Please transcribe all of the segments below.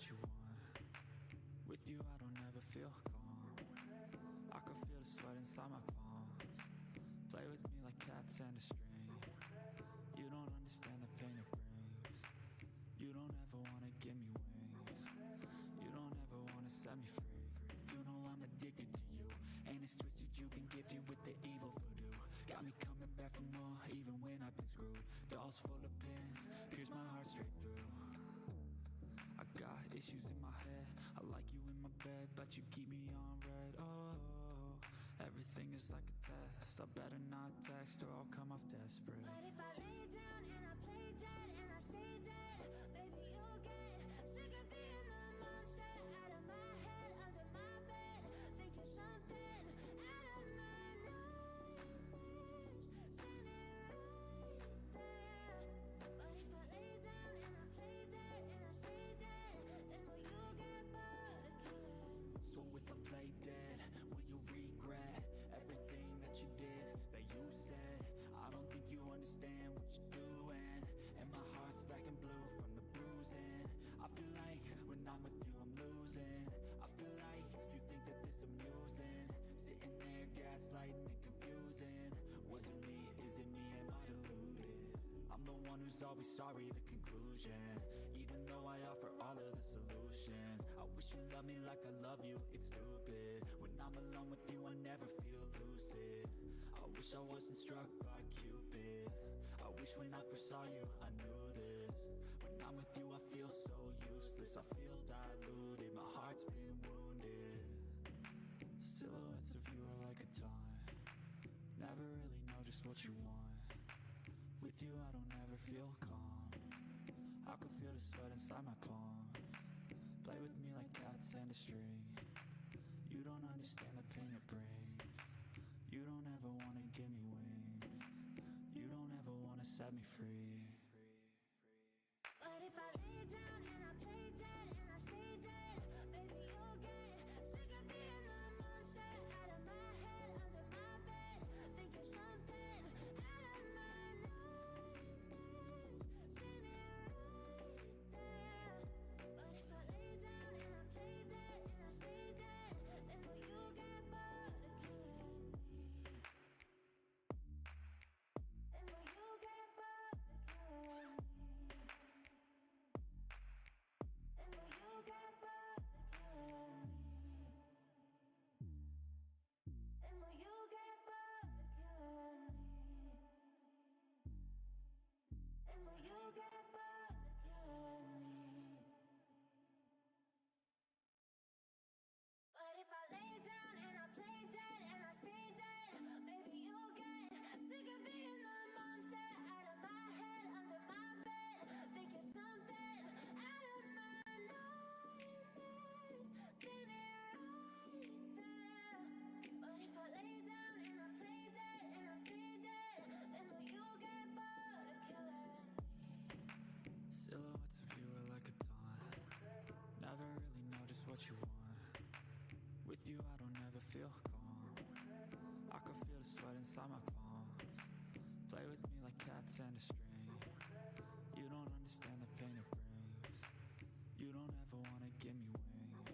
what you want. With you I don't ever feel calm. I can feel the sweat inside my palms. Play with me like cats and a string. You don't understand the pain it brings. You don't ever wanna give me wings. You don't ever wanna set me free. You know I'm addicted to you, and it's twisted. You've been gifted with the evil voodoo. Got me coming back for more, even when I've been screwed. Dolls full of pins, pierce my heart straight through. I got issues in my head. I like you in my bed, but you keep me on red. Oh, everything is like a test. I better not text or I'll come off desperate. But if I lay down and I play dead and I stay dead, baby, you'll get sick of being the monster out of my head, under my bed. Think you're something out of my nightmares, standing right there. But if I lay down and I play dead and I stay dead, then will you get bored of killing me? So if I play dead, will you regret everything that you did, that you said? I don't think you understand what you're doing, and my heart's black and blue from the bruising. I feel like when I'm with you I'm losing. I feel like you think that this amusing, sitting there gaslighting and confusing. Was it me? Is it me? Am I deluded? I'm the one who's always sorry, the conclusion, even though I offer all of the solutions. I wish you loved me like I love you, it's stupid. When I'm alone with you I never feel lucid. I wish I wasn't struck by Cupid. I wish when I first saw you I knew this. When I'm with you I feel so useless. I feel diluted, my heart's been wounded. Silhouettes of you are like a taunt. Never really know just what you want. With you I don't ever feel calm. I can feel the sweat inside my palms. Play with me like cats and a string. You don't understand the pain it brings. You don't ever wanna give me wings. You don't ever wanna set me free. But if I lay down and I play dead and I stay dead, baby, you'll get sick of being the monster out of my head, under my bed. Think you're something out of my nightmares, standing right there. But if I lay down and I play dead and I stay dead, then will you get bored of killing me? And will you get bored of killing me? And will you get bored of killing me? And will you get bored of killing me? And will you get bored of killing me? But if I lay down and I play dead and I stay dead, baby, you'll get sick of being the monster out of my head, under my bed. Think you're something out of my nightmares, standing right there. But if I lay down and I play dead and I stay dead, then will you get bored of killing me? Silhouettes of you are like a taunt. Never really know just what you want. With you I don't ever feel calm. I can feel the sweat inside my palms. Play with me like cats and a string. You don't understand the pain it brings. You don't ever wanna give me wings.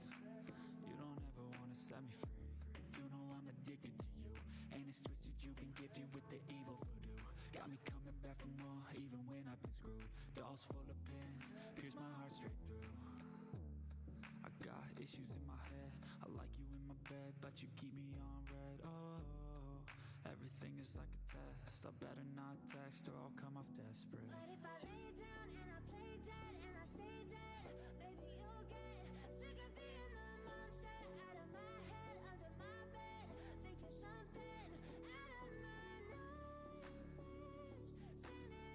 You don't ever wanna set me free. You know I'm addicted to you, and it's twisted. You've been gifted with the evil voodoo. Got me coming back for more, even when I've been screwed. Dolls full of pins, pierce my heart straight through. I got issues in my head. I like you in my bed, but you keep me on red. Oh, everything is like a test. I better not text or I'll come off desperate. But if I lay down and I play dead and I stay dead, baby, you'll get sick of being the monster out of my head, under my bed. Think you're something out of my nightmares, standing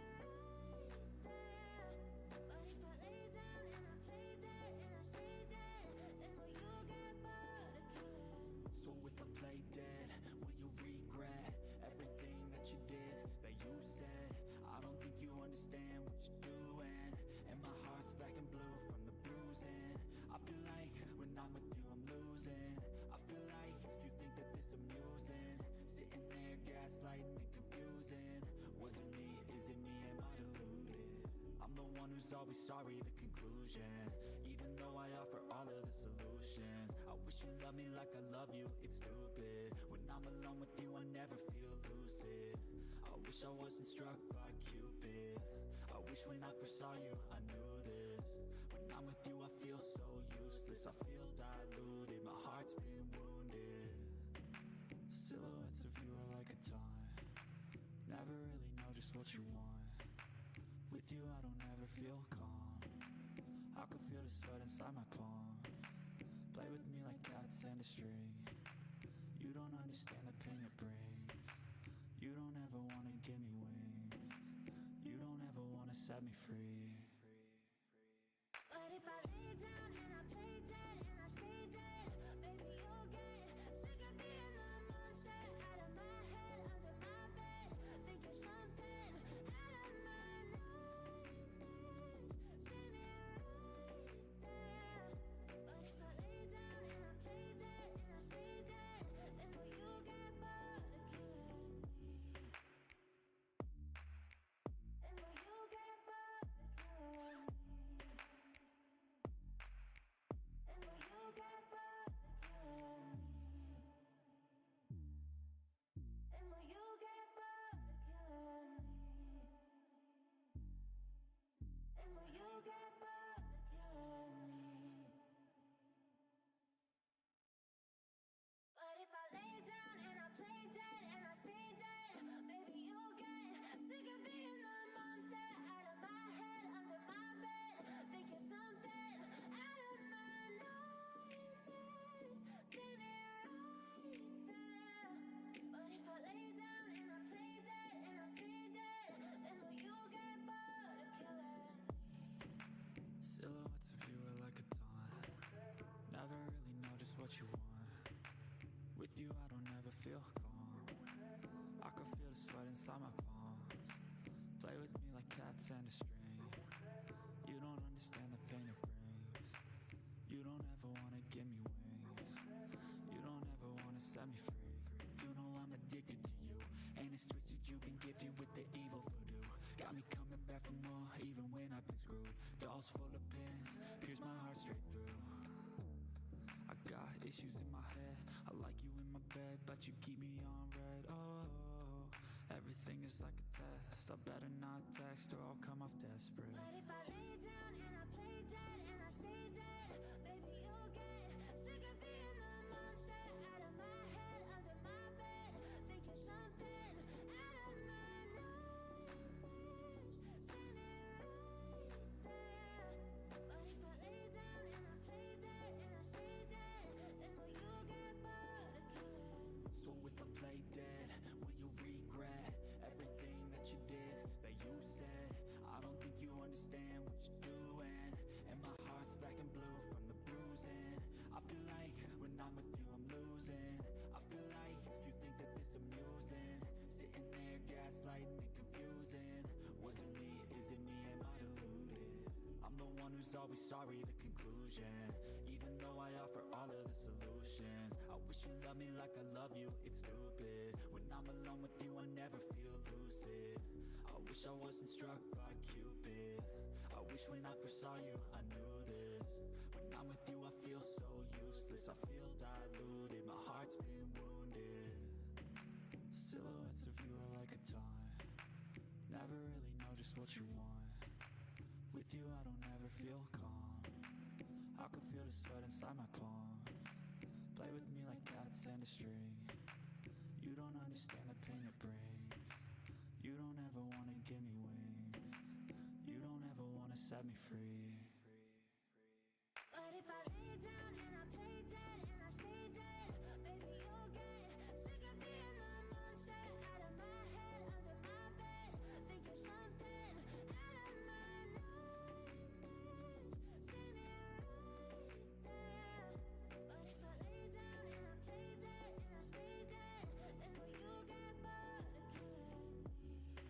right there. But if I lay down and I play dead and I stay dead, then will you get bored of killing me? So if I play dead, will you regret everything that you did, that you said? I don't think you understand what you're doing, and my heart's black and blue from the bruising. I feel like when I'm with you I'm losing. I feel like you think that this amusing, sitting there gaslighting and confusing. Was it me? Is it me? Am I deluded? I'm the one who's always sorry, the conclusion, even though I I offer all of the solutions. I wish you loved me like I love you, it's stupid. When I'm alone with you, I never feel lucid. I wish I wasn't struck by Cupid. I wish when I first saw you, I knew this. When I'm with you, I feel so useless. I feel diluted, my heart's been wounded. Silhouettes of you are like a taunt. Never really know just what you want. With you, I don't ever feel calm. I can feel the sweat inside my palm. Play with me like cats and a string. You don't understand the pain it brings. You don't ever wanna give me wings. You don't ever wanna set me free. But if I lay down and I play dead and I stay dead, baby, you'll get sick of being the monster out of my head, under my bed, thinking something out of my nightmares. See me right there. But if I lay down and I play dead and I stay dead, then will you get bored of killing me? And will you get bored of killing me? And will you get bored of killing me? And will you get bored of killing me? And will you get bored of killing me? But if I lay down and I play dead and I stay dead, baby, you'll get sick of being the monster out of my head, under my bed, thinking something out of my nightmares. See me right there. But if I lay down and I play dead and I stay dead, then will you get bored of killing me? Silhouettes of you are like a taunt. Never really know just what you want. With you, I don't ever feel calm. I can feel the sweat inside my palm. Play with me like cats and a string. You don't understand the pain it brings. You don't ever wanna give me wings. You don't ever wanna set me free. You know I'm addicted to you, and it's twisted. You've been gifted with the evil voodoo. Got me coming back for more, even when I've been screwed. Dolls full of pins, pierce my heart straight through. I got issues in my head. I like you in my bed, but you keep me on red. Oh, everything is like a test. I better not text or I'll come off desperate. But if I lay down and I play dead and I stay dead, baby, you'll get sick of being the monster out of my head, under my bed, thinking something out of my nightmares. See me right there. But if I lay down and I play dead and I stay dead, then will you get bored of killing me? So if I play dead, will you regret everything that you did, that you said? I don't think you understand what you're doing, and my heart's black and blue from the bruising. I feel like when I'm with you I'm losing. I feel like you think that this amusing, sitting there gaslighting and confusing. Was it me? Is it me? Am I deluded? I'm the one who's always sorry, the conclusion. Even though I offer all of the solutions, I wish you loved me like I love you, it's stupid. When I'm alone with you, I never feel lucid. I wish I wasn't struck by Cupid. I wish when I first saw you, I knew this. When I'm with you, I feel so useless. I feel diluted, my heart's been wounded. Silhouettes of you are like a taunt. Never really know just what you want. With you, I don't ever feel calm. I can feel the sweat inside my palm. Play with me like cats and a string. You don't understand the pain it brings. You don't ever wanna give me wings. You don't ever wanna set me free. But if I lay down and I play dead and I stay dead, baby, you'll get sick of being the monster out of my head, under my bed, thinking something out of my nightmares. See me right there. But if I lay down and I play dead and I stay dead, then will you get bored of killing me?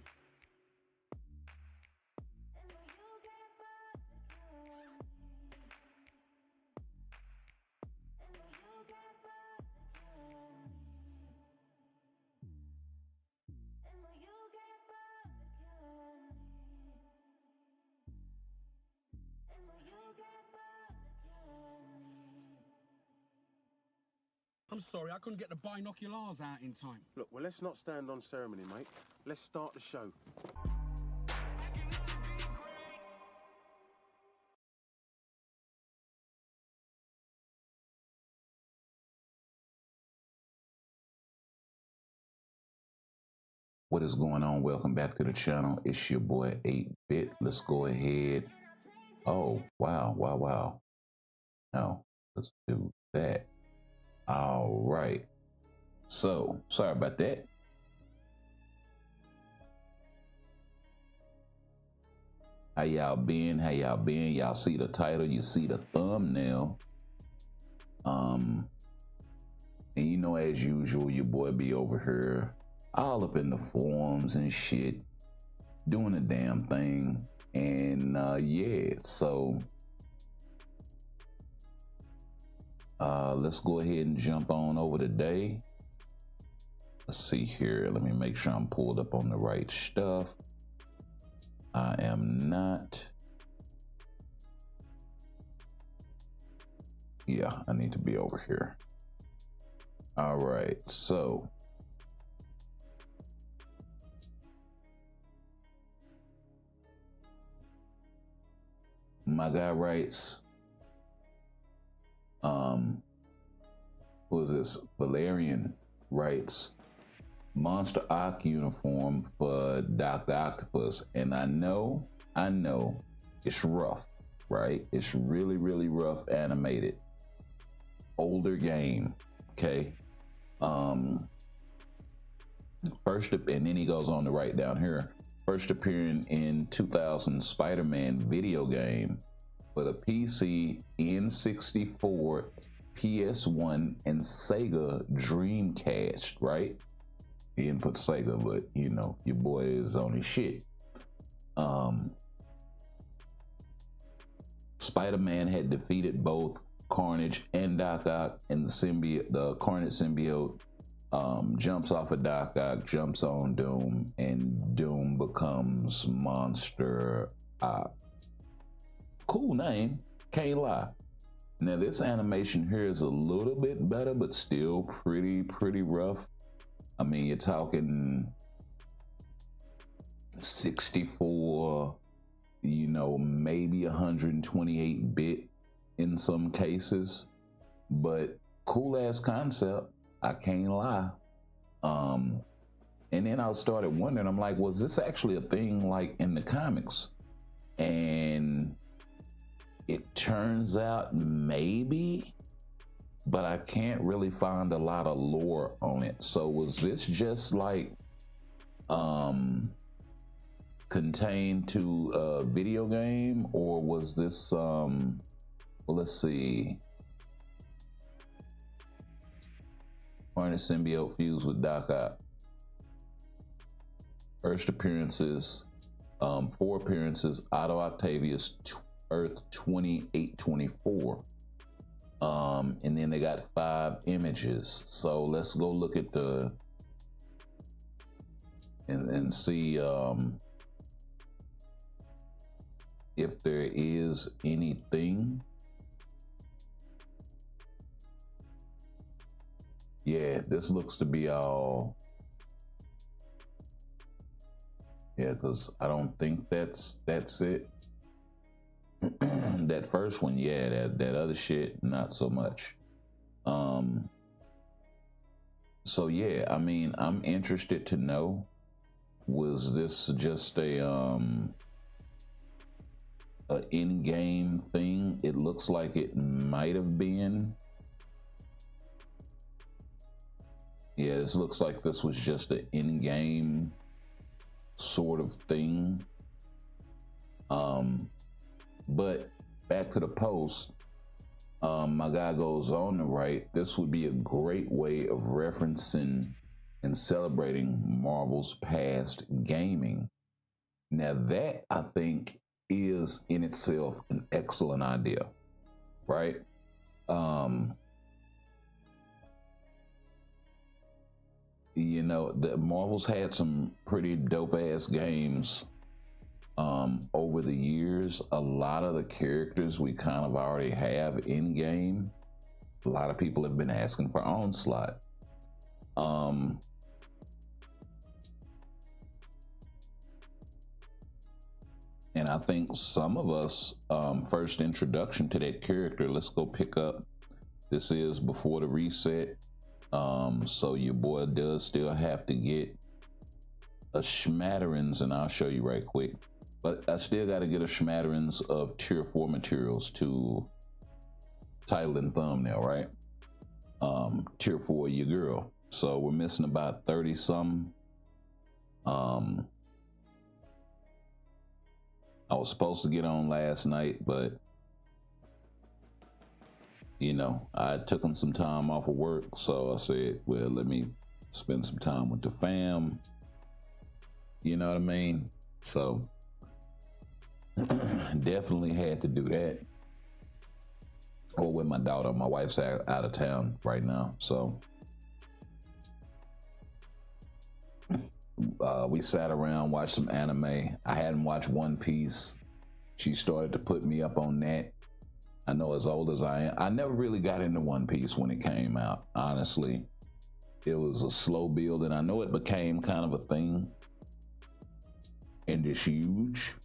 And will you get bored of sorry, I couldn't get the binoculars out in time. Look, well, let's not stand on ceremony, mate. Let's start the show. What is going on? Welcome back to the channel. It's your boy 8-Bit. Let's go ahead. Oh, wow. No, let's do that. All right. So, sorry about that. How y'all been? Y'all see the title, you see the thumbnail. And you know, as usual, your boy be over here all up in the forums and shit, doing the damn thing. And yeah, so let's go ahead and jump on over today. Let's see here. Let me make sure I'm pulled up on the right stuff. I am not. Yeah, I need to be over here. All right, so my guy writes, who is this? Valerian writes, Monster Ock uniform for Dr. Octopus. And I know it's rough, right? It's really rough animated. Older game, okay? First, and then he goes on to write down here, first appearing in 2000 Spider-Man video game for the PC, N64, PS1, and Sega Dreamcast, right? He didn't put Sega, but you know, your boy is on his shit. Spider-Man had defeated both Carnage and Doc Ock, and the Carnage symbiote jumps off of Doc Ock, jumps on Doom, and Doom becomes Monster Ock. Cool name, can't lie. Now this animation here is a little bit better, but still pretty rough. I mean, you're talking 64, you know, maybe 128-bit in some cases, but cool ass concept, I can't lie. And then I started wondering, I'm like, was this actually a thing like in the comics? And it turns out maybe, but I can't really find a lot of lore on it. So was this just like contained to a video game, or was this let's see, Carnage symbiote fused with Doc Ock. First appearances, 4 appearances, Otto Octavius, Earth 2824. And then they got 5 images. So let's go look at the and see if there is anything. Yeah, this looks to be all. Yeah, because I don't think that's it. That first one, yeah, that other shit, not so much. So yeah, I mean, I'm interested to know, was this just a in-game thing? It looks like it might have been. Yeah, this looks like this was just an in-game sort of thing. But back to the post, my guy goes on to write, this would be a great way of referencing and celebrating Marvel's past gaming. Now that, I think, is in itself an excellent idea, right? You know, the Marvel's had some pretty dope ass games over the years. A lot of the characters we kind of already have in game. A lot of people have been asking for Onslaught. And I think some of us, first introduction to that character, let's go pick up. This is before the reset. So your boy does still have to get a smatterings, and I'll show you right quick. But I still got to get a smatterings of tier 4 materials to title and thumbnail, right? Tier 4, your girl. So we're missing about 30 some. I was supposed to get on last night, but you know, I took some time off of work, so I said, well, let me spend some time with the fam. You know what I mean? So definitely had to do that. Or with my daughter. My wife's out of town right now, so we sat around, watched some anime. I hadn't watched One Piece. She started to put me up on that. I know, as old as I am, I never really got into One Piece when it came out, honestly. It was a slow build, and I know it became kind of a thing. And it's huge.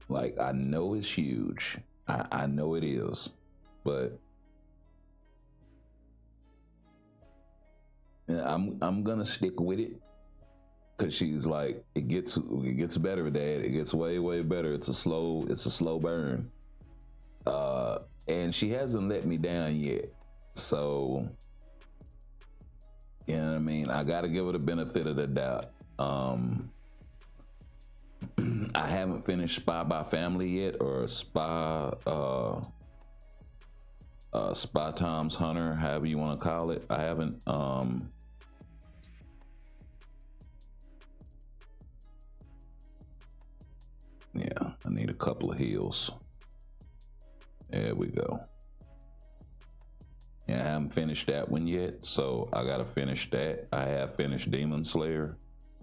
Like, I know it's huge. I know it is, but I'm gonna stick with it because she's like, it gets better, Dad. It gets way better. It's a slow burn. And she hasn't let me down yet. So, you know what I mean? I gotta give her the benefit of the doubt. I haven't finished Spy by Family yet, or Spy Times Hunter, however you want to call it. I haven't. Yeah, I need a couple of heals. There we go. Yeah, I haven't finished that one yet, so I gotta finish that. I have finished Demon Slayer.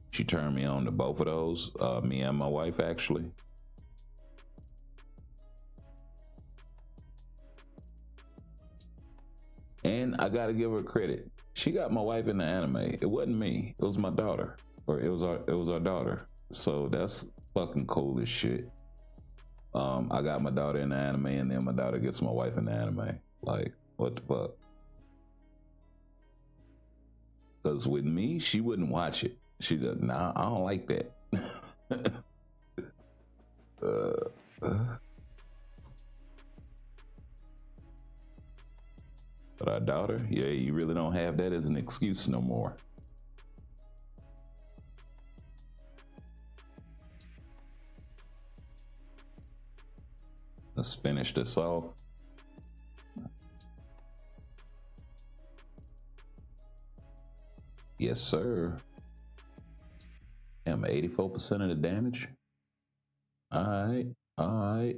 She turned me on to both of those, me and my wife, actually. And I gotta give her credit. She got my wife in the anime. It wasn't me. It was my daughter, or it was our daughter. So that's fucking cool as shit. I got my daughter in the anime, and then my daughter gets my wife in the anime. Like, what the fuck? Because with me, she wouldn't watch it. She does. Nah, I don't like that. But our daughter, yeah, you really don't have that as an excuse no more. Let's finish this off. Yes, sir. I'm 84% of the damage. All right.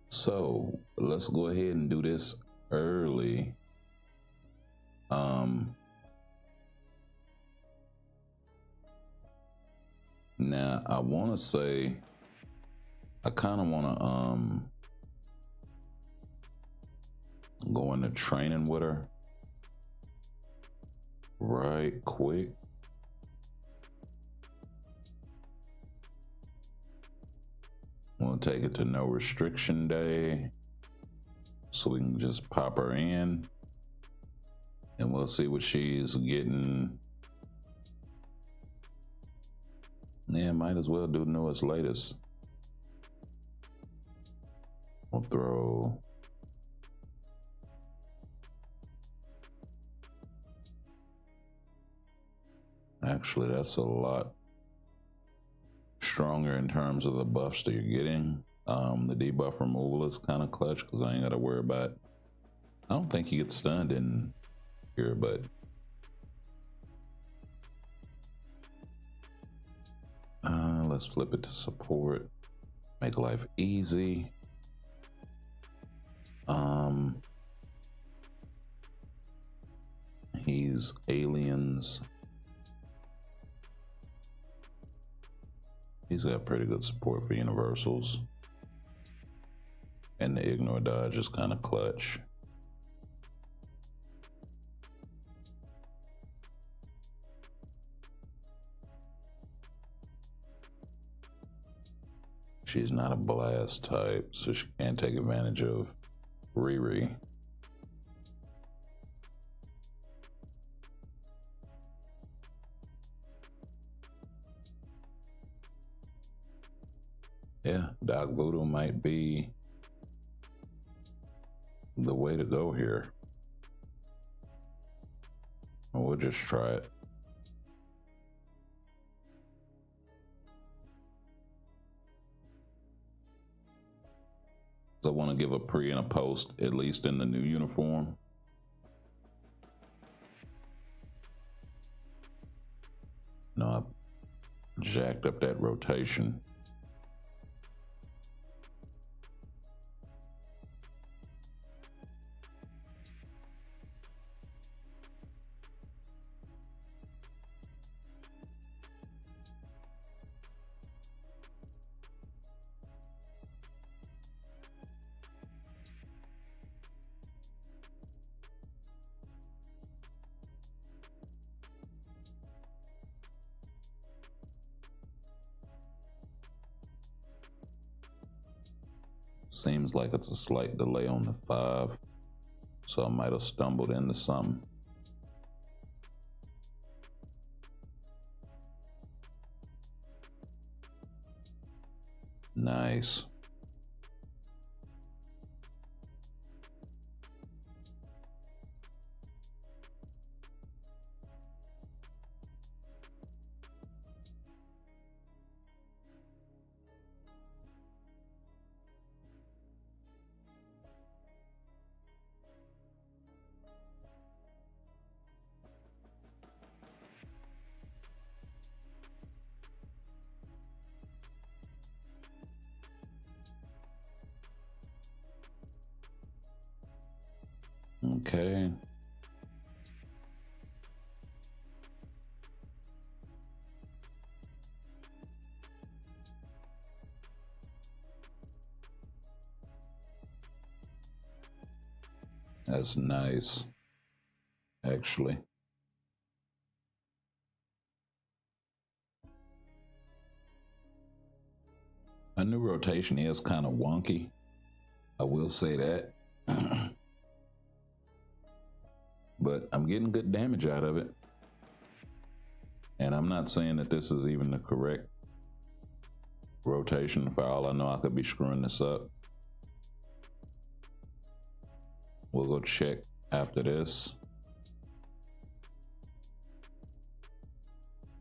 So let's go ahead and do this early. Now I want to say, I kind of want to go into training with her right quick. We'll take it to no restriction day, so we can just pop her in, and we'll see what she's getting. Yeah, might as well do newest latest. We'll throw actually, that's a lot stronger in terms of the buffs that you're getting. The debuff removal is kind of clutch because I ain't got to worry about. I don't think you get stunned in here, but Let's flip it to support. Make life easy. He's aliens. He's got pretty good support for universals. And the ignore dodge is kind of clutch. She's not a blast type, so she can't take advantage of Riri. Yeah, Doc Voodoo might be the way to go here. We'll just try it. So I want to give a pre and a post, at least in the new uniform. No, I jacked up that rotation. Seems like it's a slight delay on the 5, so I might have stumbled into something. Nice. Okay. That's nice, actually. A new rotation is kind of wonky. I will say that. But I'm getting good damage out of it. And I'm not saying that this is even the correct rotation. For all I know, I could be screwing this up. We'll go check after this.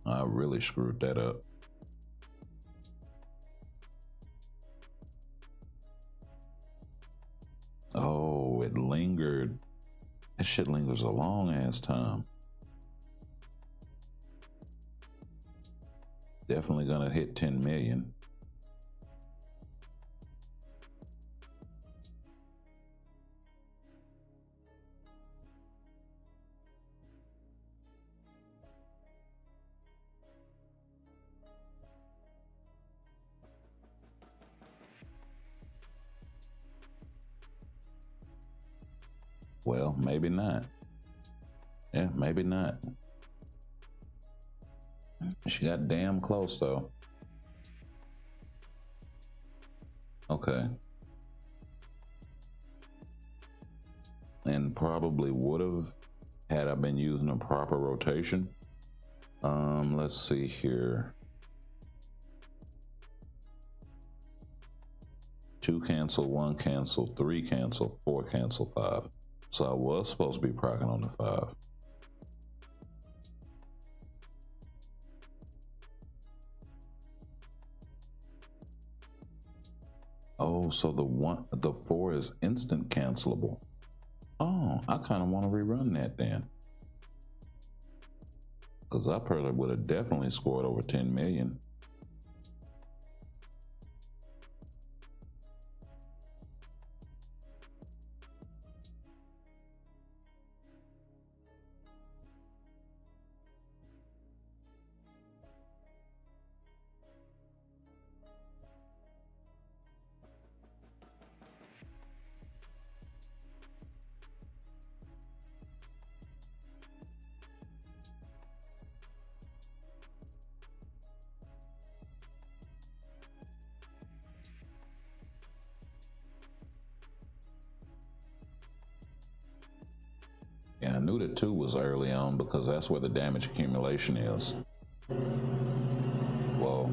I really screwed that up. Oh, it lingered. That shit lingers a long ass time. Definitely gonna hit 10 million. Well, maybe not. Yeah, maybe not. She got damn close though. Okay. And probably would have had I been using a proper rotation. Let's see here. 2 cancel, 1 cancel, 3 cancel, 4 cancel, 5. So I was supposed to be proccing on the 5. Oh, so the 4 is instant cancelable. Oh, I kind of want to rerun that then. Because I probably would have definitely scored over 10 million. I knew that 2 was early on because that's where the damage accumulation is. Whoa.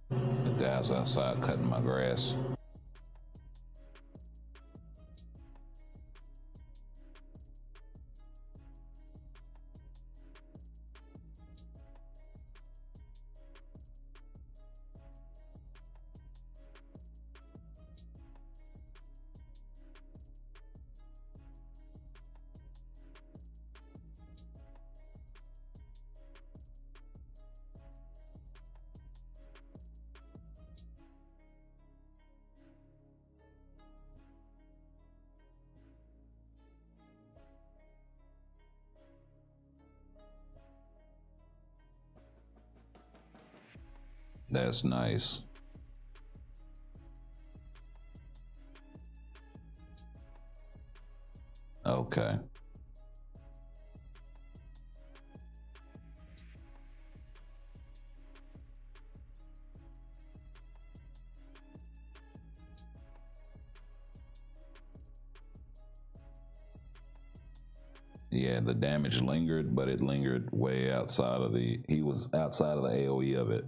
The guy's outside cutting my grass. That's nice. Okay. Yeah, the damage lingered, but it lingered way outside of he was outside of the AoE of it.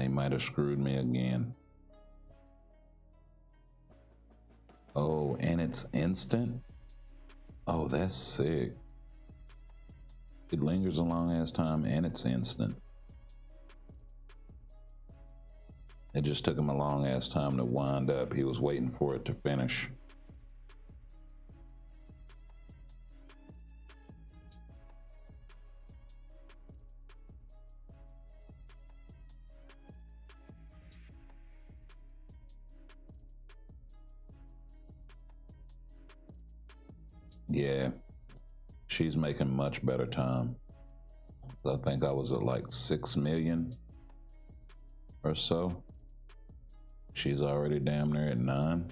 He might have screwed me again. Oh, and it's instant? Oh, that's sick. It lingers a long ass time and it's instant. It just took him a long ass time to wind up. He was waiting for it to finish. Yeah, she's making much better time. I think I was at like 6 million or so. She's already damn near at 9.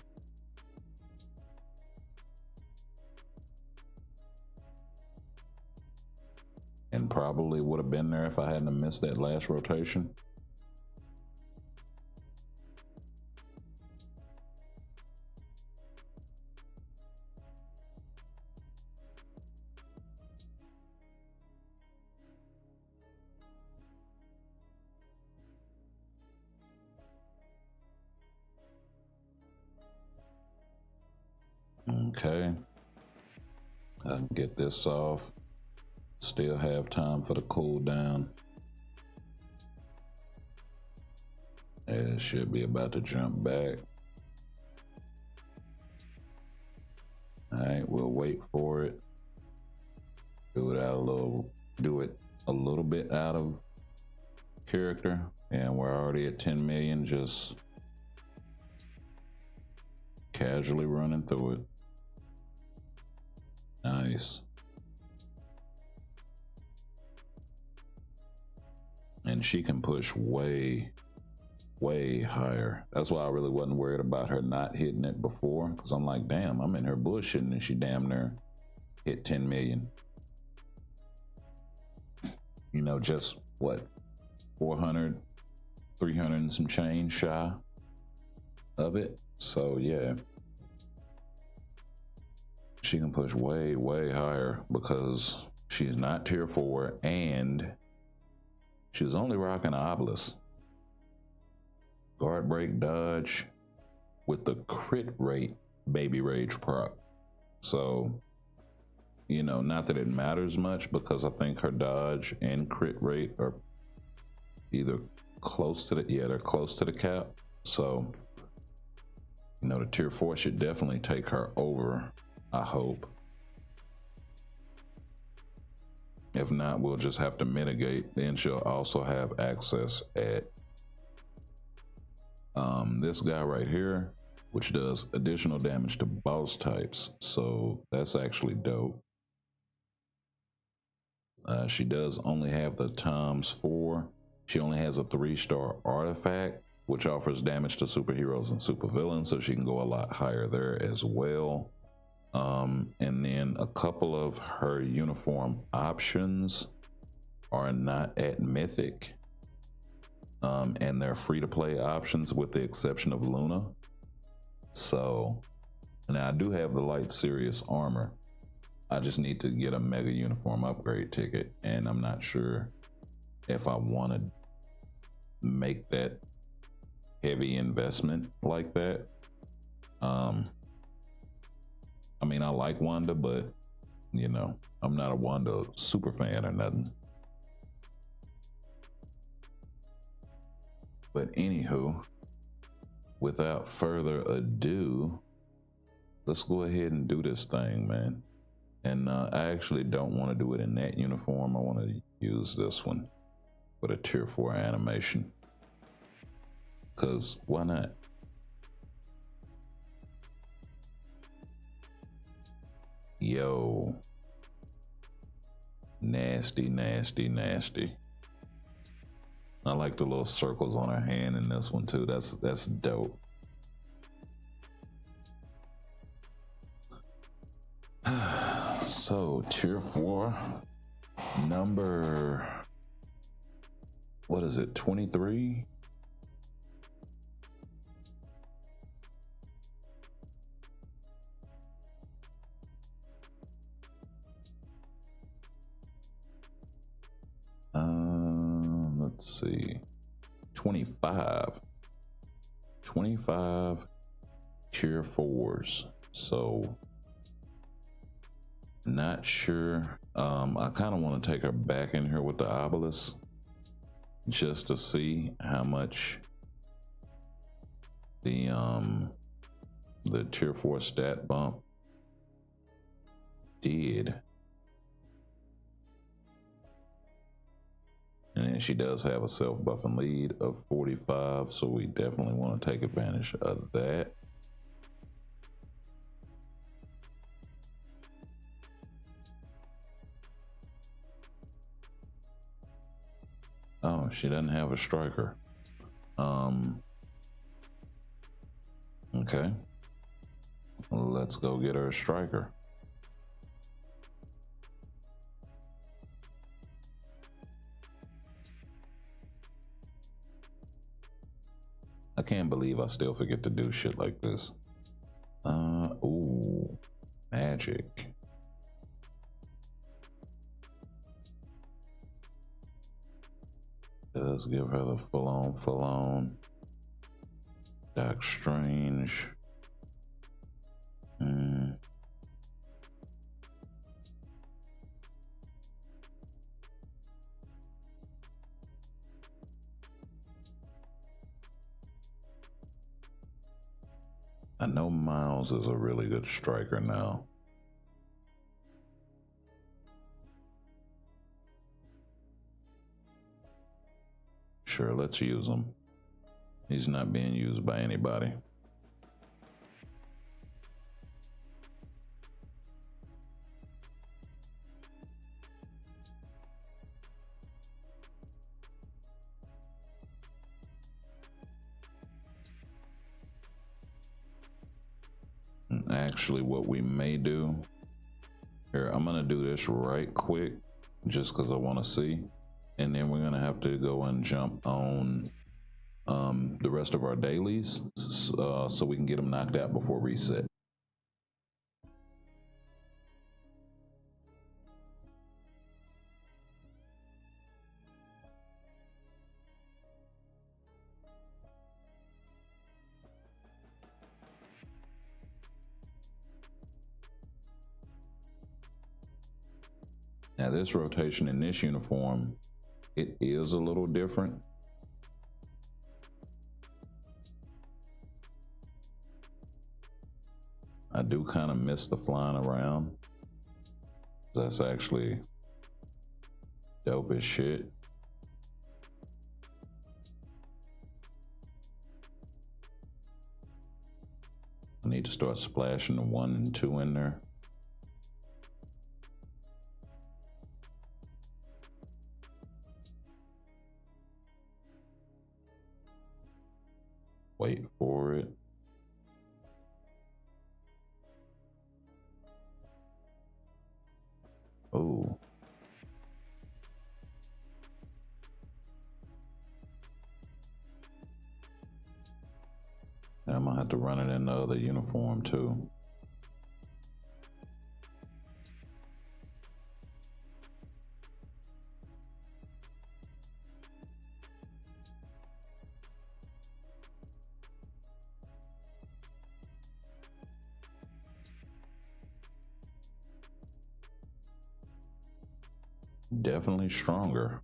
And probably would have been there if I hadn't missed that last rotation. Okay, I can get this off. Still have time for the cooldown. It should be about to jump back. All right, we'll wait for it. Do it a little bit out of character, and we're already at 10 million. Just casually running through it. Nice. And she can push way higher. That's why I really wasn't worried about her not hitting it before, because I'm like, damn, I'm in her bullshitting and she damn near hit 10 million. You know, just what, 400, 300 and some change shy of it. So yeah, she can push way higher because she's not tier 4 and she was only rocking an obelisk. Guard break dodge with the crit rate baby rage prop. So, you know, not that it matters much because I think her dodge and crit rate are either close to the, yeah, they're close to the cap. So, you know, the tier 4 should definitely take her over, I hope. If not, we'll just have to mitigate. Then she'll also have access at this guy right here, which does additional damage to boss types. So that's actually dope. She does only have the ×4. She only has a 3-star artifact, which offers damage to superheroes and supervillains, so she can go a lot higher there as well. And then a couple of her uniform options are not at Mythic, and they're free-to-play options with the exception of Luna. So now I do have the light Sirius armor. I just need to get a mega uniform upgrade ticket, and I'm not sure if I want to make that heavy investment like that. I mean, I like Wanda, but you know, I'm not a Wanda super fan or nothing. But anywho, without further ado, let's go ahead and do this thing, man. And I actually don't want to do it in that uniform. I want to use this one with a tier 4 animation. Because why not? Yo. Nasty, nasty, nasty. I like the little circles on her hand in this one too. That's dope. So tier 4, number, what is it, 23? Let's see, 25 tier 4s. So not sure. I kind of want to take her back in here with the obelisk just to see how much the tier 4 stat bump did. And then she does have a self-buffing lead of 45, so we definitely want to take advantage of that. Oh, she doesn't have a striker. Okay. Let's go get her a striker. I can't believe I still forget to do shit like this. Ooh, magic. Does give her the full on. Doc Strange. I know Miles is a really good striker now. Sure, let's use him. He's not being used by anybody. Actually, what we may do here, I'm gonna do this right quick just because I want to see, and then we're gonna have to go and jump on the rest of our dailies so we can get them knocked out before reset. Now this rotation in this uniform, it is a little different. I do kind of miss the flying around. That's actually dope as shit. I need to start splashing the 1 and 2 in there. Wait for it. Oh. I'm gonna have to run it in the other uniform too. Definitely stronger.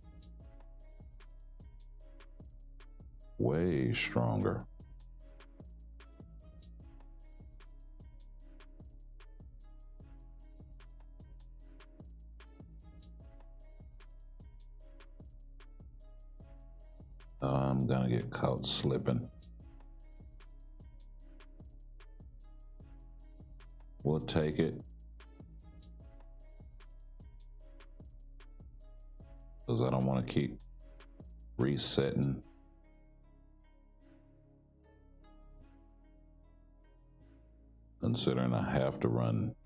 Way stronger. I'm gonna get caught slipping. We'll take it. Because I don't want to keep resetting. Considering I have to run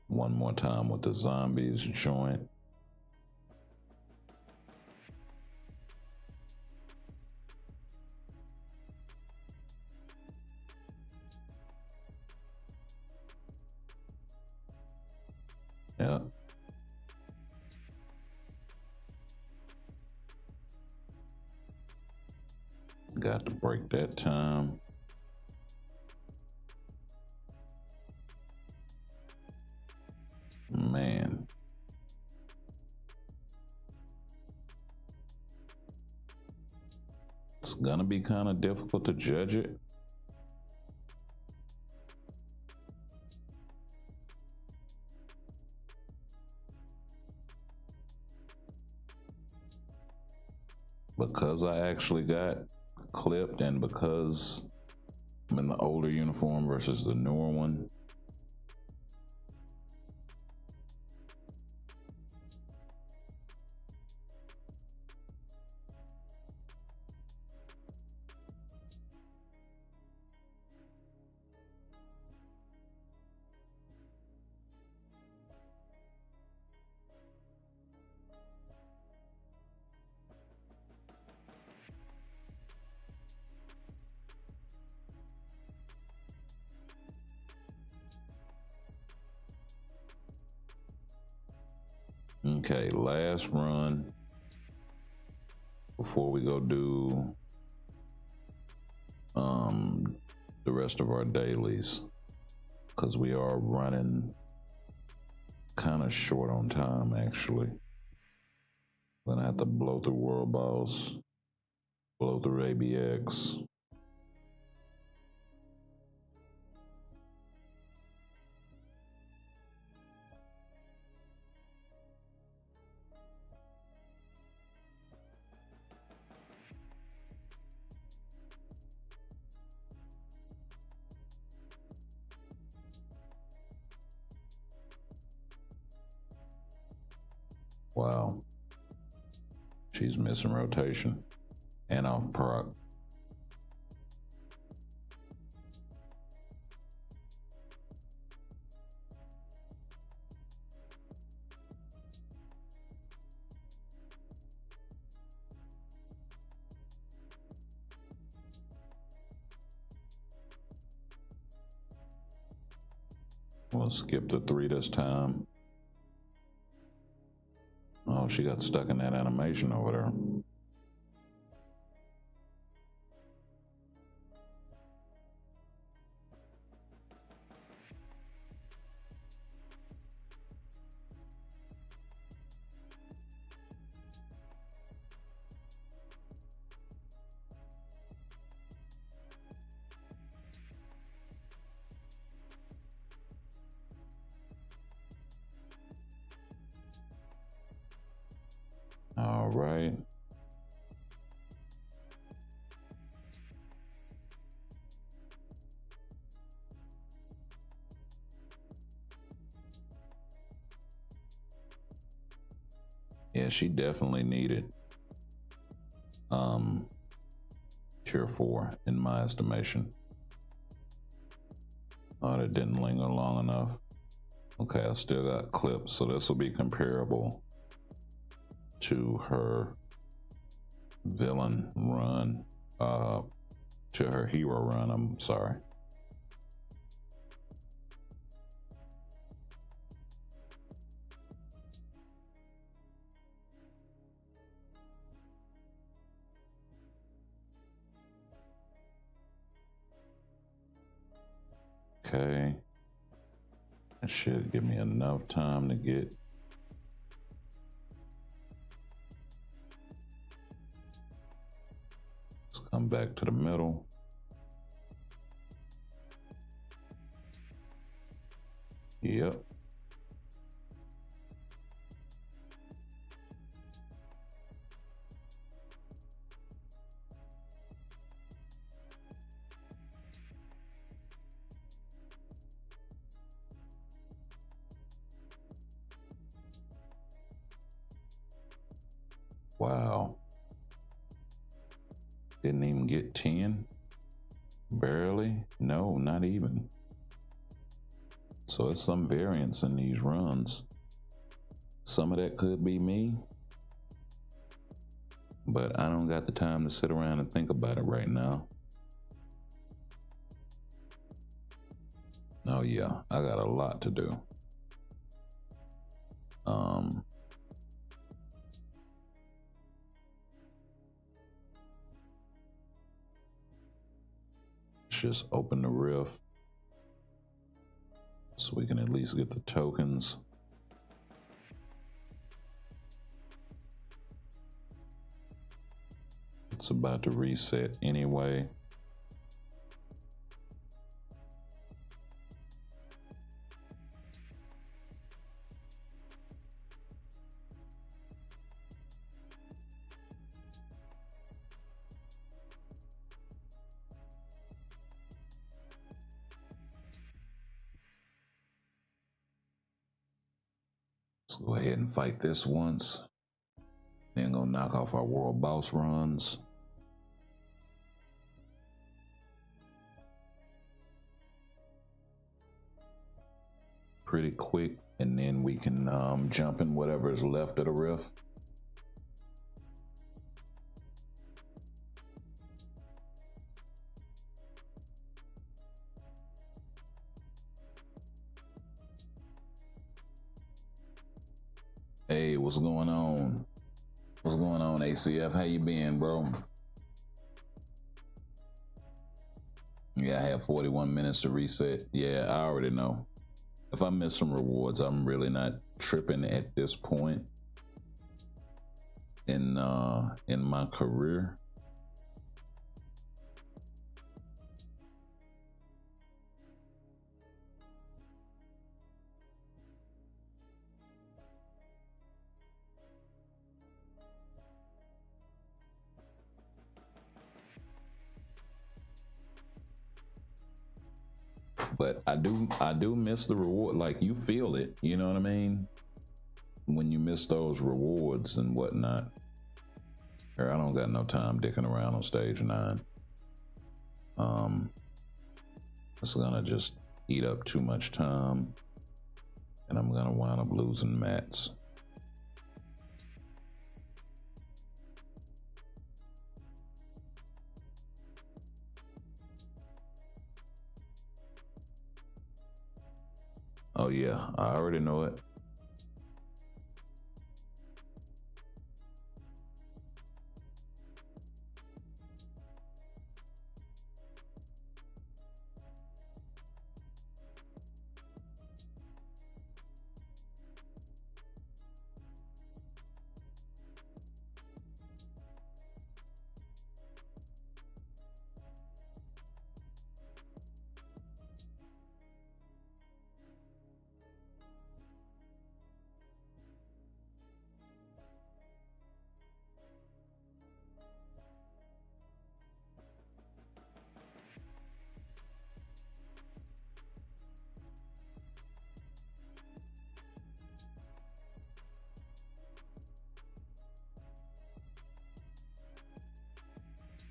one more time with the zombies joint. Yeah. Got to break that time. Man. It's gonna be kind of difficult to judge it. Because I actually got clipped and because I'm in the older uniform versus the newer one. Okay, last run before we go do the rest of our dailies, because we are running kind of short on time actually. Then I have to blow through World Boss, blow through ABX. Wow. She's missing rotation and off proc. We'll skip the 3 this time. Oh, she got stuck in that animation over there. All right. Yeah, she definitely needed Tier 4 in my estimation. Oh, that didn't linger long enough. Okay, I still got clips, so this will be comparable to her villain run, to her hero run, I'm sorry. Okay. That should give me enough time to get let's come back to the middle. Yep. Wow. Didn't even get 10. Barely. No, not even. So it's some variance in these runs. Some of that could be me, but I don't got the time to sit around and think about it right now. Oh yeah, I got a lot to do. Just open the rift so we can at least get the tokens. It's about to reset anyway. Let's go ahead and fight this once. Then go knock off our world boss runs. Pretty quick, and then we can jump in whatever is left of the rift. Hey, what's going on? What's going on, ACF? How you been, bro? Yeah, I have 41 minutes to reset. Yeah, I already know. If I miss some rewards, I'm really not tripping at this point in my career. But I do miss the reward. Like, you feel it, you know what I mean? When you miss those rewards and whatnot. Here, I don't got no time dicking around on stage 9. It's gonna just eat up too much time, and I'm gonna wind up losing mats. Oh yeah, I already know it.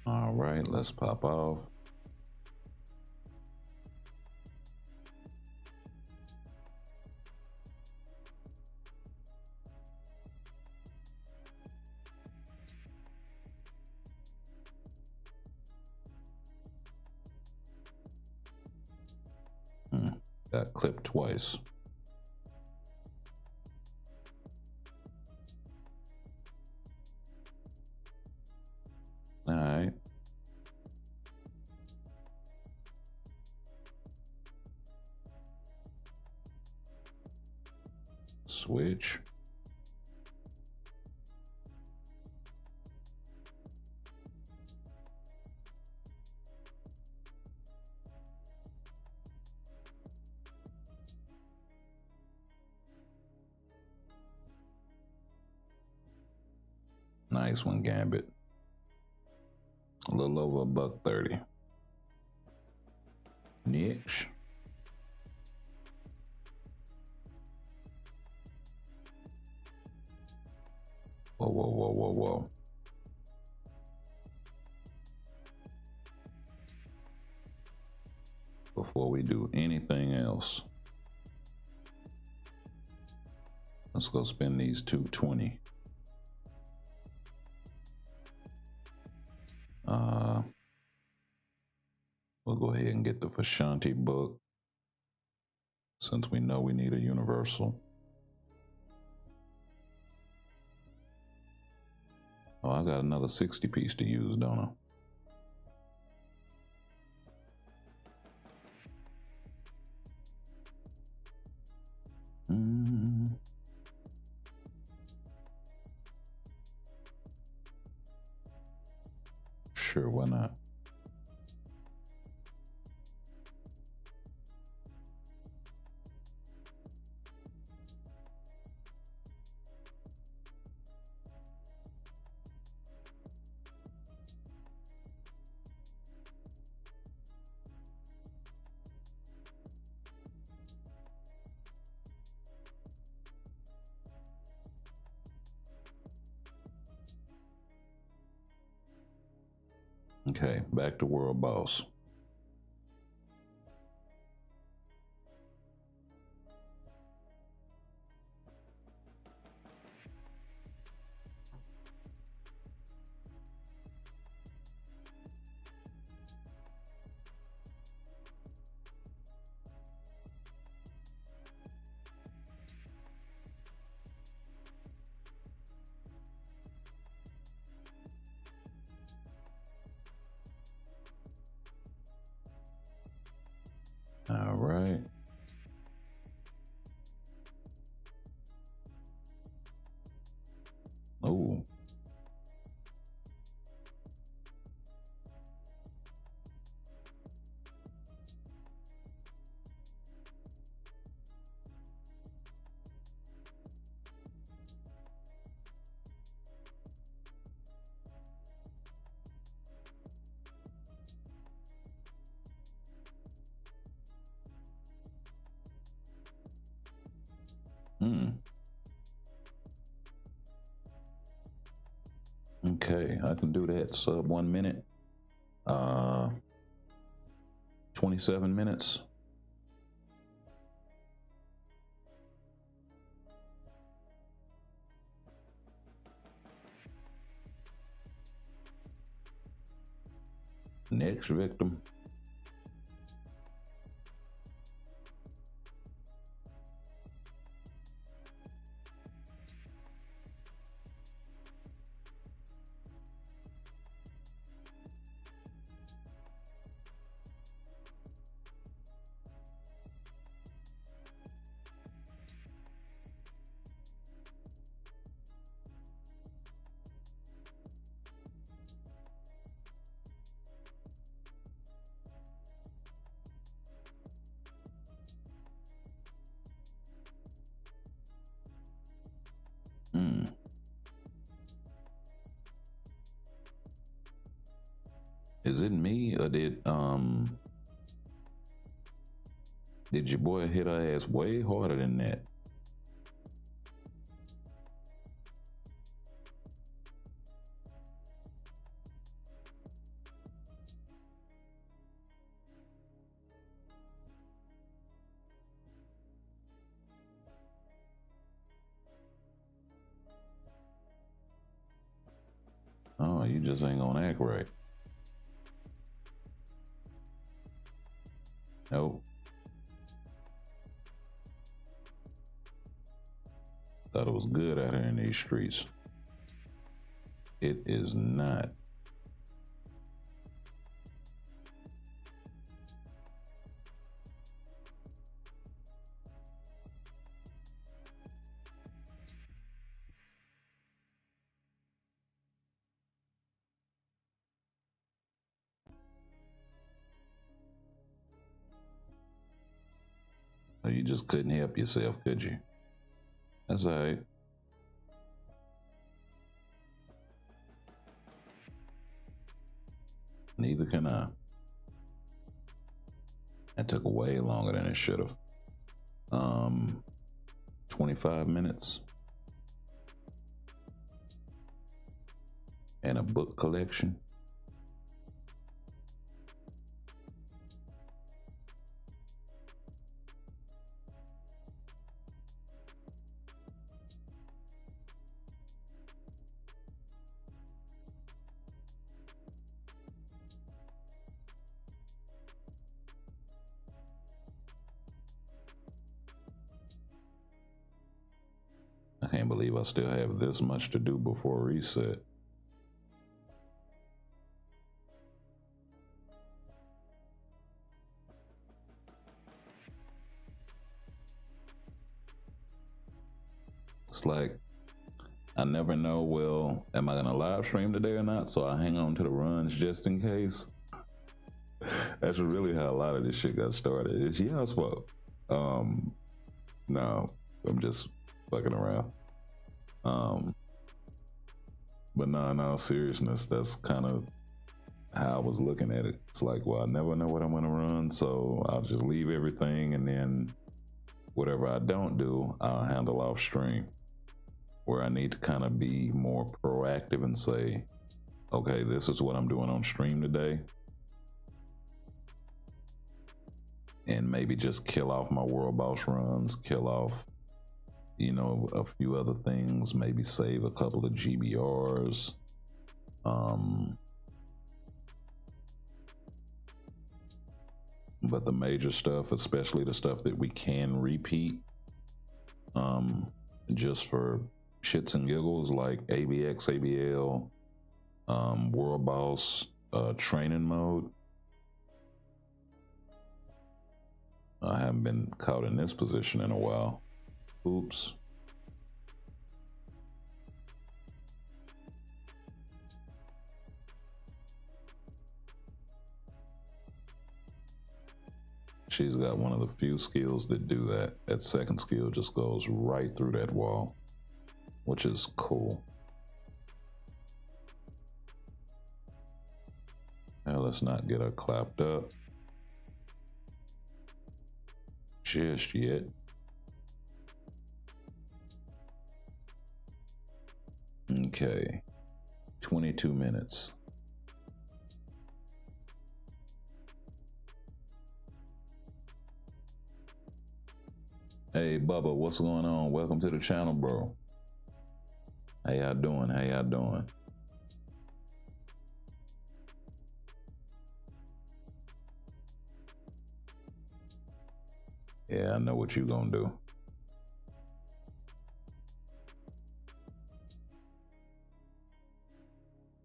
All right, let's pop off. Got clipped twice. All right. Switch. Nice one, Gambit. A little over $130. Next. Whoa, whoa, whoa, whoa, whoa. Before we do anything else, let's go spend these 220. We'll go ahead and get the Fashanti book since we know we need a universal. Oh, I got another 60 piece to use, don't I? Sure, why not? Okay, back to World Boss. All right. Oh. Okay, I can do that. Sub 1 minute. 27 minutes. Next victim. Is it me or did your boy hit her ass way harder than that? just ain't gonna act right. Nope. Thought it was good out here in these streets. It is not. You just couldn't help yourself, could you? That's all right. Neither can I. That took way longer than it should have. 25 minutes. And a book collection. I can't believe I still have this much to do before reset. It's like, I never know, well, am I gonna live stream today or not? So I hang on to the runs just in case. That's really how a lot of this shit got started. It's y'all's fault. No, I'm just fucking around. But no, in all seriousness, that's kind of how I was looking at it. It's like, well, I never know what I'm gonna run, so I'll just leave everything, and then whatever I don't do, I'll handle off stream. Where I need to kind of be more proactive and say, okay, this is what I'm doing on stream today. And maybe just kill off my World Boss runs, kill off, you know, a few other things, maybe save a couple of GBRs. But the major stuff, especially the stuff that we can repeat, just for shits and giggles, like ABX, ABL, World Boss, training mode. I haven't been caught in this position in a while. Oops. She's got one of the few skills that do that. That second skill just goes right through that wall, which is cool. Now let's not get her clapped up just yet. Okay, 22 minutes. Hey Bubba, what's going on? Welcome to the channel, bro. How y'all doing? How y'all doing? Yeah, I know what you gonna do.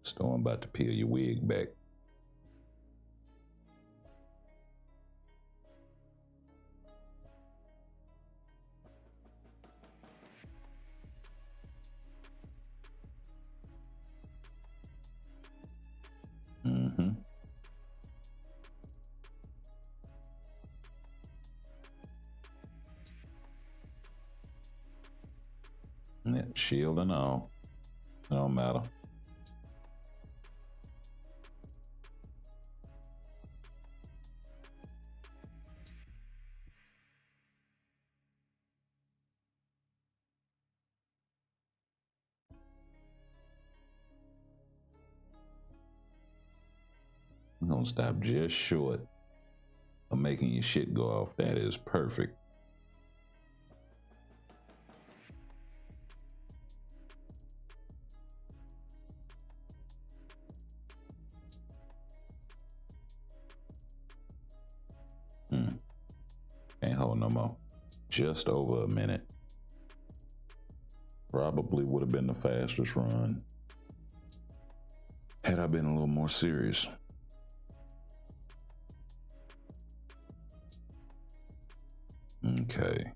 Storm about to peel your wig back. Yeah, shield and all. It don't matter. I'm gonna stop just short of making your shit go off. That is perfect. no more. Just over a minute. Probably would have been the fastest run had I been a little more serious. Okay.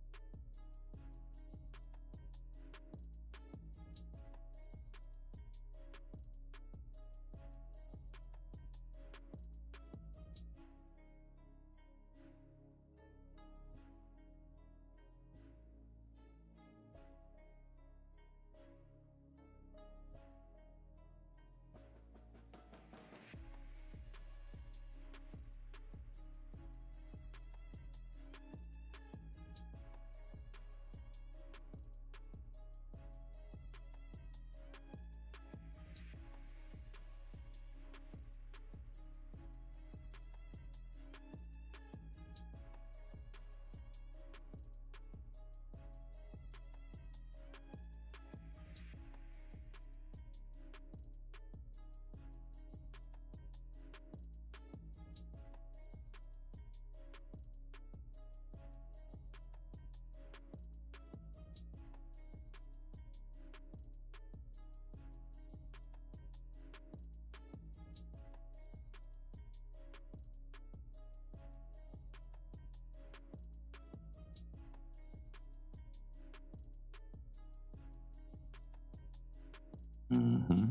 Mm-hmm.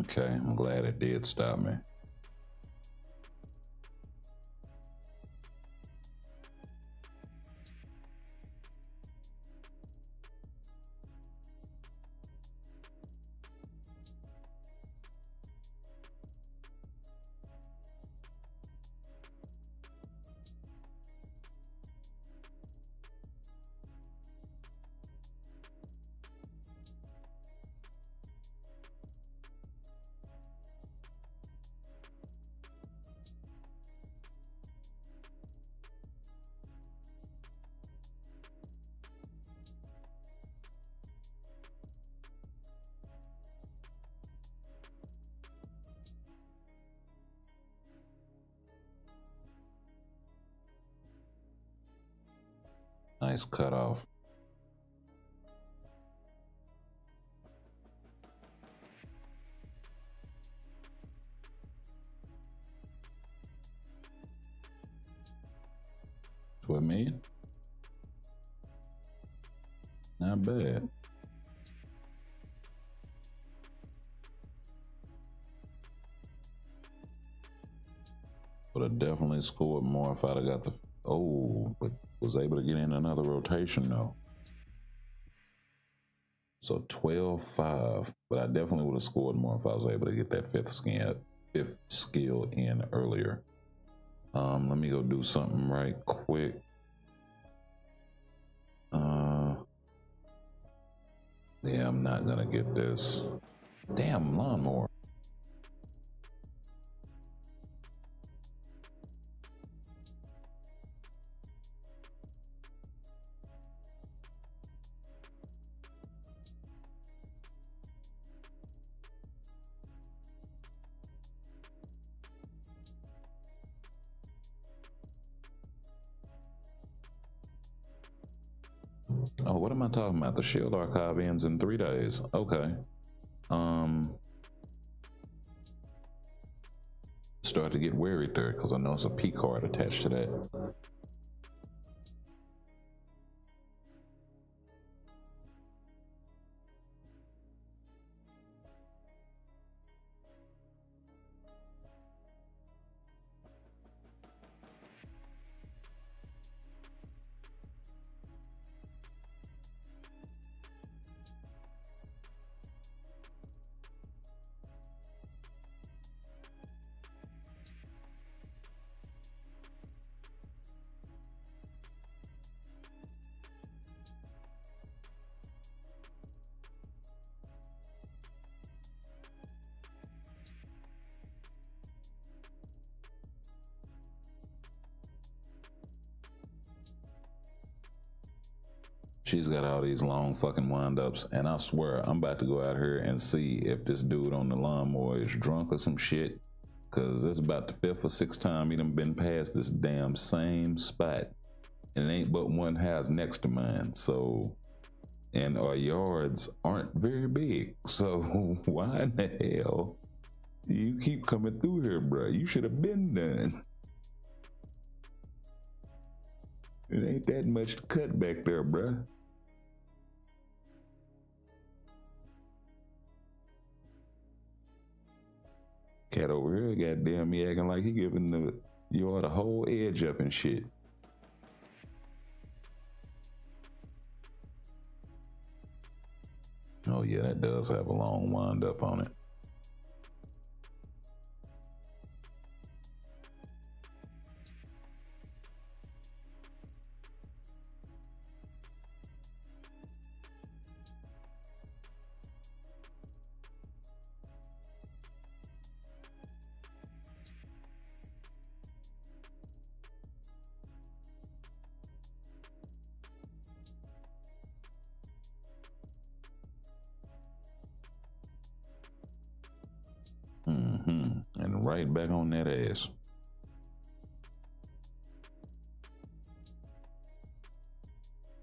Okay, I'm glad it did stop me. Nice cutoff. What, man? Not bad. Would have definitely scored more if I'd have got the... Oh, but was able to get in another rotation though. So 12-5, but I definitely would have scored more if I was able to get that fifth skill in earlier. Let me go do something right quick. Yeah, I'm not gonna get this. Damn lawnmower. Oh, what am I talking about? The Shield Archive ends in 3 days. Okay. Start to get worried there because I know it's a P card attached to that. She's got all these long fucking wind-ups, and I swear I'm about to go out here and see if this dude on the lawnmower is drunk or some shit, cause it's about the 5th or 6th time he done been past this damn same spot, and it ain't but one house next to mine. So, and our yards aren't very big, so why in the hell you keep coming through here, bruh? You should have been done. It ain't that much to cut back there, bruh. Cat over here, goddamn, me acting like he giving the yard a whole edge up and shit. Oh yeah, that does have a long wind up on it. And right back on that ass.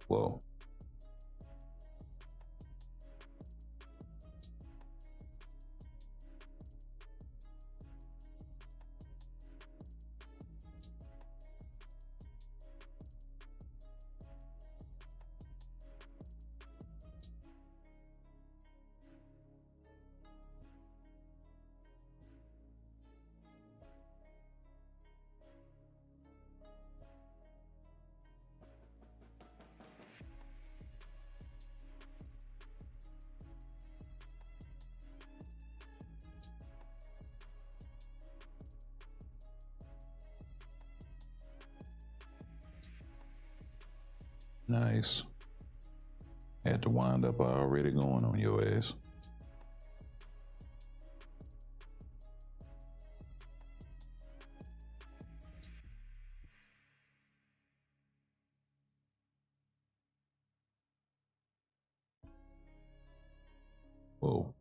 Whoa. Nice. Had to wind up already going on your ass. Whoa.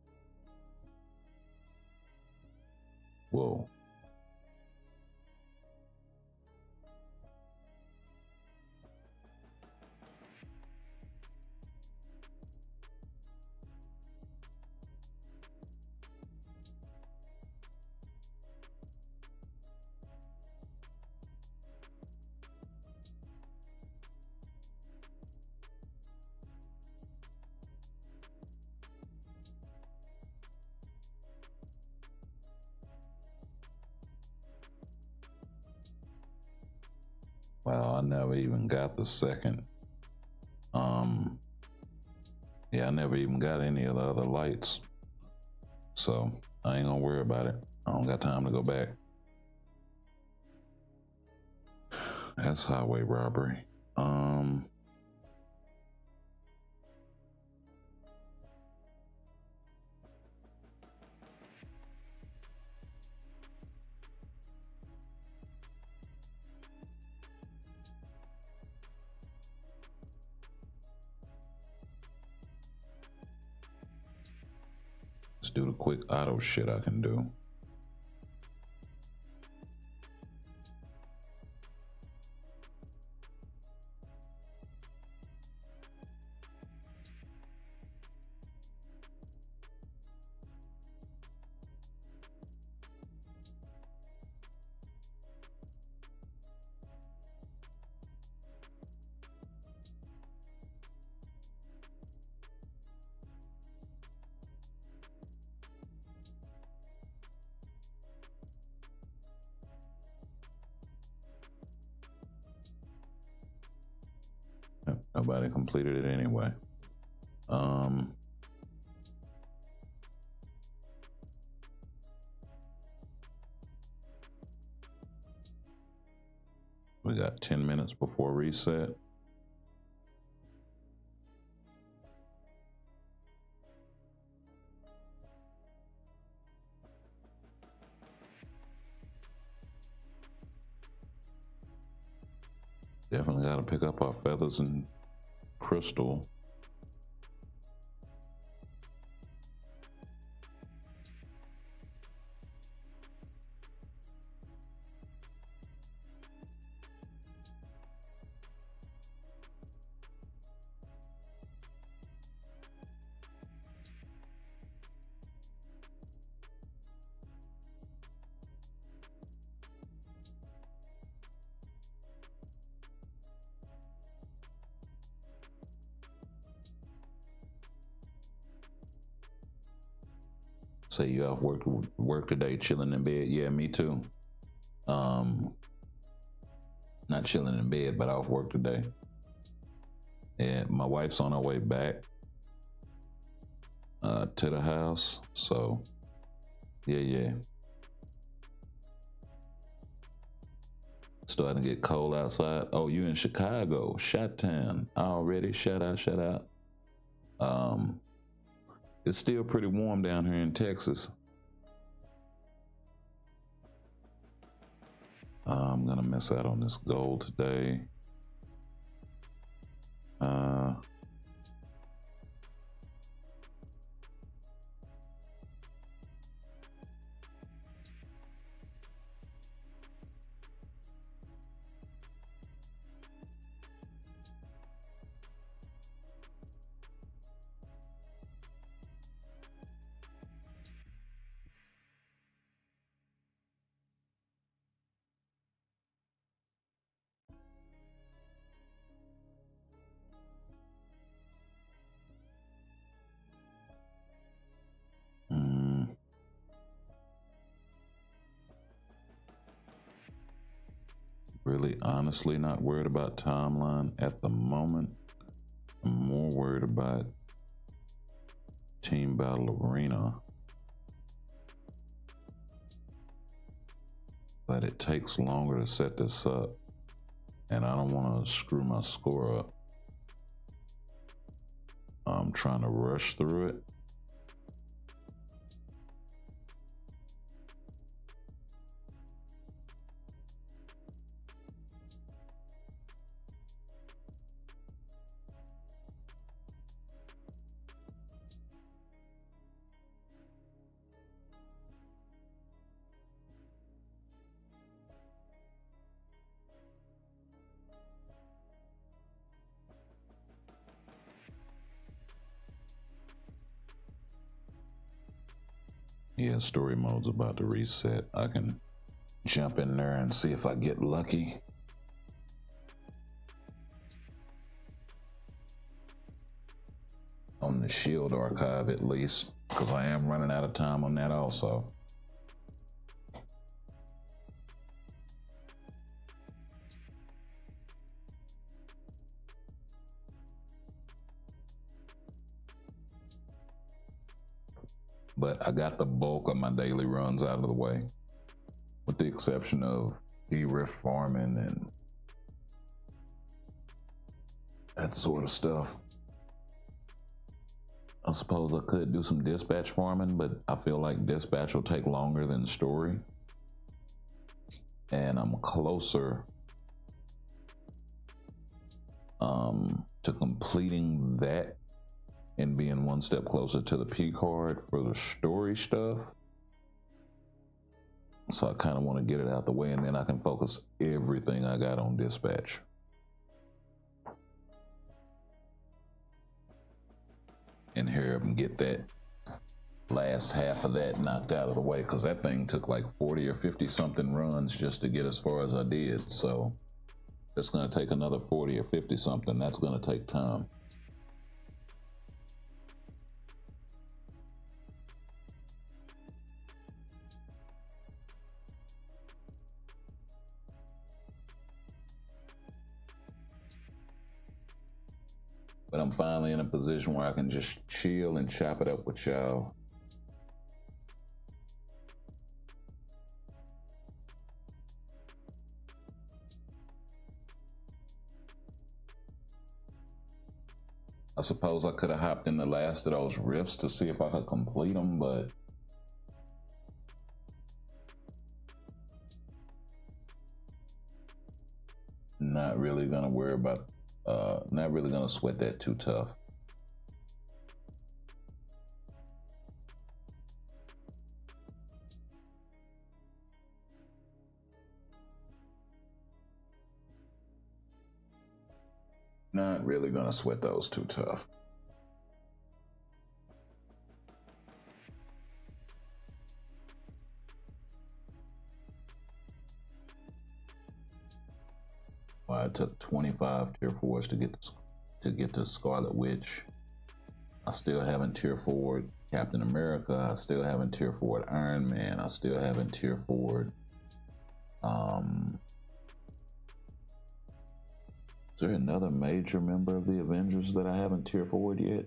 Whoa. Wow, I never even got the second. Yeah, I never even got any of the other lights. So I ain't gonna worry about it. I don't got time to go back. That's highway robbery. Let's do the quick auto shit I can do. Nobody completed it anyway. We got 10 minutes before reset. Definitely got to pick up our feathers and crystal. Say you off work today, chilling in bed. Yeah, me too. Not chilling in bed, but off work today. And my wife's on her way back to the house. So yeah. Starting to get cold outside. Oh, you in Chicago, Chi-Town already. Shout out. It's still pretty warm down here in Texas. I'm gonna miss out on this gold today. Really, honestly, not worried about timeline at the moment. I'm more worried about Team Battle Arena. But it takes longer to set this up, and I don't want to screw my score up. I'm trying to rush through it. Yeah, story mode's about to reset. I can jump in there and see if I get lucky. On the Shield archive at least, because I am running out of time on that also. But I got the bulk of my daily runs out of the way, with the exception of E-Rift farming and that sort of stuff. I suppose I could do some dispatch farming, but I feel like dispatch will take longer than story. And I'm closer to completing that and being one step closer to the P card for the story stuff. So I kind of want to get it out the way, and then I can focus everything I got on dispatch. And hurry up and get that last half of that knocked out of the way, because that thing took like 40 or 50 something runs just to get as far as I did. So it's going to take another 40 or 50 something. That's going to take time. But I'm finally in a position where I can just chill and chop it up with y'all. I suppose I could have hopped in the last of those rifts to see if I could complete them, but not really gonna worry about Not really gonna sweat that too tough. Not really gonna sweat those too tough. Well, it took 25 tier 4s to get to Scarlet Witch. I still haven't tier 4'd Captain America. I still haven't tier 4'd Iron Man. I still haven't tier 4'd is there another major member of the Avengers that I haven't tier 4'd yet?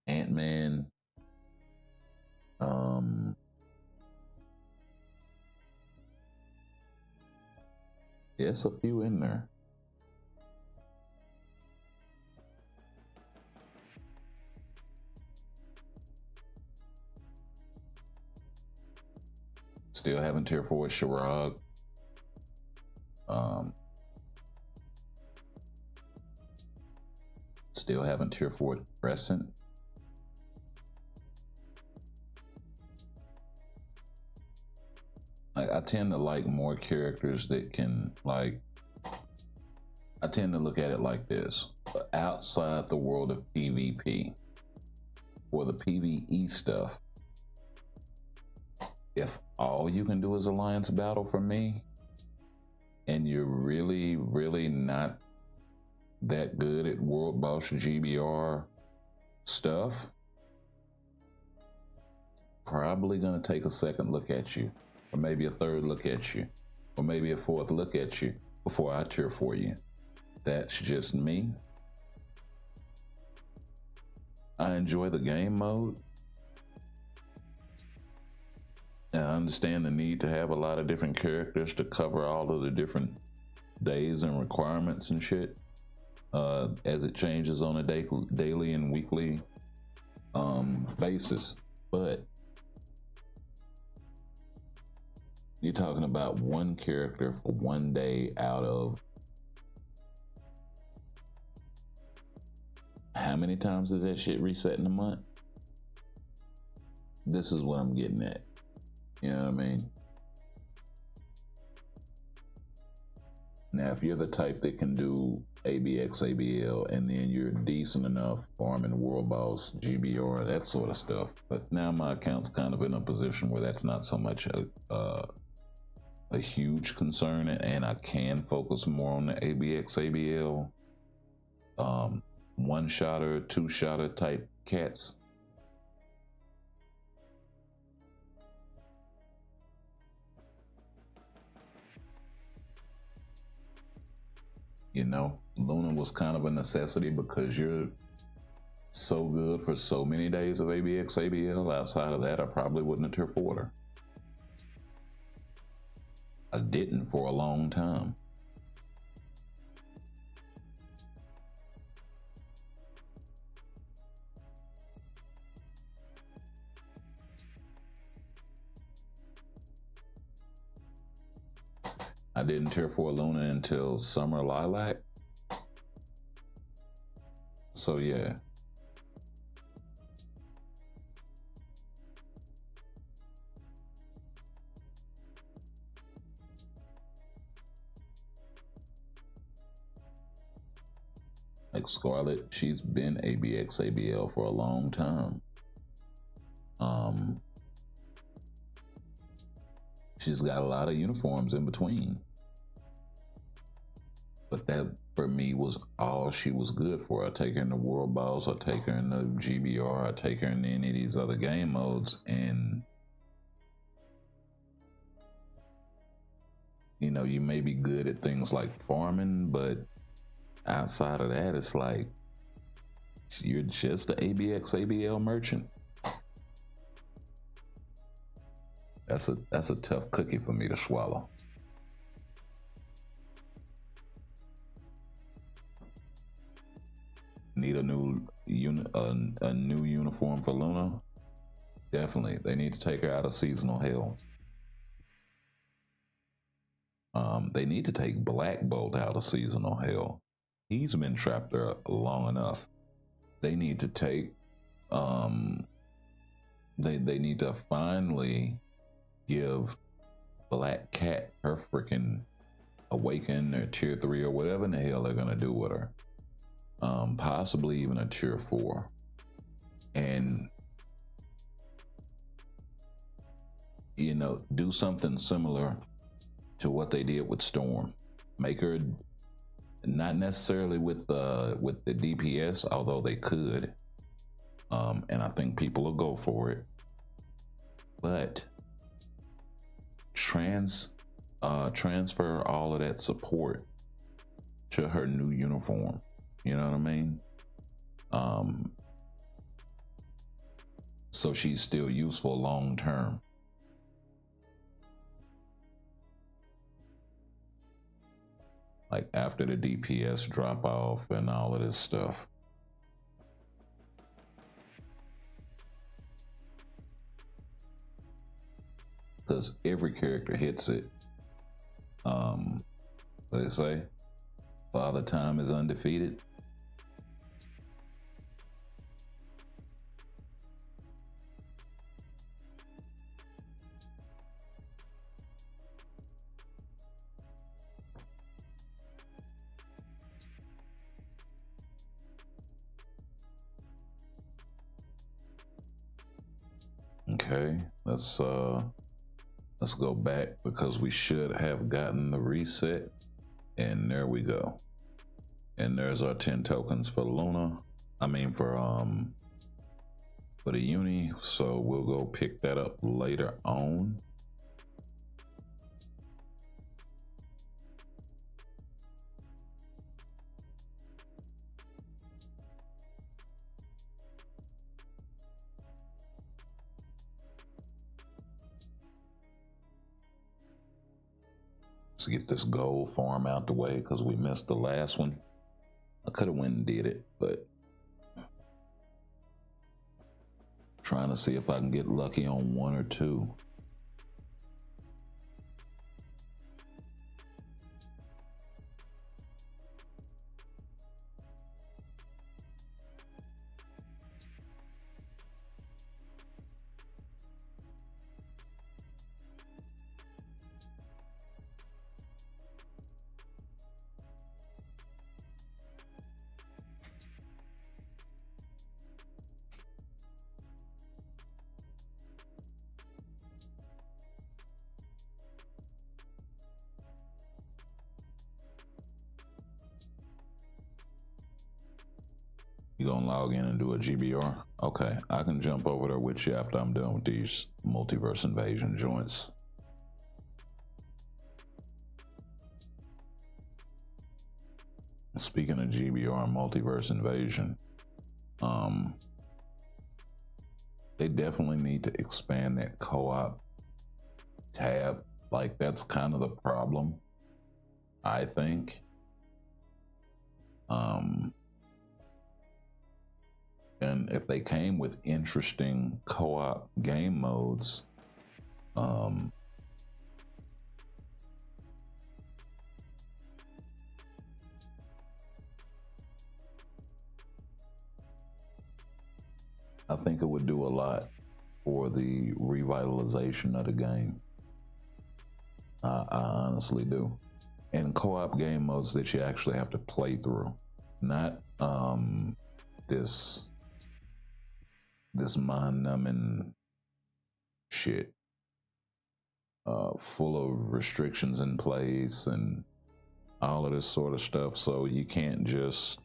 Ant-Man. Yes, a few in there. Still haven't tier 4'd Shirag. Still haven't tier 4'd Crescent. I tend to like more characters that can, like, I tend to look at it like this. Outside the world of PvP, or the PvE stuff, if all you can do is alliance battle for me, and you're really, really not that good at World Boss GBR stuff, probably gonna take a second look at you, or maybe a third look at you, or maybe a fourth look at you before I tier for you. That's just me. I enjoy the game mode. And I understand the need to have a lot of different characters to cover all of the different days and requirements and shit, as it changes on a daily and weekly basis. But you're talking about one character for one day out of how many times does that shit reset in a month? This is what I'm getting at. You know what I mean? Now, if you're the type that can do ABX, ABL, and then you're decent enough farming World Boss, GBR, that sort of stuff. But now my account's kind of in a position where that's not so much a huge concern, and I can focus more on the ABX, ABL, one-shotter, two-shotter type cats. You know, Luna was kind of a necessity because you're so good for so many days of ABX, ABL. Outside of that, I probably wouldn't have tier 4'd her. I didn't for a long time. I didn't tier 4 Luna until Summer Lilac. So yeah. Like Scarlett, she's been ABX, ABL for a long time. She's got a lot of uniforms in between. But that, for me, was all she was good for. I take her in the World Boss, I take her in the GBR, I take her in any of these other game modes, and you know, you may be good at things like farming, but outside of that, it's like you're just an ABX, ABL merchant. That's a tough cookie for me to swallow. Need a new uniform for Luna? Definitely. They need to take her out of seasonal hell. They need to take Black Bolt out of seasonal hell. He's been trapped there long enough. They need to take they need to finally give Black Cat her freaking awaken or tier 3 or whatever in the hell they're gonna do with her. Possibly even a tier 4. And you know, do something similar to what they did with Storm. Make her not necessarily with the DPS, although they could. And I think people will go for it. But transfer all of that support to her new uniform. You know what I mean? So she's still useful long term. Like after the DPS drop off and all of this stuff. Because every character hits it. What they say? Father Time is undefeated. Okay, let's go back because we should have gotten the reset, and there we go. And there's our 10 tokens for Luna. I mean for the uni. So we'll go pick that up later on. Let's get this gold farm out the way because we missed the last one. I could have went and did it, but trying to see if I can get lucky on 1 or 2. You gonna log in and do a GBR? Okay, I can jump over there with you after I'm done with these multiverse invasion joints. Speaking of GBR and multiverse invasion, they definitely need to expand that co-op tab. Like that's kind of the problem, I think. And if they came with interesting co-op game modes, I think it would do a lot for the revitalization of the game. I honestly do. And co-op game modes that you actually have to play through, not this mind-numbing shit, full of restrictions in place and all of this sort of stuff. So you can't just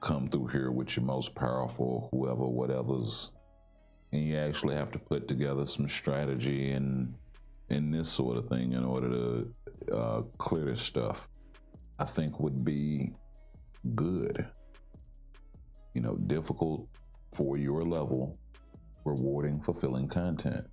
come through here with your most powerful whoever whatever's, and you actually have to put together some strategy and this sort of thing in order to clear this stuff. I think would be good. You know, difficult for your level, rewarding, fulfilling content.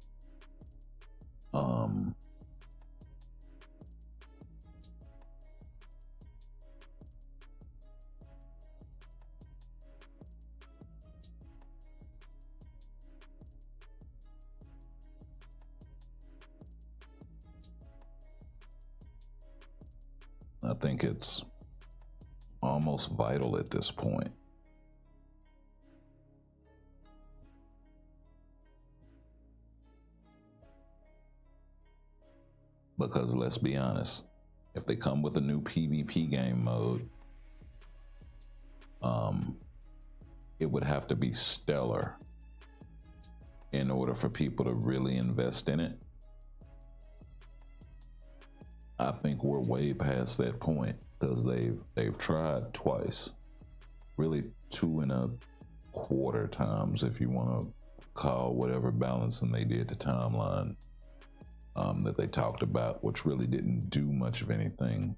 I think it's almost vital at this point. Because let's be honest, if they come with a new PvP game mode, it would have to be stellar in order for people to really invest in it. I think we're way past that point because they've tried twice, really 2.25 times, if you want to call whatever balancing they did to timeline that they talked about, which really didn't do much of anything.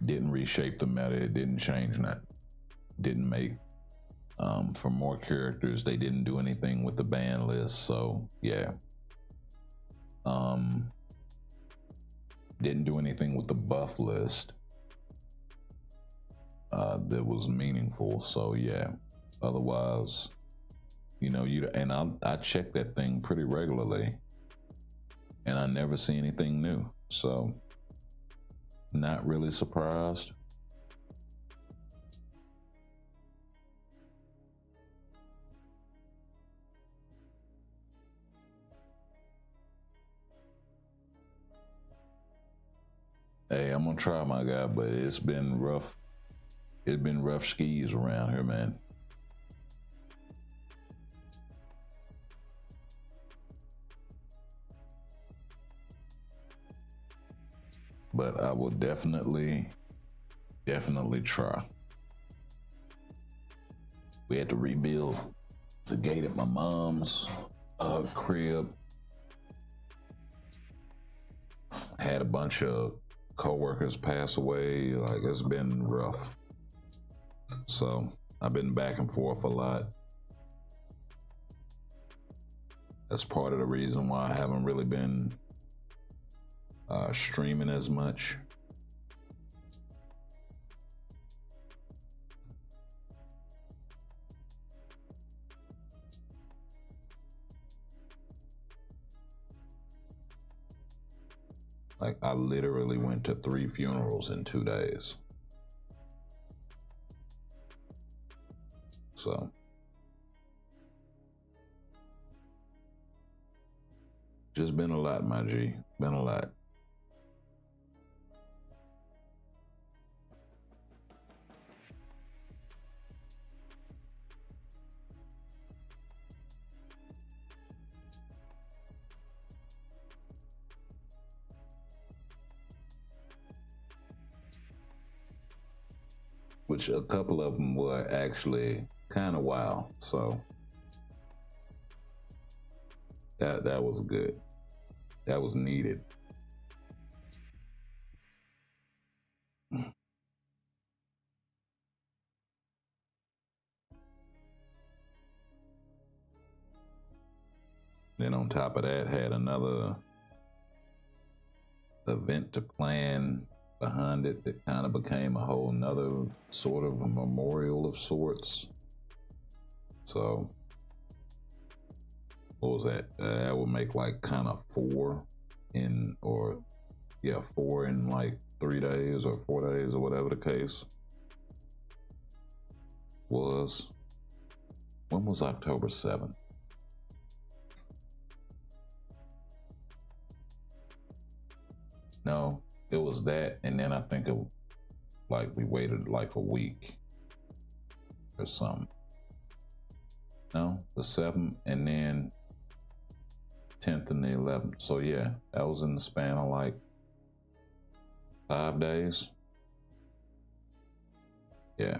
Didn't reshape the meta. It didn't change that. Didn't make for more characters. They didn't do anything with the ban list. So yeah. Didn't do anything with the buff list that was meaningful. So yeah. Otherwise, you know, I check that thing pretty regularly, and I never see anything new. So not really surprised. Hey, I'm gonna try, my guy, but it's been rough. It's been rough skis around here, man. But I will definitely try. We had to rebuild the gate at my mom's crib. Had a bunch of co-workers pass away. Like, it's been rough. So I've been back and forth a lot. That's part of the reason why I haven't really been streaming as much. Like, I literally went to 3 funerals in 2 days. So just been a lot, my G. Been a lot. Which a couple of them were actually kind of wild. So that was good. That was needed. Then on top of that, had another event to plan behind it that kind of became a whole nother sort of a memorial of sorts. So what was that? That would make like kind of 4 in like 3 days or 4 days or whatever the case was. When was October 7th? No, it was that, and then I think we waited like a week or something. No, the 7th, and then 10th and the 11th. So yeah, that was in the span of like 5 days. Yeah.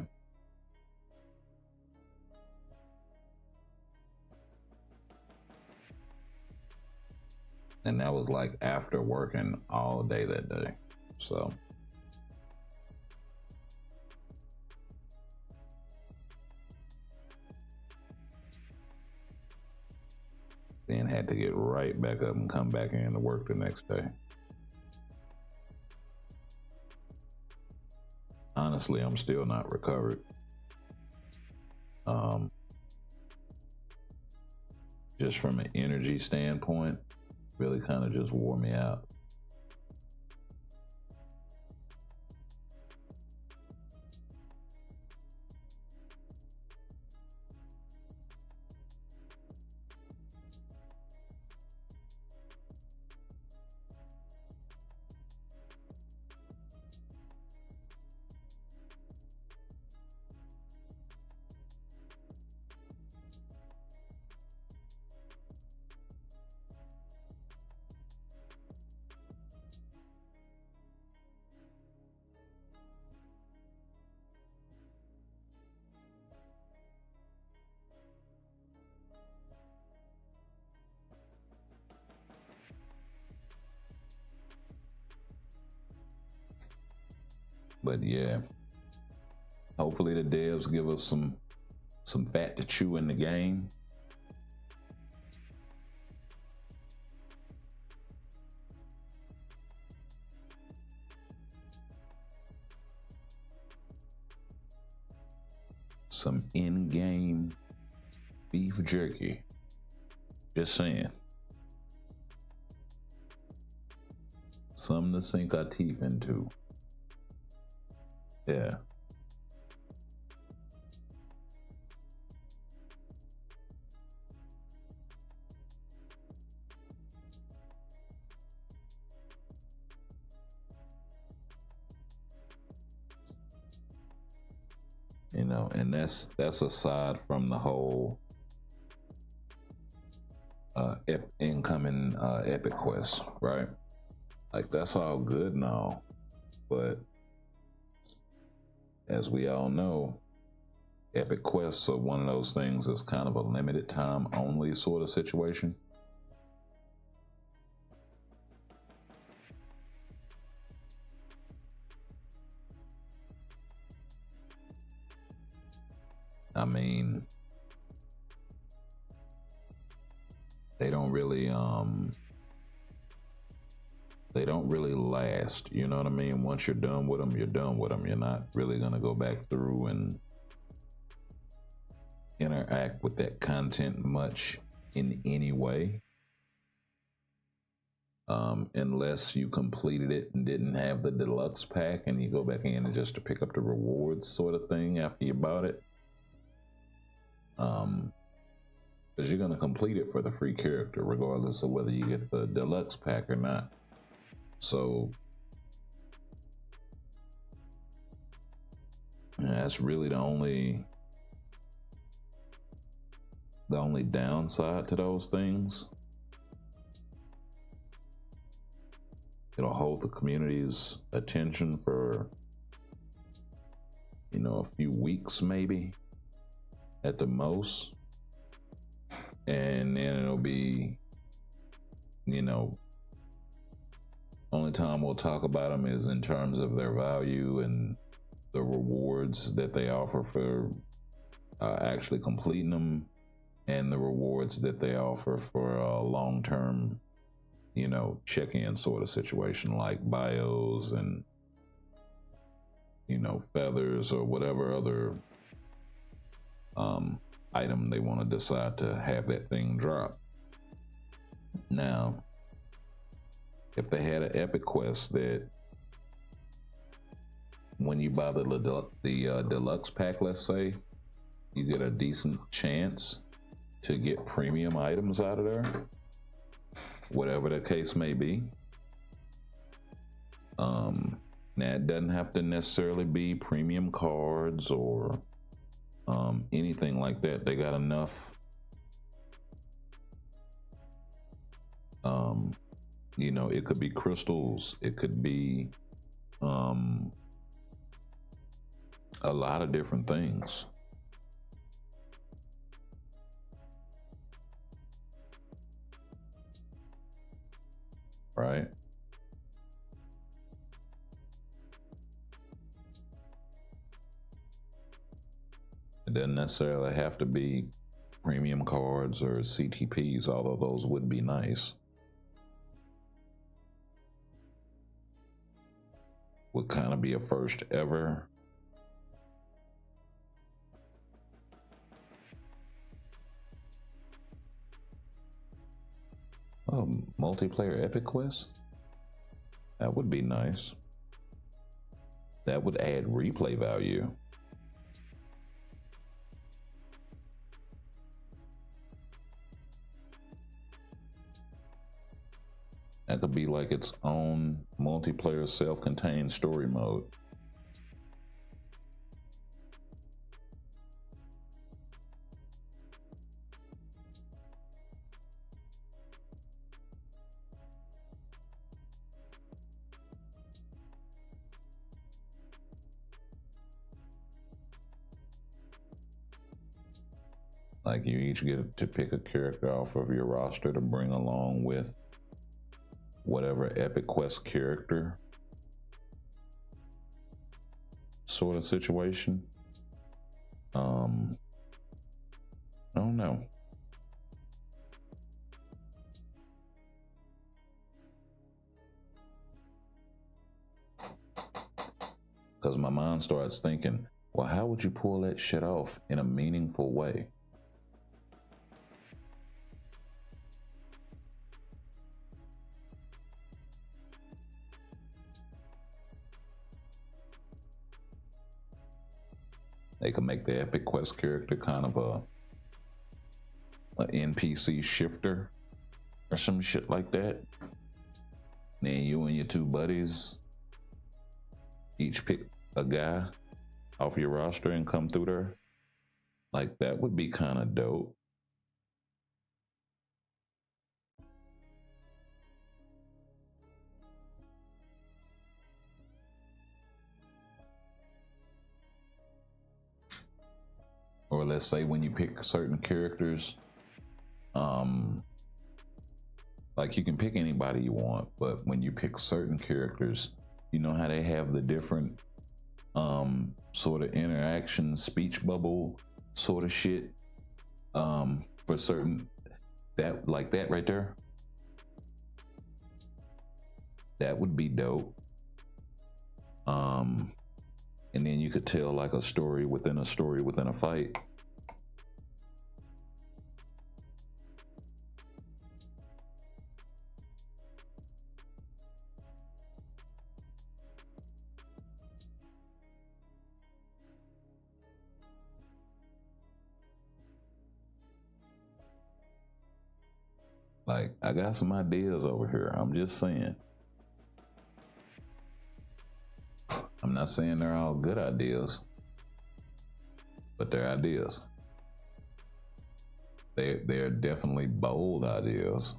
And that was like after working all day that day. So then had to get right back up and come back in to work the next day. Honestly, I'm still not recovered. Just from an energy standpoint, really kind of just wore me out. But yeah, hopefully the devs give us some fat to chew in the game. Some in-game beef jerky. Just saying. Something to sink our teeth into. Yeah. You know, and that's aside from the whole incoming Epic Quest, right? Like, that's all good and all, but as we all know, Epic Quests are one of those things that's kind of a limited time only sort of situation. I mean, they don't really last, you know what I mean? Once you're done with them, you're done with them. You're not really gonna go back through and interact with that content much in any way, unless you completed it and didn't have the deluxe pack and you go back in and just to pick up the rewards sort of thing after you bought it. Because you're gonna complete it for the free character regardless of whether you get the deluxe pack or not. So that's really the only downside to those things. It'll hold the community's attention for, you know, a few weeks maybe at the most, and then it'll be, you know, only time we'll talk about them is in terms of their value and the rewards that they offer for actually completing them, and the rewards that they offer for a long-term, you know, check-in sort of situation, like bios and, you know, feathers or whatever other item they want to decide to have that thing drop. Now, if they had an Epic Quest that when you buy the deluxe pack, let's say, you get a decent chance to get premium items out of there, whatever the case may be. Now, it doesn't have to necessarily be premium cards or anything like that. They got enough, you know, it could be crystals, it could be a lot of different things. Right? It doesn't necessarily have to be premium cards or CTPs, although those would be nice. Would kind of be a first ever. Oh, multiplayer Epic Quest? That would be nice. That would add replay value. That could be like its own multiplayer self-contained story mode. Like, you each get to pick a character off of your roster to bring along with whatever Epic Quest character sort of situation. I don't know. Because my mind starts thinking, well, how would you pull that shit off in a meaningful way? They could make the Epic Quest character kind of a NPC shifter or some shit like that. Then you and your two buddies each pick a guy off your roster and come through there. Like, that would be kind of dope. Or let's say when you pick certain characters, like you can pick anybody you want, but when you pick certain characters, you know how they have the different sort of interaction, speech bubble sort of shit for certain, that like that right there, that would be dope. And then you could tell like a story within a story within a fight. Like, I got some ideas over here. I'm just saying. I'm not saying they're all good ideas, but they're ideas. They're definitely bold ideas.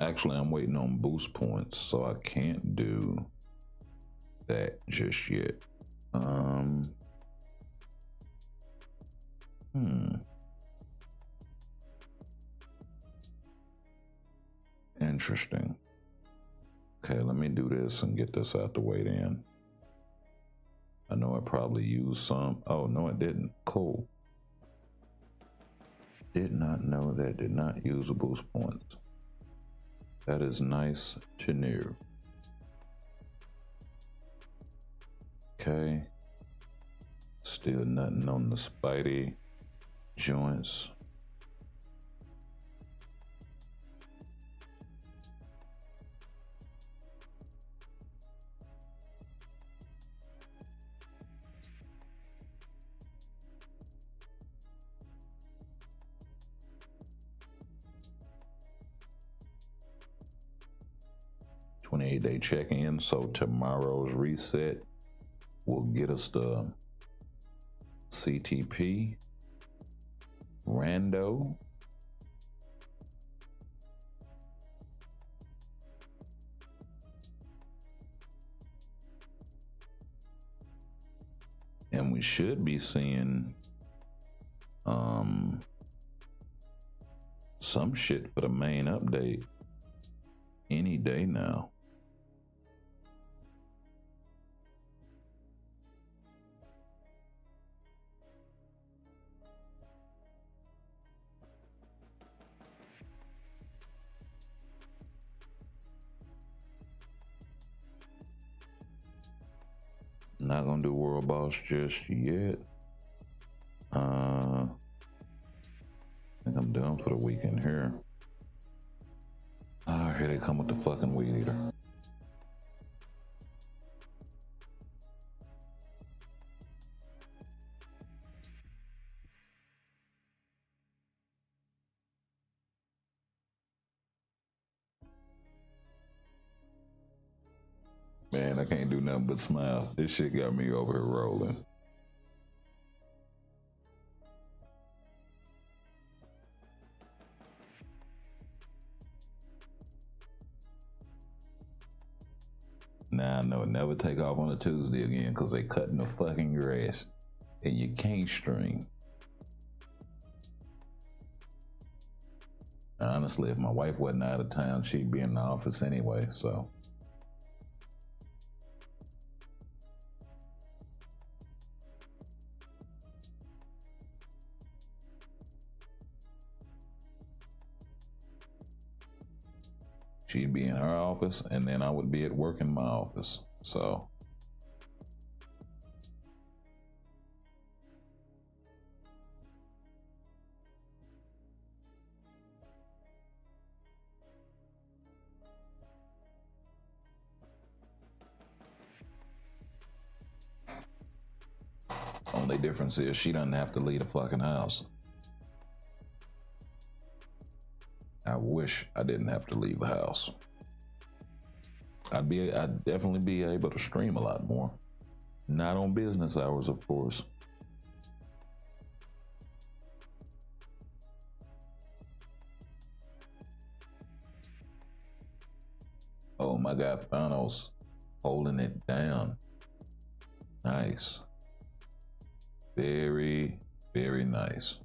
Actually, I'm waiting on boost points, so I can't do that just yet. Interesting. Okay, let me do this and get this out the way then. I know I probably used some. Oh, no, it didn't. Cool. Did not know that. Did not use boost points. That is nice to know. Okay. Still nothing on the Spidey joints. Day check-in, so tomorrow's reset will get us the CTP rando, and we should be seeing some shit for the main update any day now. Not gonna do World Boss just yet. I think I'm done for the weekend here. Here they come with the fucking weed eater. Man, I can't do nothing but smile. This shit got me over here rolling. Now I know never take off on a Tuesday again because they cutting the fucking grass and you can't stream. Honestly, if my wife wasn't out of town, she'd be in the office anyway, so. She'd be in her office, and then I would be at work in my office. So, only difference is she doesn't have to leave the fucking house. I wish I didn't have to leave the house. I'd definitely be able to stream a lot more. Not on business hours, of course. Oh my God, Thanos holding it down. Nice. Very, very nice.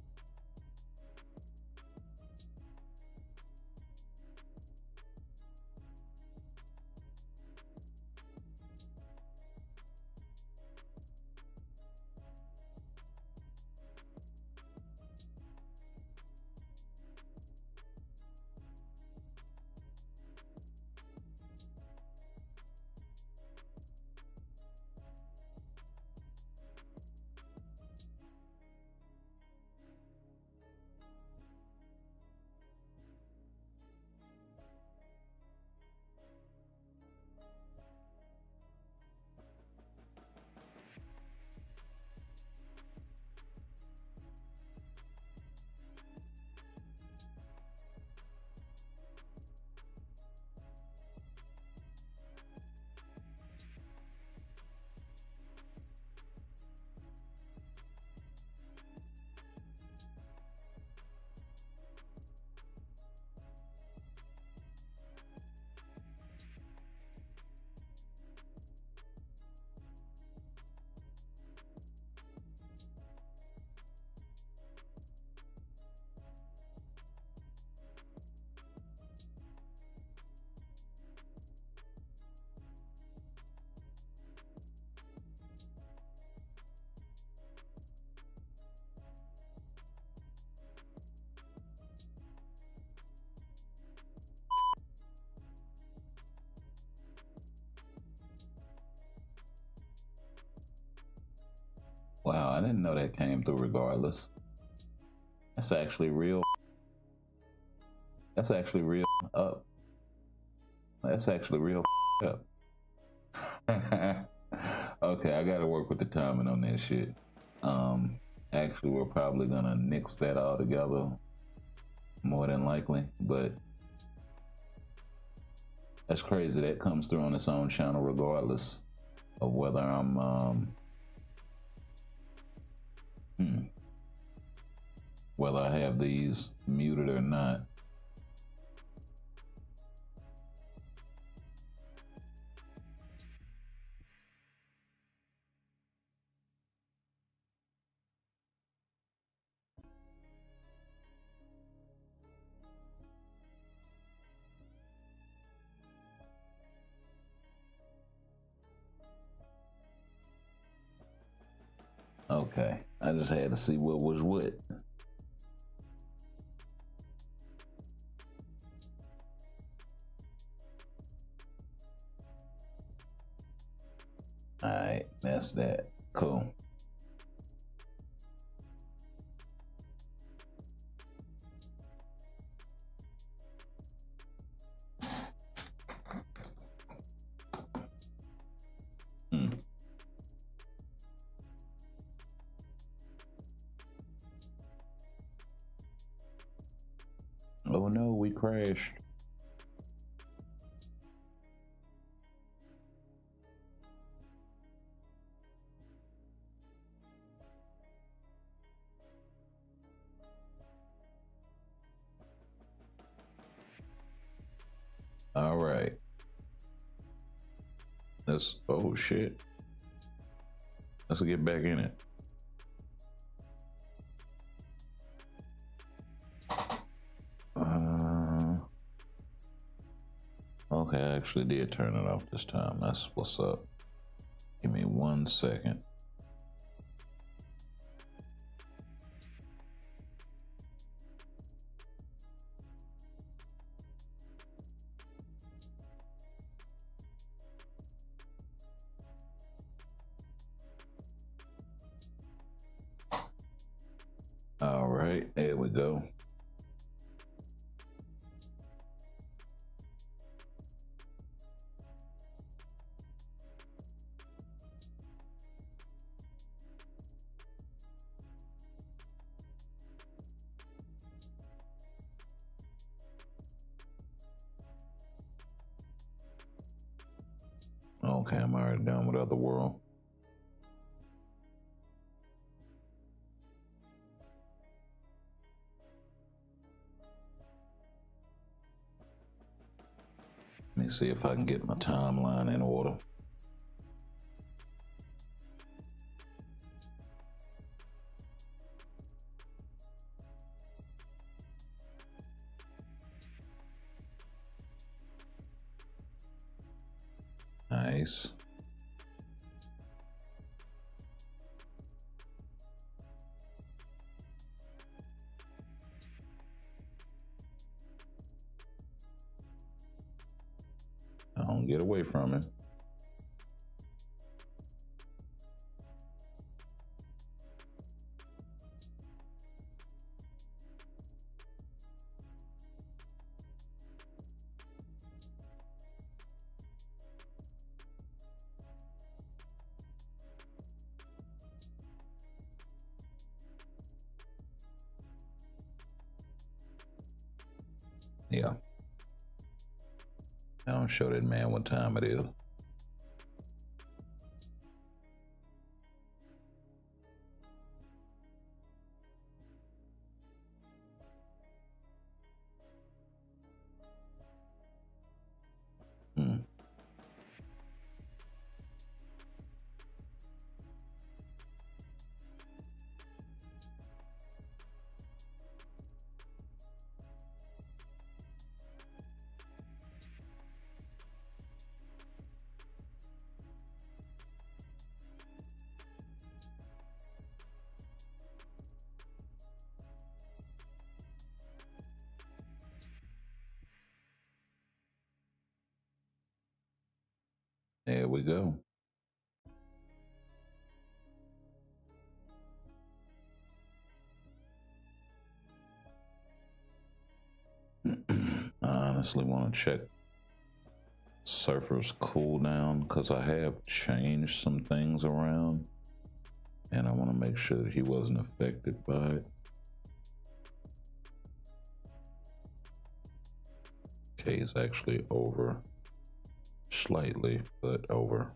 Wow, I didn't know that came through regardless. That's actually real. That's actually real up. That's actually real up. Okay, I gotta work with the timing on that shit. Actually, we're probably gonna nix that all together, more than likely, but that's crazy. That comes through on its own channel regardless of whether I'm whether I have these muted or not. Okay, I just had to see what was what. All right, that's that. Cool. Oh no, we crashed. All right. Let's, oh shit. Let's get back in it. Okay, I actually did turn it off this time. That's what's up. Give me 1 second. All right, there we go. Okay, I'm already done with Otherworld. Let me see if I can get my timeline in order. Nice. Don't get away from it. Yeah. I don't show that man what time it is. There we go. I honestly want to check Surfer's cooldown because I have changed some things around and I want to make sure that he wasn't affected by it. Okay, he's actually over slightly, but over.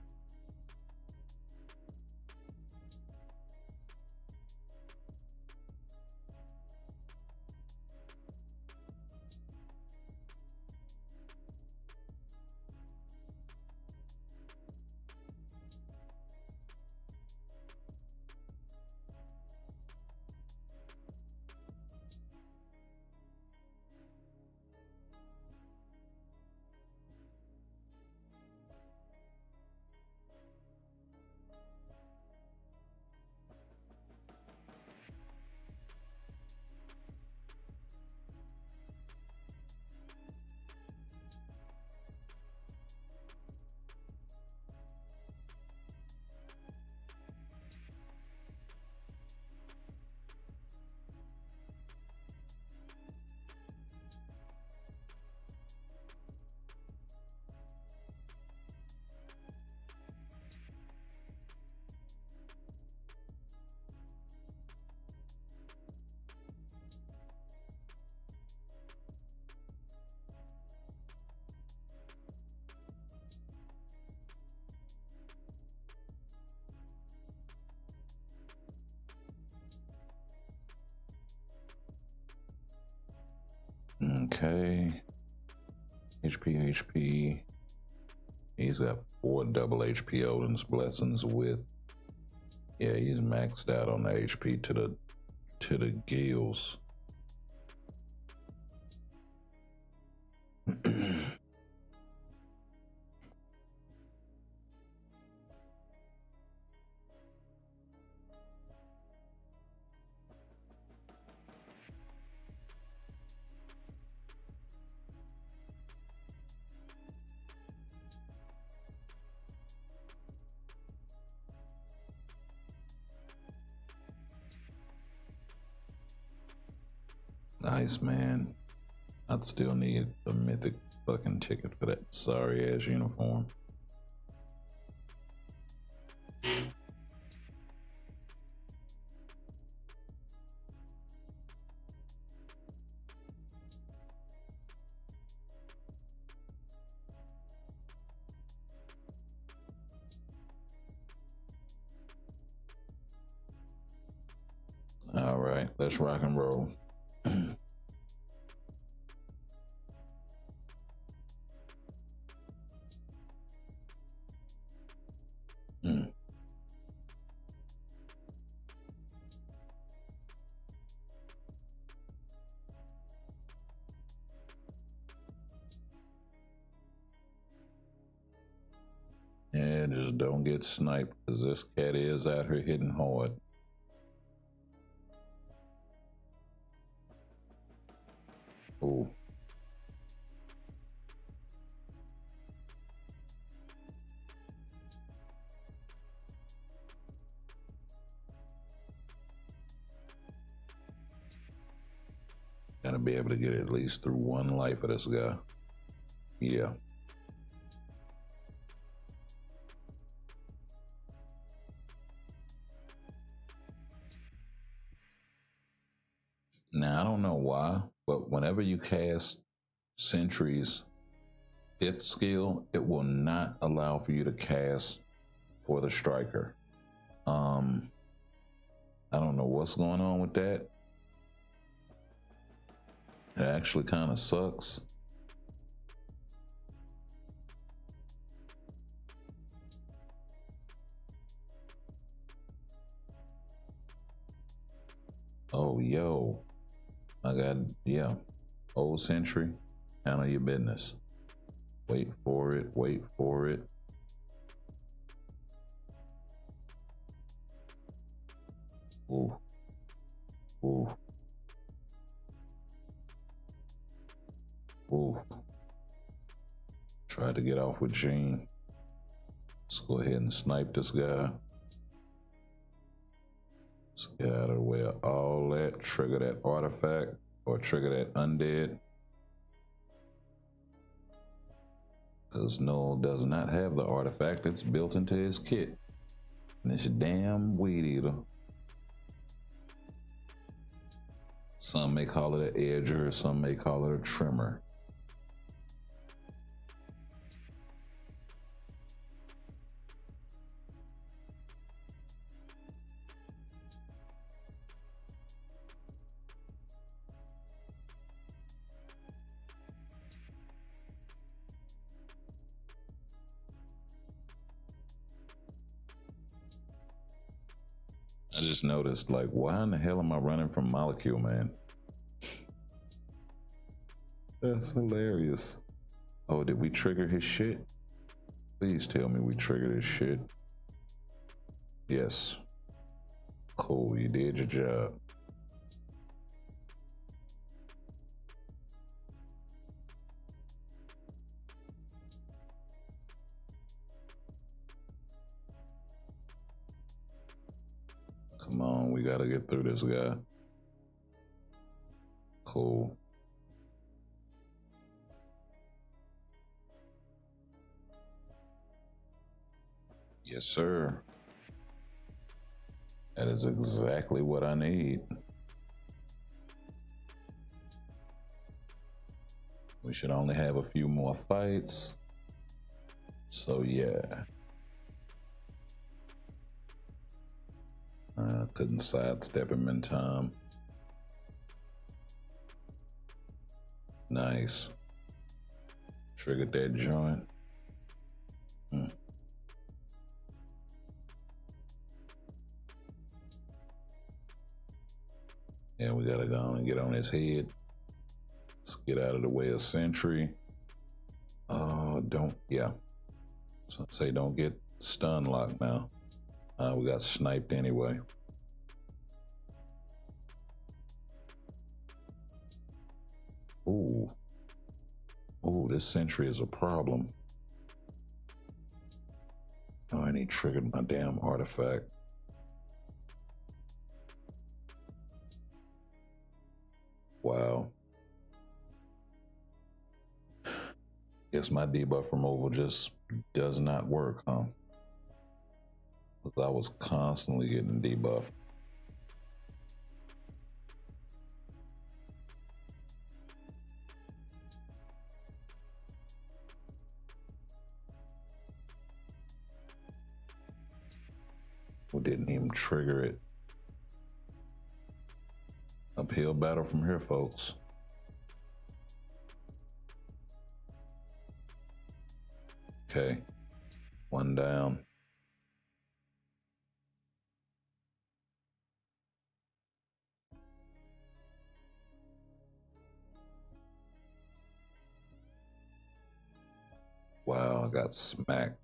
Okay, HP. He's got 4 double HP Odin's Blessings with. Yeah, he's maxed out on the HP to the gills. Nice, man. I'd still need a mythic fucking ticket for that sorry ass uniform. All right, let's rock and roll. Yeah, just don't get sniped, because this cat is out here hitting hard. Ooh. Gotta be able to get at least through one life of this guy. Yeah. Now, I don't know why, but whenever you cast Sentry's 5th skill, it will not allow for you to cast for the striker. I don't know what's going on with that. It actually kind of sucks. Oh, yo. I got, yeah. Old Sentry, handle your business. Wait for it, wait for it. Ooh. Ooh. Ooh. Tried to get off with Jean. Let's go ahead and snipe this guy. Let's get out of the way of all that. Trigger that artifact or trigger that undead. Because Null does not have the artifact that's built into his kit. And it's a damn weed eater. Some may call it an edger, some may call it a trimmer. I just noticed, like, why in the hell am I running from Molecule, man? That's hilarious. Oh, did we trigger his shit? Please tell me we triggered his shit. Yes. Cool, you did your job. Come on, we gotta get through this guy. Cool. Yes, sir. That is exactly what I need. We should only have a few more fights. So yeah. Couldn't sidestep him in time. Nice. Triggered that joint. Yeah, we gotta go on and get on his head. Let's get out of the way of Sentry. So say don't get stun locked now. We got sniped anyway. Ooh, this Sentry is a problem. Oh, and he triggered my damn artifact. Wow. Guess my debuff removal just does not work, huh? Because I was constantly getting debuffed. We didn't even trigger it. Uphill battle from here, folks. Okay, one down. Wow, I got smacked.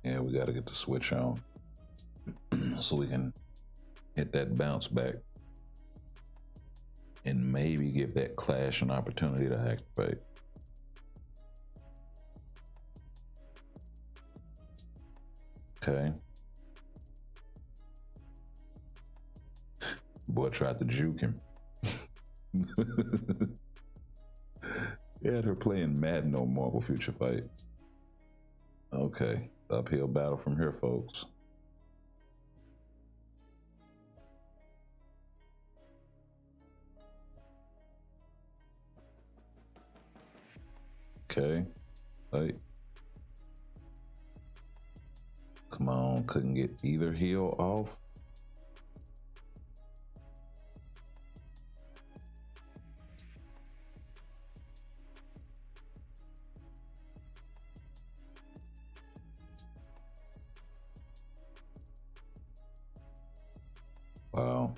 Yeah, we got to get the switch on so we can hit that bounce back and maybe give that clash an opportunity to activate. Okay. Boy tried to juke him. Yeah, they're playing Madden on Marvel Future Fight. Okay, uphill battle from here, folks. Okay, like, come on, couldn't get either heel off. Wow.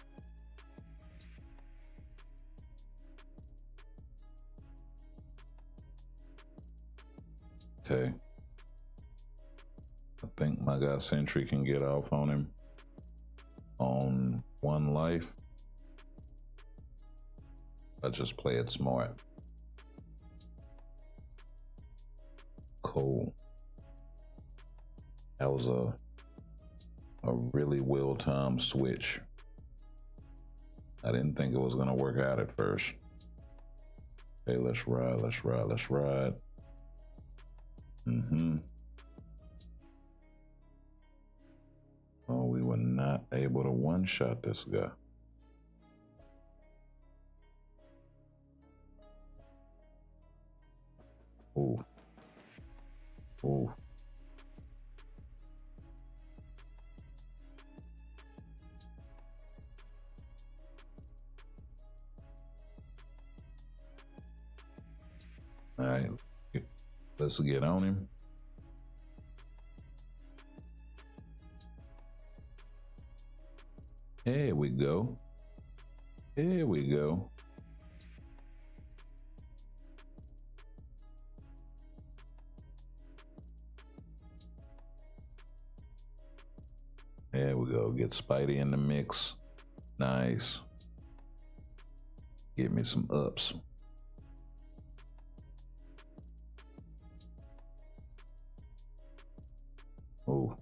Okay. I think my guy Sentry can get off on him on 1 life. I just play it smart. Cool. That was a really well-timed switch. I didn't think it was gonna work out at first. Okay, let's ride, let's ride, let's ride. Oh, we were not able to one-shot this guy. Ooh. Ooh. All right, let's get on him. Here we go. Here we go. There we go. Get Spidey in the mix. Nice. Give me some ups. Oh.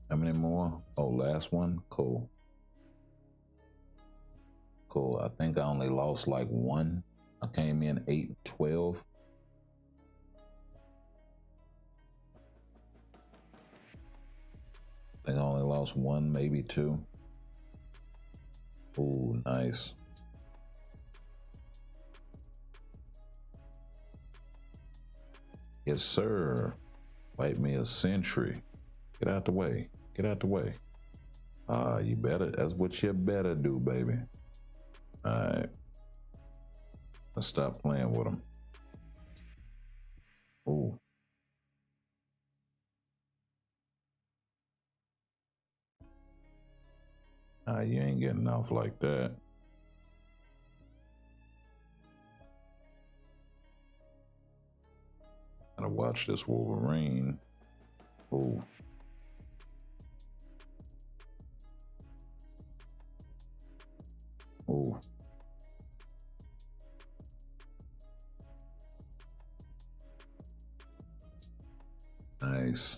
How many more? Oh, last one? Cool. Cool. I think I only lost like 1. I came in 8-12. lost one, maybe two. Ooh, nice. Yes, sir. Fight me a century. Get out the way. Get out the way. You better. That's what you better do, baby. All right. Let's stop playing with him. Ooh. You ain't getting off like that. Gotta watch this Wolverine. Ooh. Ooh. Nice.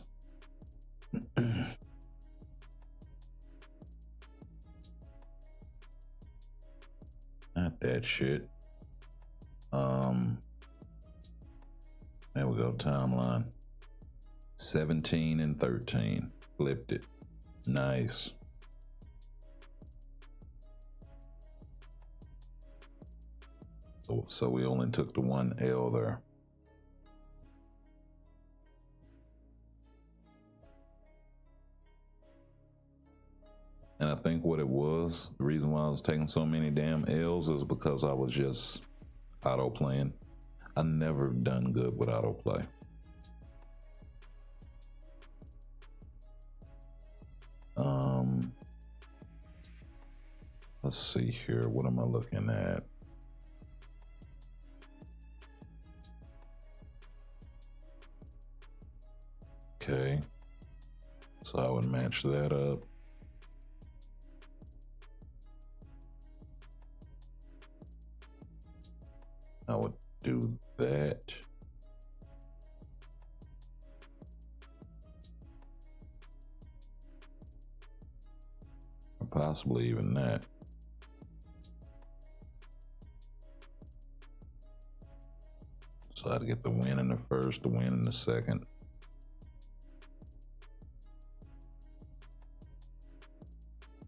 Not that shit. There we go, timeline. 17 and 13. Flipped it. Nice. So we only took the one L there. And I think what it was, the reason why I was taking so many damn L's is because I was just auto playing. I never done good with autoplay. Let's see here. What am I looking at? Okay. So I would match that up. I would do that. Or possibly even that. So I'd get the win in the first, the win in the second.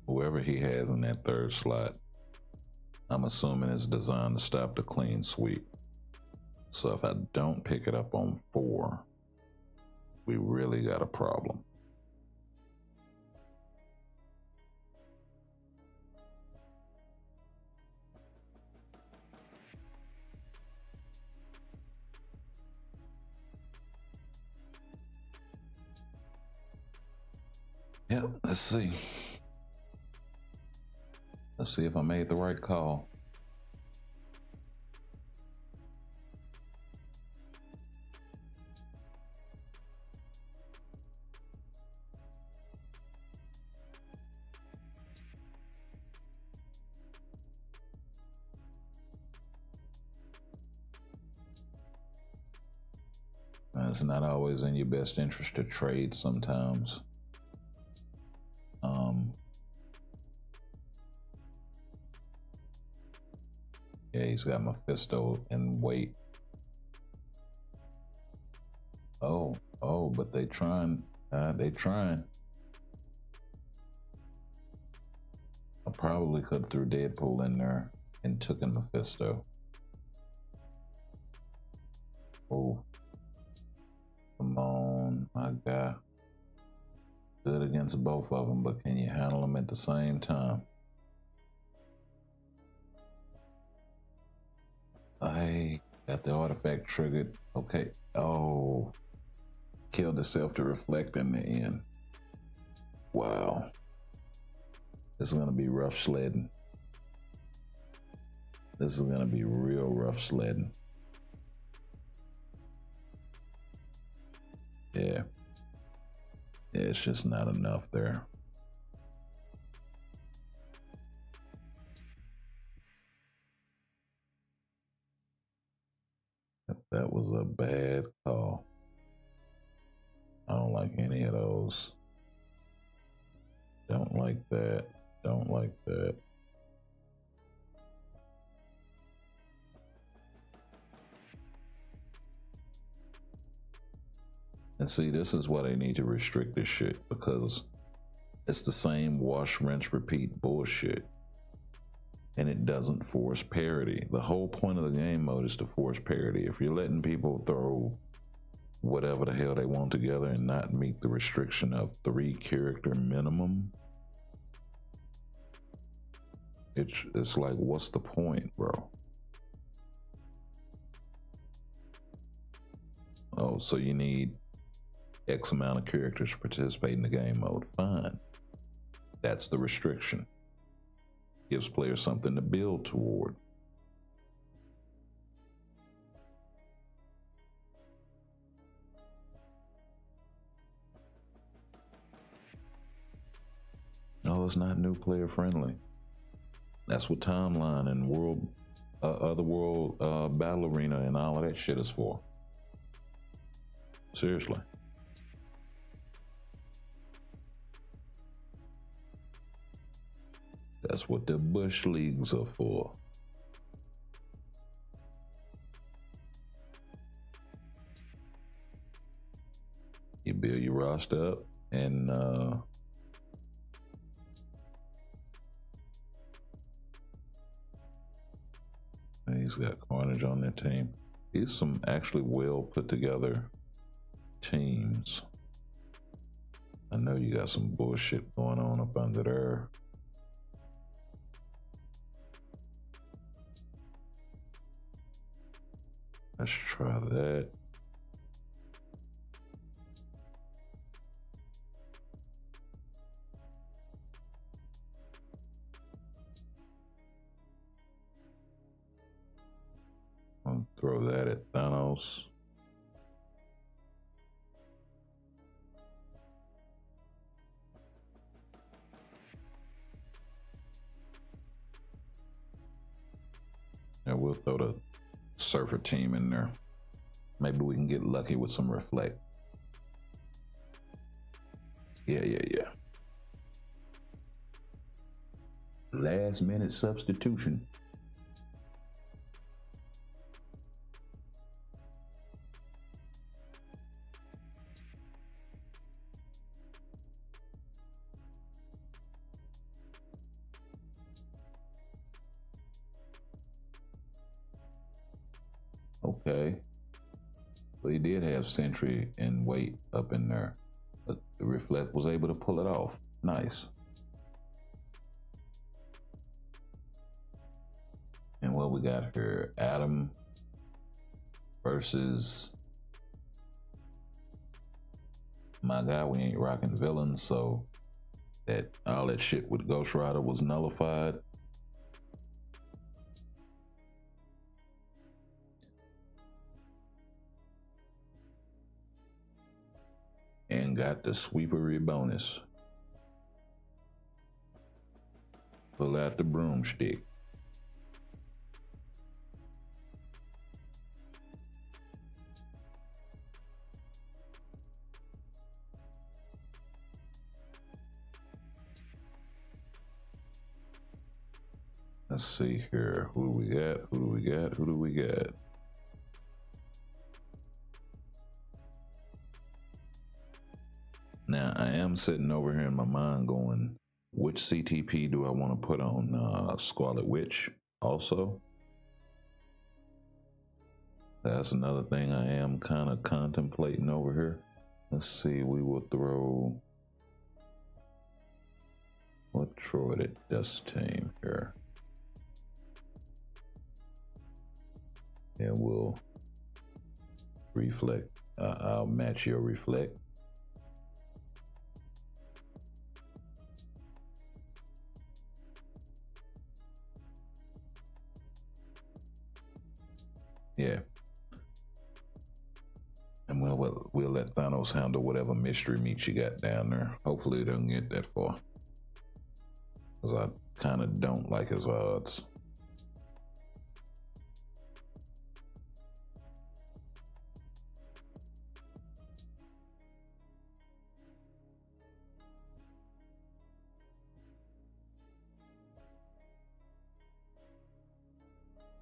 Whoever he has in that third slot, I'm assuming it's designed to stop the clean sweep. So if I don't pick it up on 4, we really got a problem. Yep, let's see. Let's see if I made the right call. It's not always in your best interest to trade sometimes. Yeah, he's got Mephisto and wait. Oh, but they trying. I probably could have threw Deadpool in there and took in Mephisto. Oh, come on, my guy. Good against both of them, but can you handle them at the same time? I got the artifact triggered. Okay. Oh, killed itself to reflect in the end. Wow. This is going to be rough sledding. This is going to be real rough sledding. Yeah. Yeah, it's just not enough there. That was a bad call. I don't like any of those. Don't like that. Don't like that. And see, this is why they need to restrict this shit, because It's the same wash, rinse, repeat bullshit. And it doesn't force parity. The whole point of the game mode is to force parity. If you're letting people throw whatever the hell they want together and not meet the restriction of 3 character minimum, it's like, what's the point, bro? Oh, so you need X amount of characters to participate in the game mode. Fine. That's the restriction. Gives players something to build toward. No, it's not new player friendly. That's what timeline and other world battle arena and all of that shit is for. Seriously. That's what the Bush Leagues are for. You build your roster up and he's got Carnage on their team. These some actually well put together teams. I know you got some bullshit going on up under there. Let's try that. I'll throw that at Thanos. And we'll throw the Surfer team in there. Maybe we can get lucky with some reflect. Yeah. Last minute substitution. Okay. So he did have Sentry and weight up in there, but the Reflect was able to pull it off. Nice. And what we got here? Adam versus my guy. We ain't rocking villains, so that all that shit with Ghost Rider was nullified. And got the sweepery bonus. Pull out the broomstick. Let's see here. Who do we got? Who do we got? Who do we got? Now, I am sitting over here in my mind going, which CTP do I want to put on Scarlet Witch also? That's another thing I am kind of contemplating over here. Let's see, we will throw... What throw it at this team here? And we'll reflect. I'll match your reflect. Yeah. And we'll let Thanos handle whatever mystery meat you got down there. Hopefully it doesn't get that far. Because I kind of don't like his odds.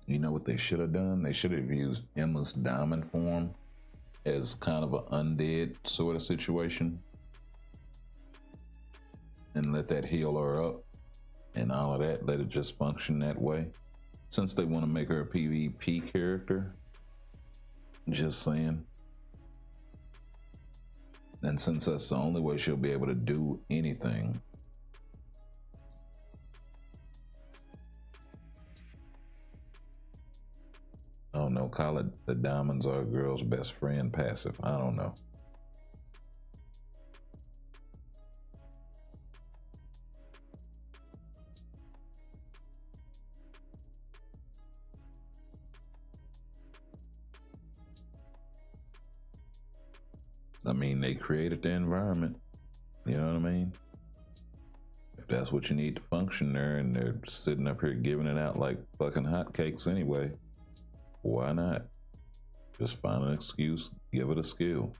You know what they should have done? They should have used Emma's diamond form as kind of an undead sort of situation. and let that heal her up and all of that. Let it just function that way. Since they want to make her a PvP character, just saying. And since that's the only way she'll be able to do anything. I don't know, call it the diamonds are a girl's best friend passive. I don't know. I mean, they created the environment. You know what I mean? If that's what you need to function there, and they're sitting up here giving it out like fucking hotcakes anyway, why not? Just find an excuse, give it a skill.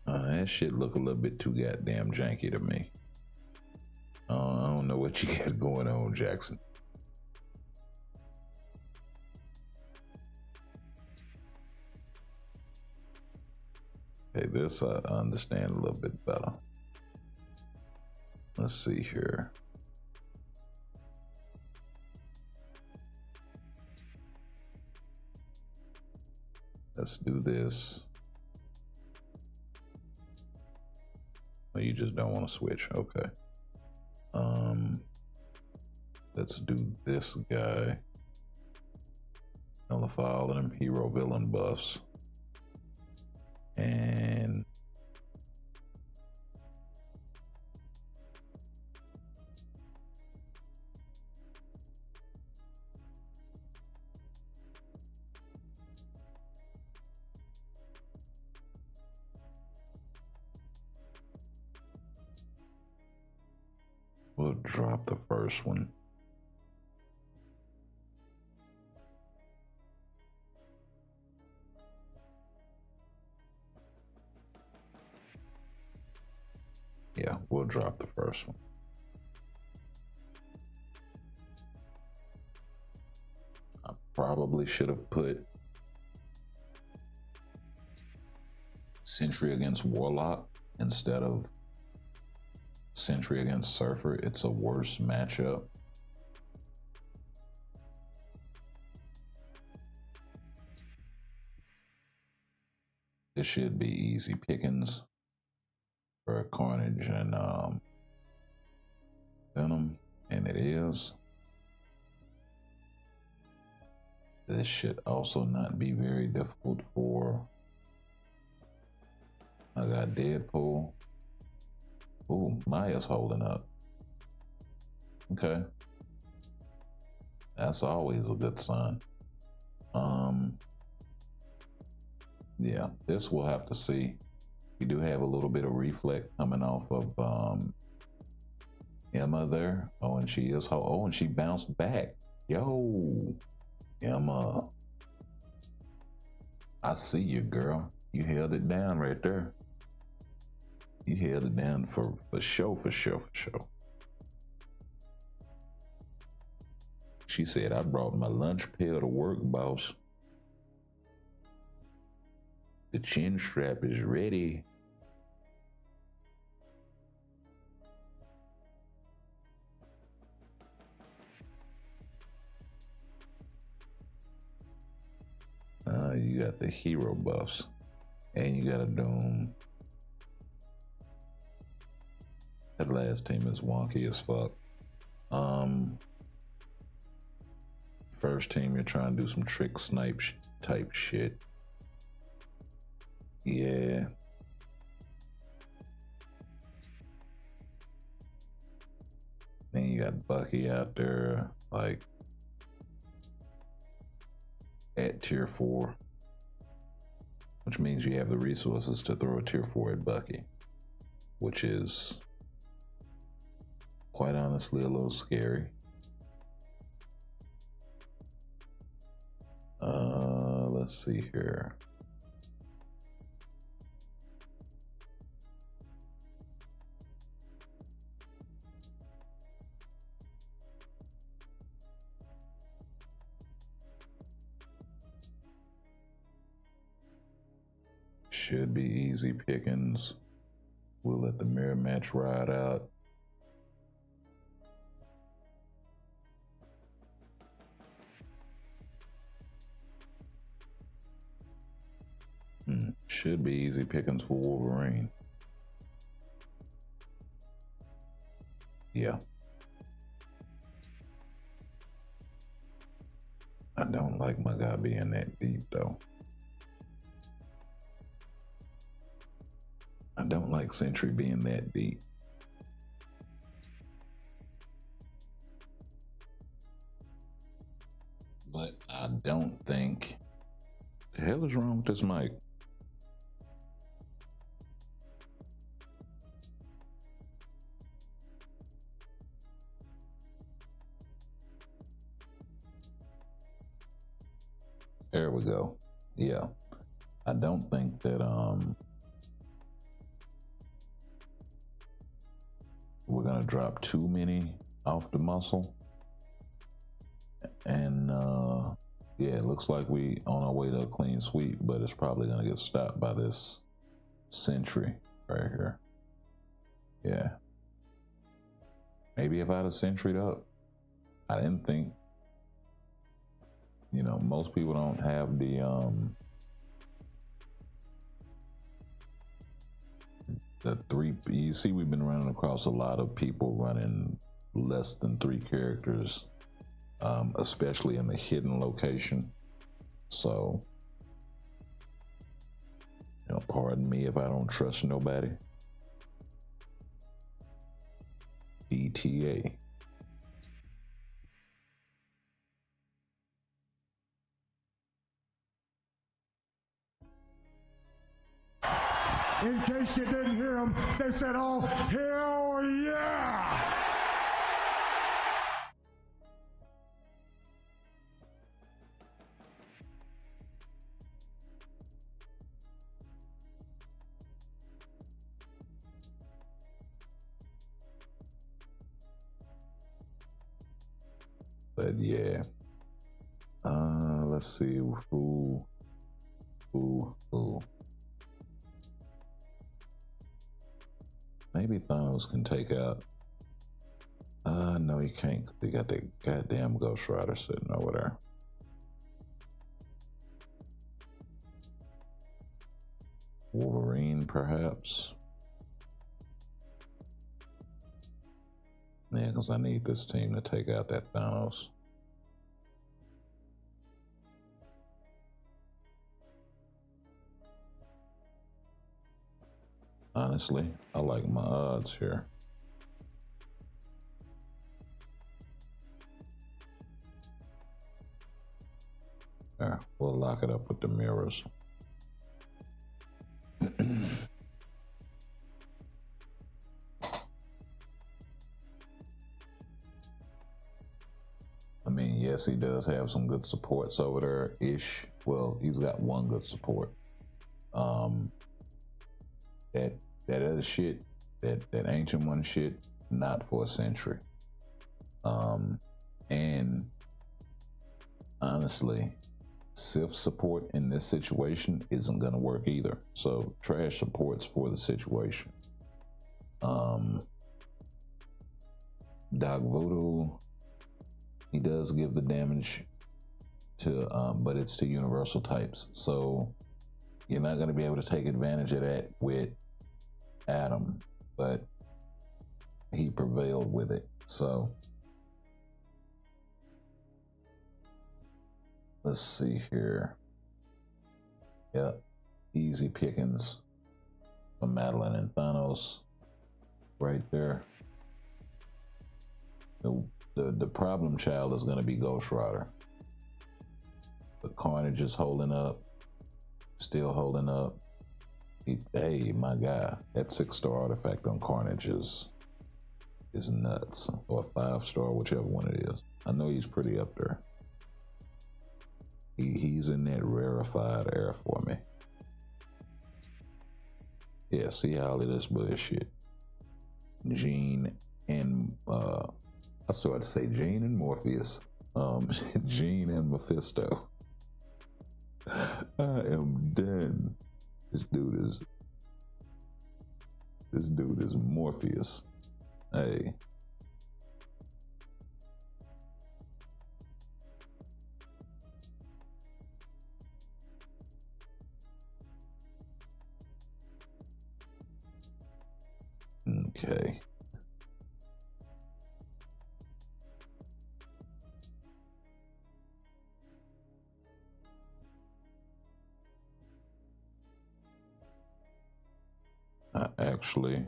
That shit look a little bit too goddamn janky to me. I don't know what you got going on, Jackson. Okay, this I understand a little bit better. Let's see here. Let's do this. Oh, you just don't want to switch. Okay. Let's do this guy. Nullify all of them hero villain buffs. And we'll drop the first one. Yeah, we'll drop the first one. I probably should have put Sentry against Warlock instead of Sentry against Surfer. It's a worse matchup. This should be easy pickings for Carnage and Venom, and it is. This should also not be very difficult for. I got Deadpool. Ooh, Maya's holding up. Okay. That's always a good sign. Yeah, this we'll have to see. We do have a little bit of reflect coming off of Emma there. Oh, and she is. Oh, and she bounced back. Yo, Emma. I see you, girl. You held it down right there. You held it down for sure. She said, I brought my lunch pail to work, boss. The chin strap is ready. You got the hero buffs, and you got a Doom. That last team is wonky as fuck. First team, you're trying to do some trick snipe type shit. Yeah. Then you got Bucky out there, like, at tier 4. Which means you have the resources to throw a tier 4 at Bucky. Which is, quite honestly, a little scary. Let's see here. should be easy pickings. We'll let the mirror match ride out. Should be easy pickings for Wolverine. Yeah. I don't like my guy being that deep though. I don't like Sentry being that deep. But I don't think... The hell is wrong with this mic? There we go. Yeah. I don't think that we're gonna drop too many off the muscle. And yeah, it looks like we on our way to a clean sweep, but it's probably gonna get stopped by this Sentry right here. Yeah. Maybe if I'd have Sentry'd up. I didn't think, you know, most people don't have the three. You see, we've been running across a lot of people running less than 3 characters, especially in the hidden location. So, you know, pardon me if I don't trust nobody. DTA. In case you didn't hear them, they said, "Oh, hell yeah!" But yeah, let's see who. Maybe Thanos can take out. No, he can't. They got that goddamn Ghost Rider sitting over there. Wolverine, perhaps. Yeah, because I need this team to take out that Thanos. Honestly, I like my odds here. There, we'll lock it up with the mirrors. I mean, yes, he does have some good supports over there-ish. Well, he's got one good support. That other shit, that ancient one shit, not for a Sentry. And honestly, Sif support in this situation isn't gonna work either. So trash supports for the situation. Doc Voodoo, he does give the damage to, but it's to universal types. So you're not gonna be able to take advantage of that with Adam, but he prevailed with it. So let's see here. Yep, easy pickings for Madeline and Thanos right there. The problem child is going to be Ghost Rider. But Carnage is holding up, still holding up. Hey, my guy, that 6-star artifact on Carnage is nuts. Or 5-star, whichever one it is. I know he's pretty up there. He's in that rarefied air for me. Yeah, see all of this bullshit. Jean and I started to say Jean and Morpheus. Jean and Mephisto. I am done. This dude is Morpheus. Hey. Okay. I actually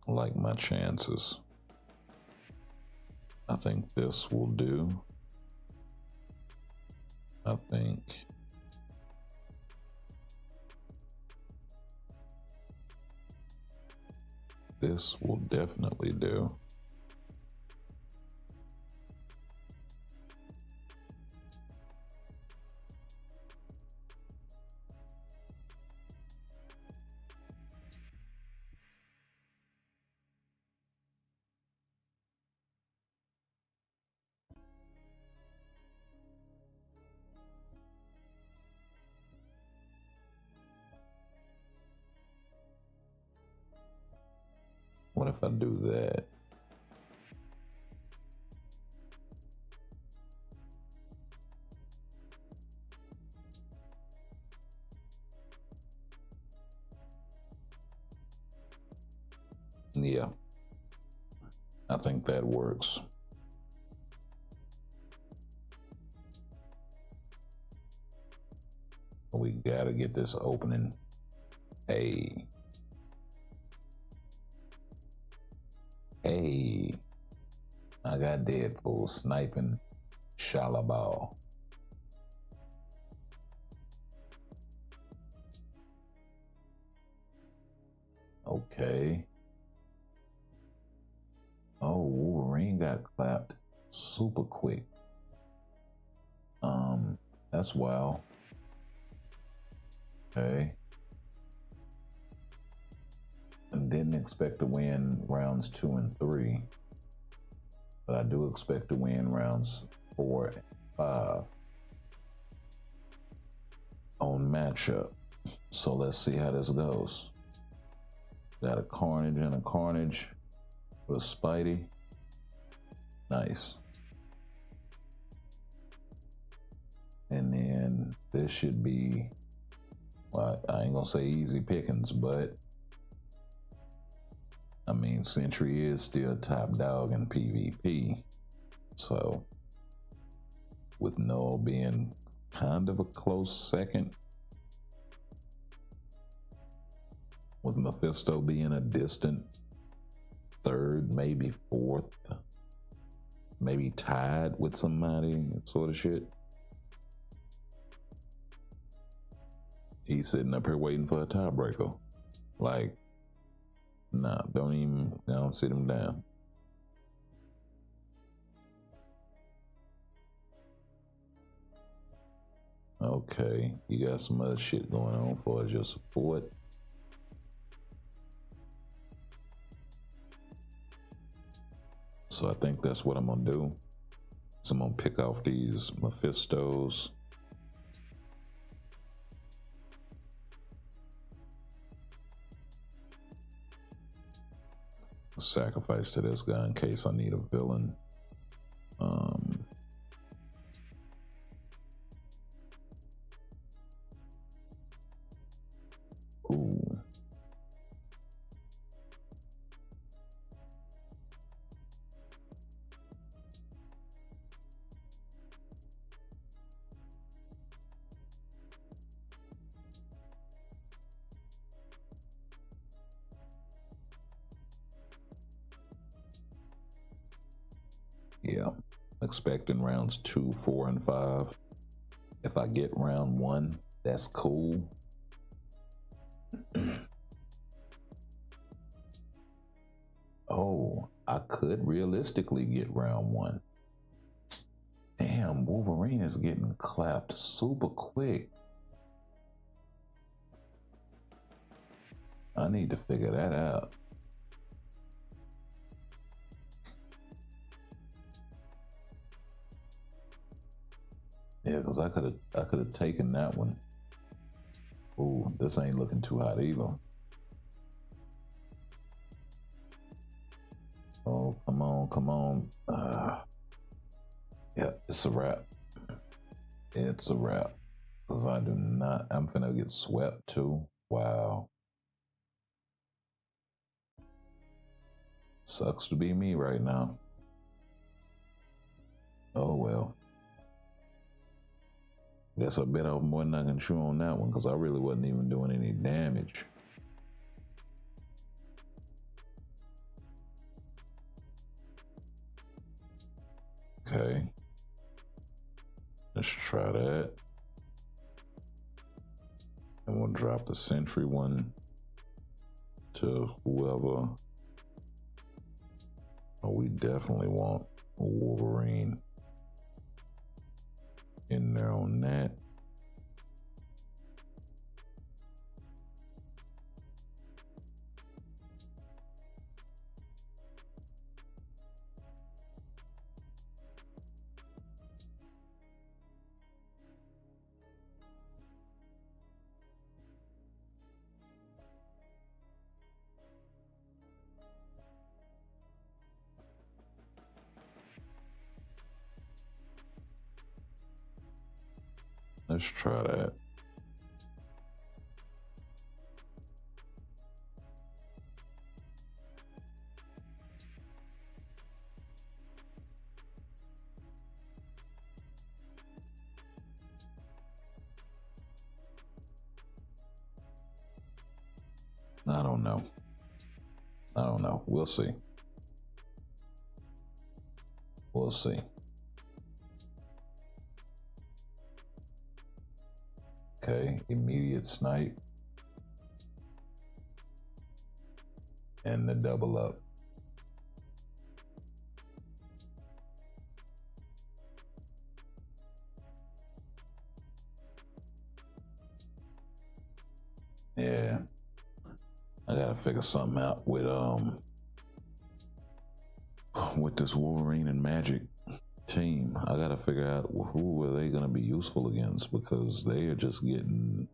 like my chances. I think this will do. I think this will definitely do. What if I do that? Yeah, I think that works. We gotta get this opening. Hey. Hey. I got Deadpool sniping Shalabal. Okay. Oh, Wolverine got clapped super quick. That's wild. Okay. I didn't expect to win rounds 2 and 3, but I do expect to win rounds 4 and 5 on matchup. So let's see how this goes. Got a Carnage and a Carnage with a Spidey. Nice. And then this should be, well, I ain't gonna say easy pickings, but I mean, Sentry is still top dog in PvP. So with Null being kind of a close second, with Mephisto being a distant third, maybe fourth, maybe tied with somebody, sort of shit. He's sitting up here waiting for a tiebreaker. Like, nah, don't sit him down. Okay, you got some other shit going on for your support. So I think that's what I'm gonna do. So I'm gonna pick off these Mephistos. Sacrifice to this guy in case I need a villain. Ooh. Yeah, expecting rounds 2, 4, and 5. If I get round 1, that's cool. Oh, I could realistically get round 1. Damn, Wolverine is getting clapped super quick. I need to figure that out. Yeah, because I could have taken that one. Ooh, this ain't looking too hot either. Oh, come on, come on. Yeah, it's a wrap. It's a wrap. Because I do not, I'm finna get swept too. Wow. Sucks to be me right now. Oh well. Guess I bit off more than I can chew on that one because I really wasn't even doing any damage. Okay. Let's try that. And we'll drop the sentry one to whoever. Oh, we definitely want a Wolverine in there on that. Let's try that. I don't know. I don't know. We'll see. We'll see. Okay, immediate snipe. And the double up. Yeah. I gotta figure something out with this Wolverine and Magic team. I gotta figure out who are they gonna be useful against because they are just getting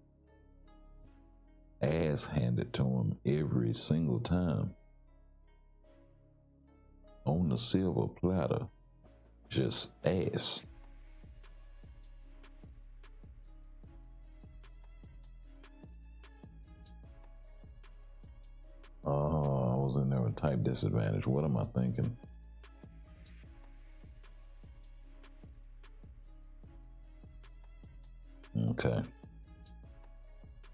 ass handed to them every single time. On the silver platter, just ass. Oh, I was in there with type disadvantage. What am I thinking? Okay.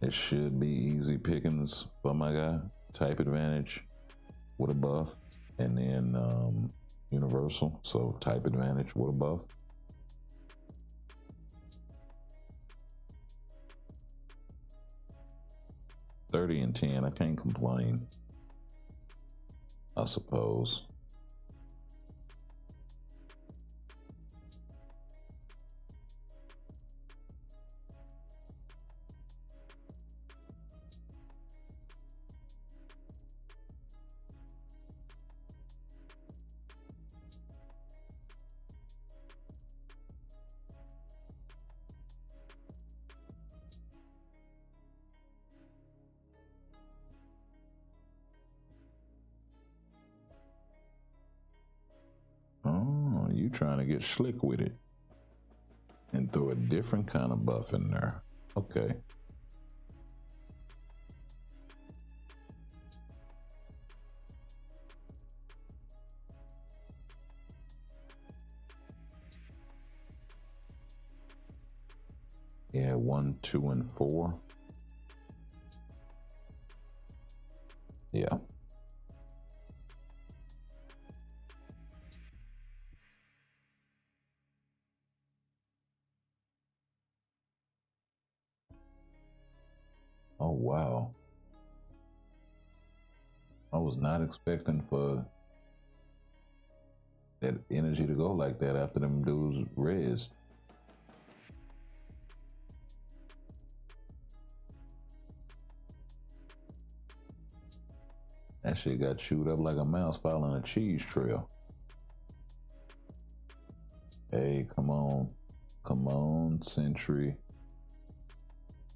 It should be easy pickings for my guy. Type advantage with a buff, and then universal. So type advantage with a buff. $30 and 10. I can't complain, I suppose. Oh, you trying to get slick with it and throw a different kind of buff in there. Okay. Yeah, 1, 2, and 4. Yeah. Oh, wow. I was not expecting for that energy to go like that after them dudes rezzed. That shit got chewed up like a mouse following a cheese trail. Hey, come on. Come on, Sentry.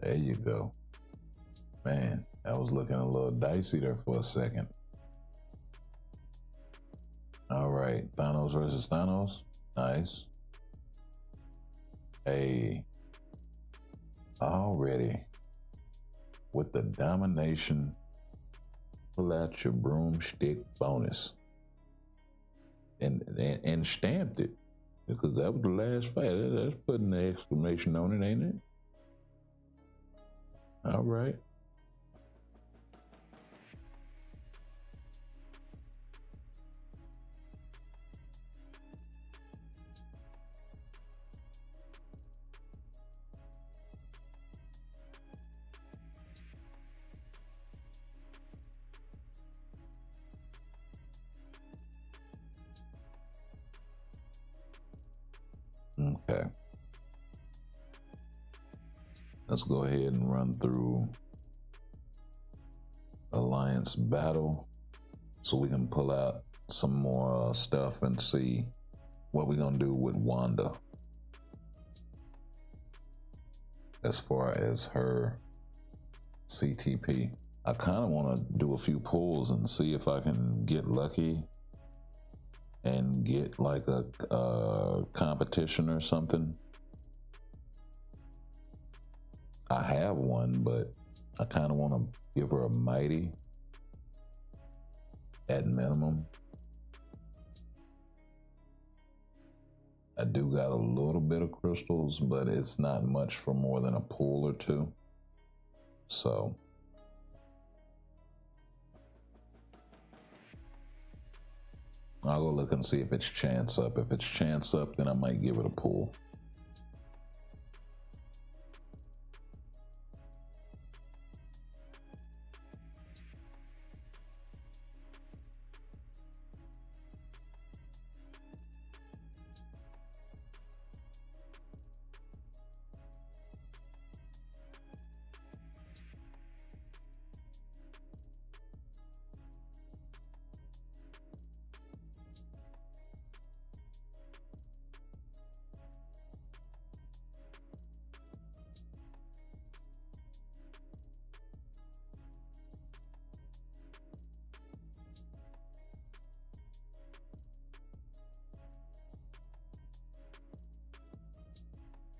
There you go. Man, I was looking a little dicey there for a second. All right, Thanos versus Thanos. Nice. Hey, already with the domination, pull out your broomstick bonus. And stamped it, because that was the last fight. That's putting the exclamation on it, ain't it? All right. Okay. Let's go ahead and run through Alliance Battle so we can pull out some more stuff and see what we're going to do with Wanda as far as her CTP. I kind of want to do a few pulls and see if I can get lucky and get like a competition or something. I have one, but I kind of want to give her a mighty at minimum. I do got a little bit of crystals, but it's not much for more than a pull or two. So I'll go look and see if it's chance up. If it's chance up, then I might give it a pull.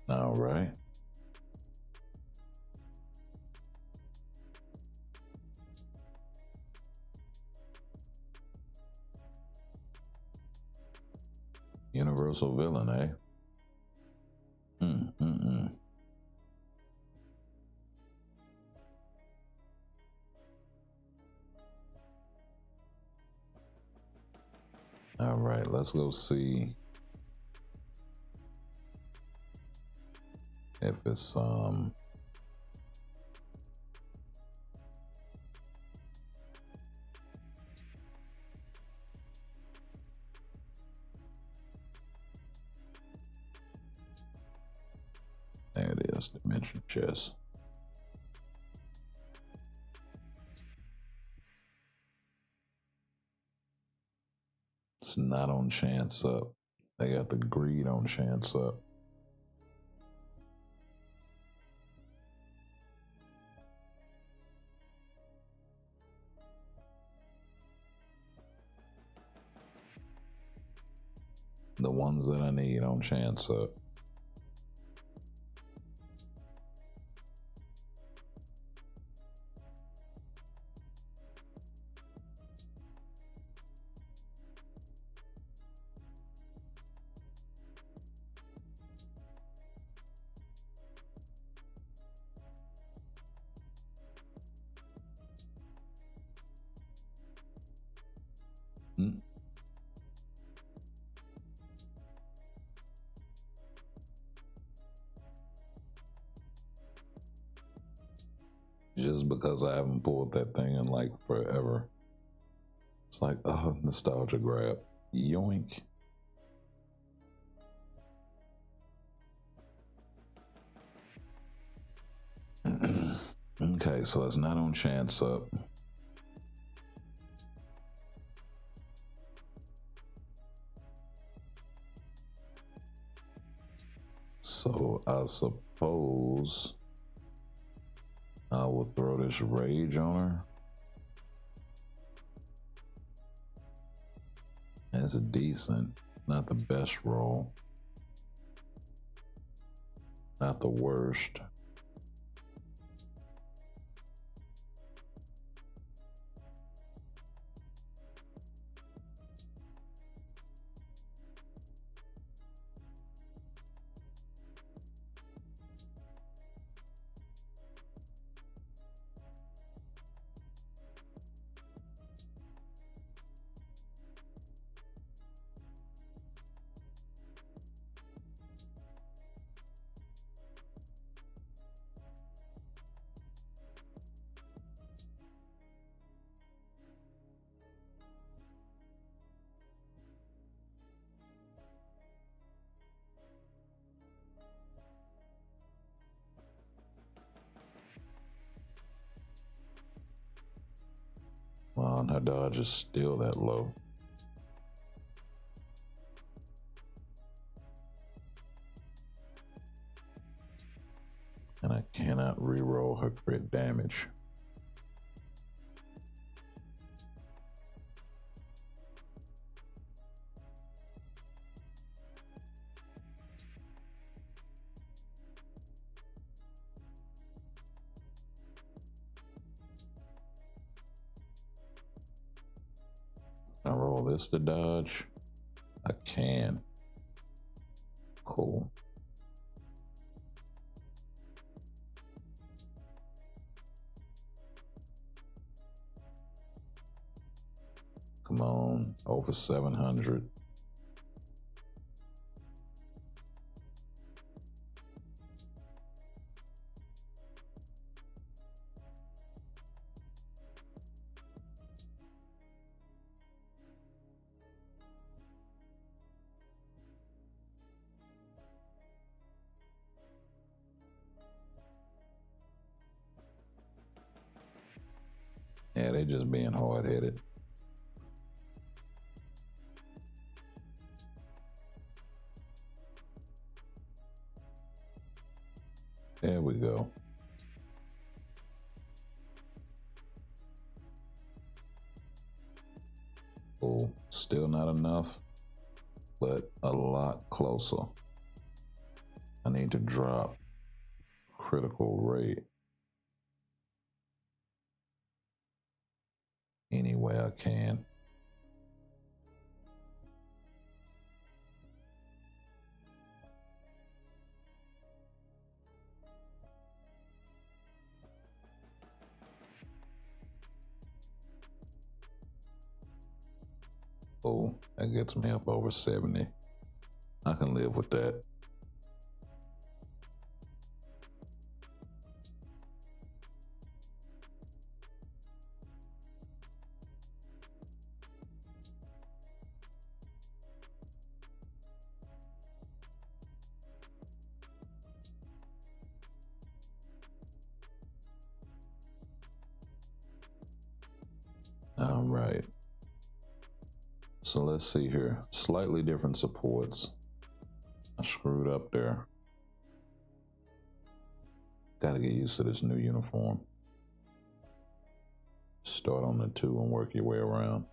All right. Universal villain, eh? All right, let's go see if it's there it is, Dimension Chess. It's not on chance up. They got the greed on chance up. The ones that I need on chance up. Just because I haven't pulled that thing in like forever. It's like, oh, nostalgia grab. Yoink. Okay, so it's not on chance up. So I suppose I will throw this rage on her. That's decent. Not the best roll. Not the worst. Wow, and her dodge is still that low. And I cannot re-roll her crit damage. I roll this to dodge. I can. Cool. Come on, over 700. Yeah, they just being hard-headed. There we go. Oh, still not enough, but a lot closer. I need to drop critical rate any way I can. Oh, that gets me up over 70. I can live with that. All right. So let's see here. Slightly different supports. I screwed up there. Got to get used to this new uniform. Start on the 2 and work your way around.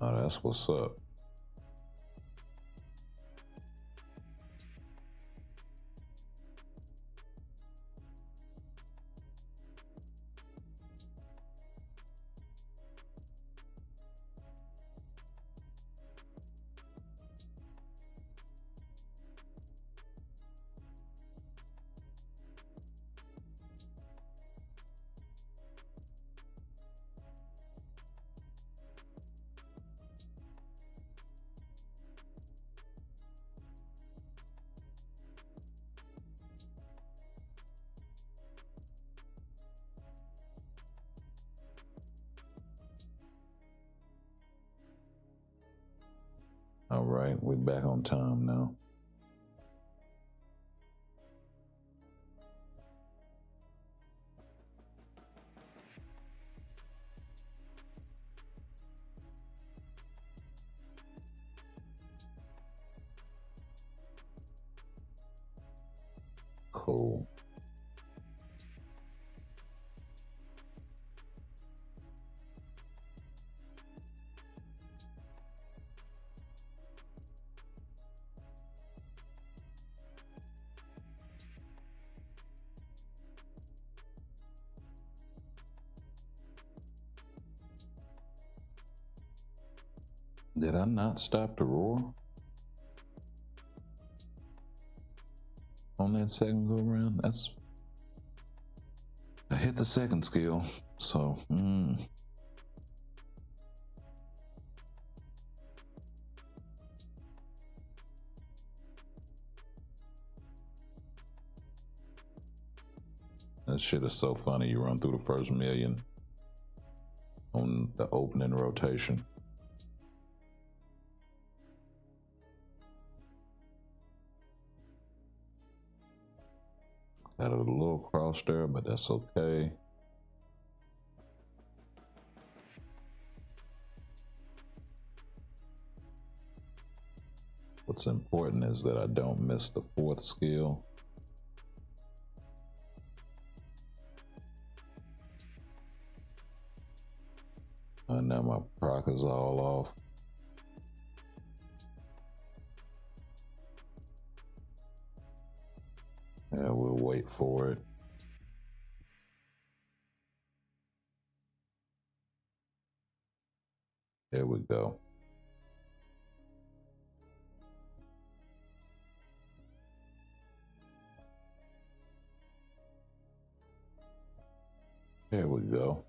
Oh, that's what's up. All right, we're back on time now. Cool. Did I not stop the roar on that second go around? I hit the second skill, so that shit is so funny. You run through the first million on the opening rotation. Got a little cross there, but that's okay. What's important is that I don't miss the fourth skill. And now my proc is all off. Yeah, we'll wait for it. There we go. There we go.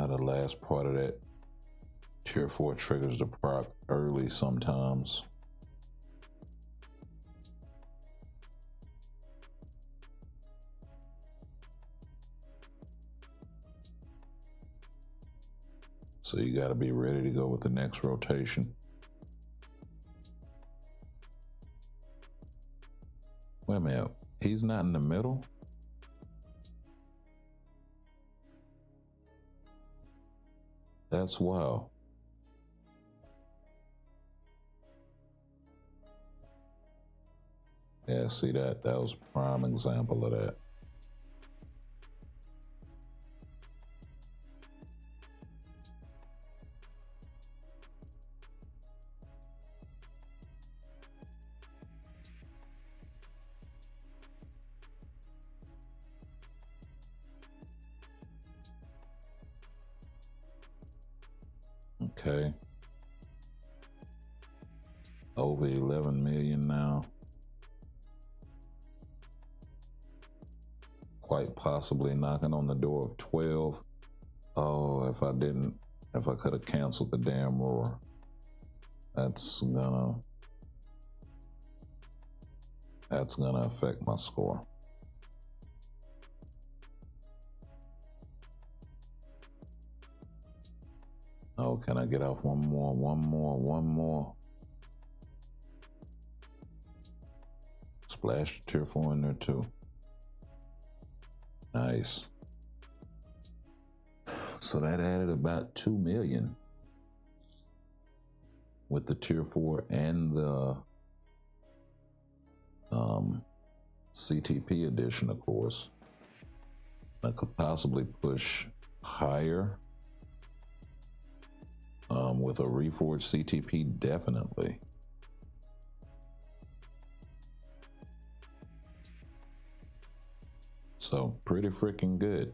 The last part of that tier 4 triggers the proc early sometimes. So you got to be ready to go with the next rotation. Wait a minute, he's not in the middle? That's wild. Yeah, see that? That was a prime example of that. Okay. Over 11 million now. Quite possibly knocking on the door of 12. Oh, if I could have canceled the damn roar. That's gonna affect my score. Oh, can I get off one more? Splash tier 4 in there too. Nice. So that added about 2 million with the tier 4 and the CTP edition, of course. I could possibly push higher. With a reforged CTP, definitely. So pretty freaking good.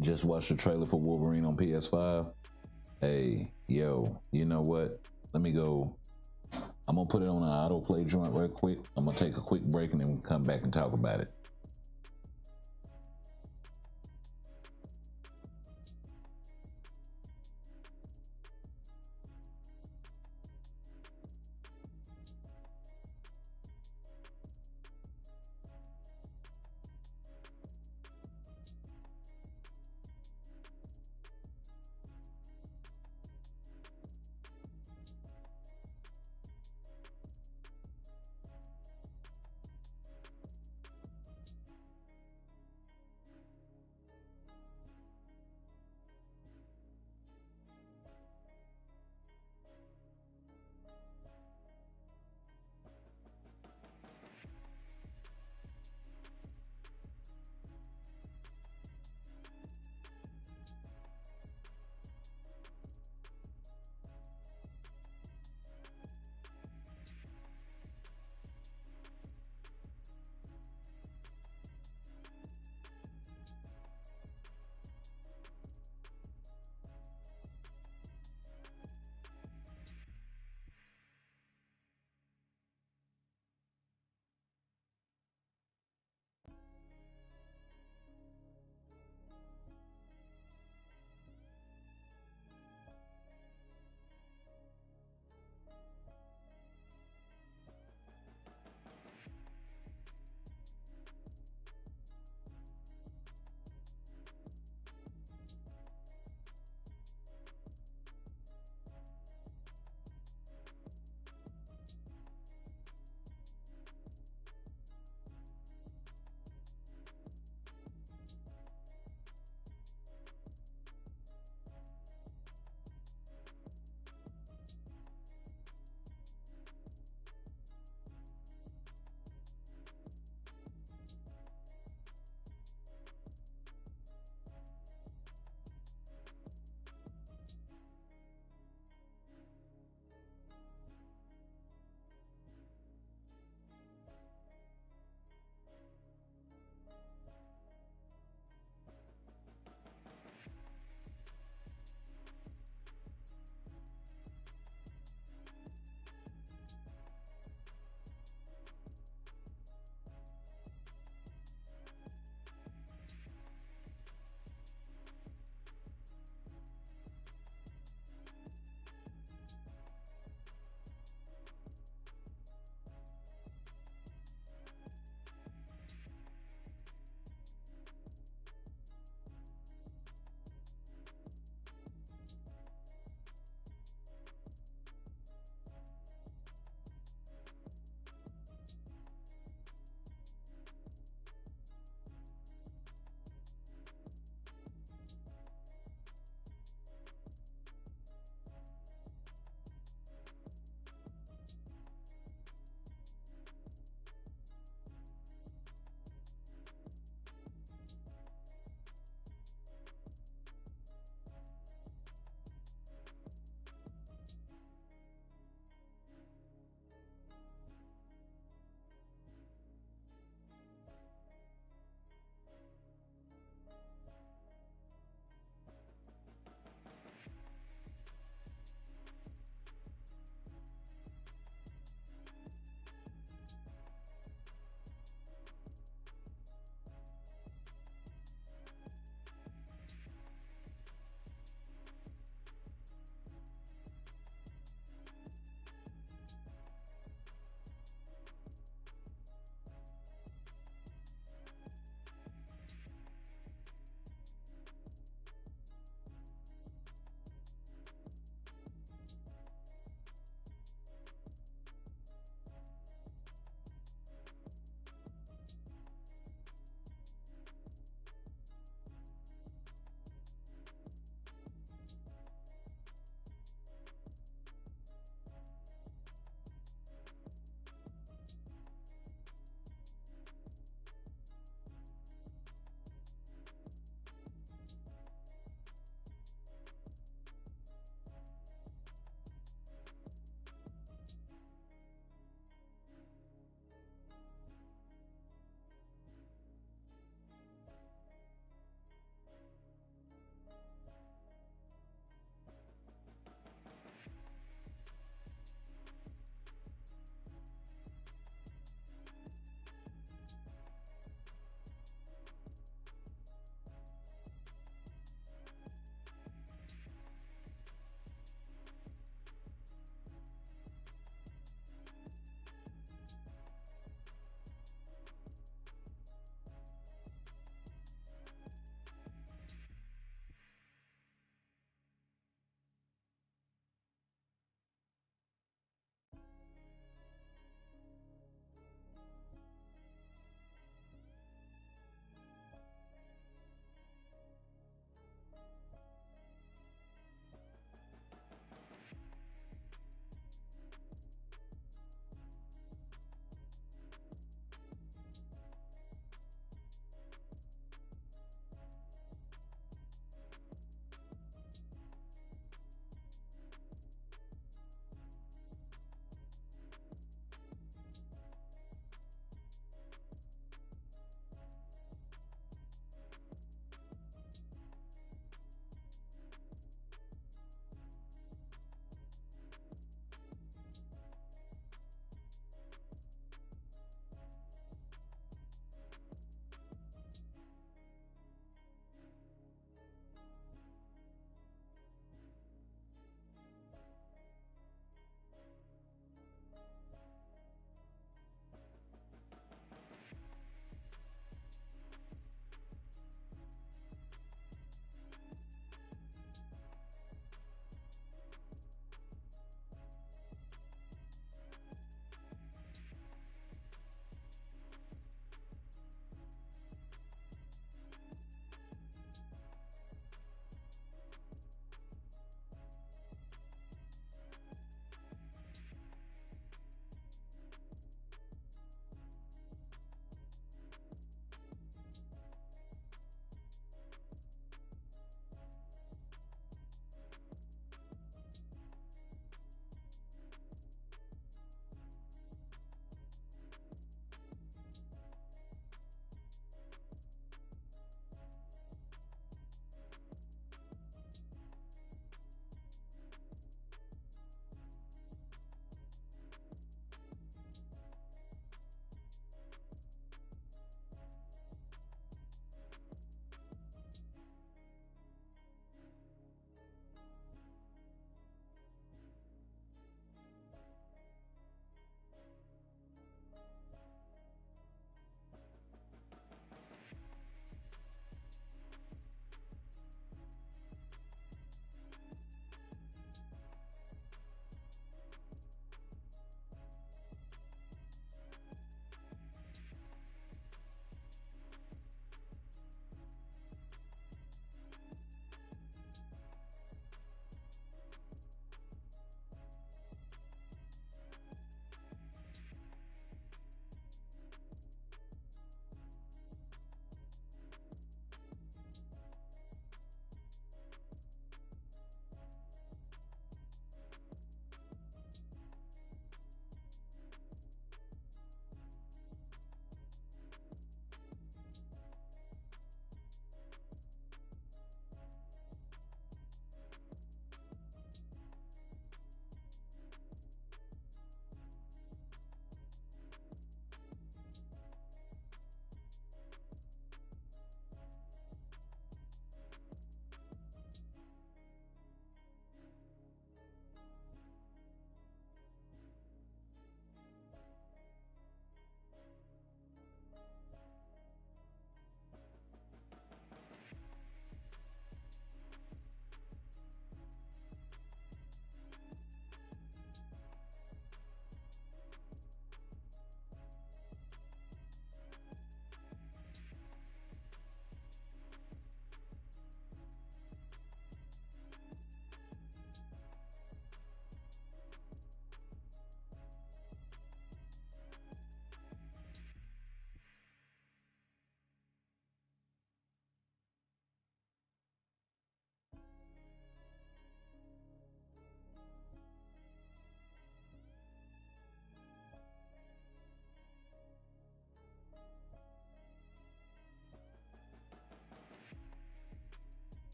Just watched the trailer for Wolverine on PS5. Hey, yo, you know what? Let me go. I'm gonna put it on an autoplay joint real quick. I'm gonna take a quick break and then we'll come back and talk about it.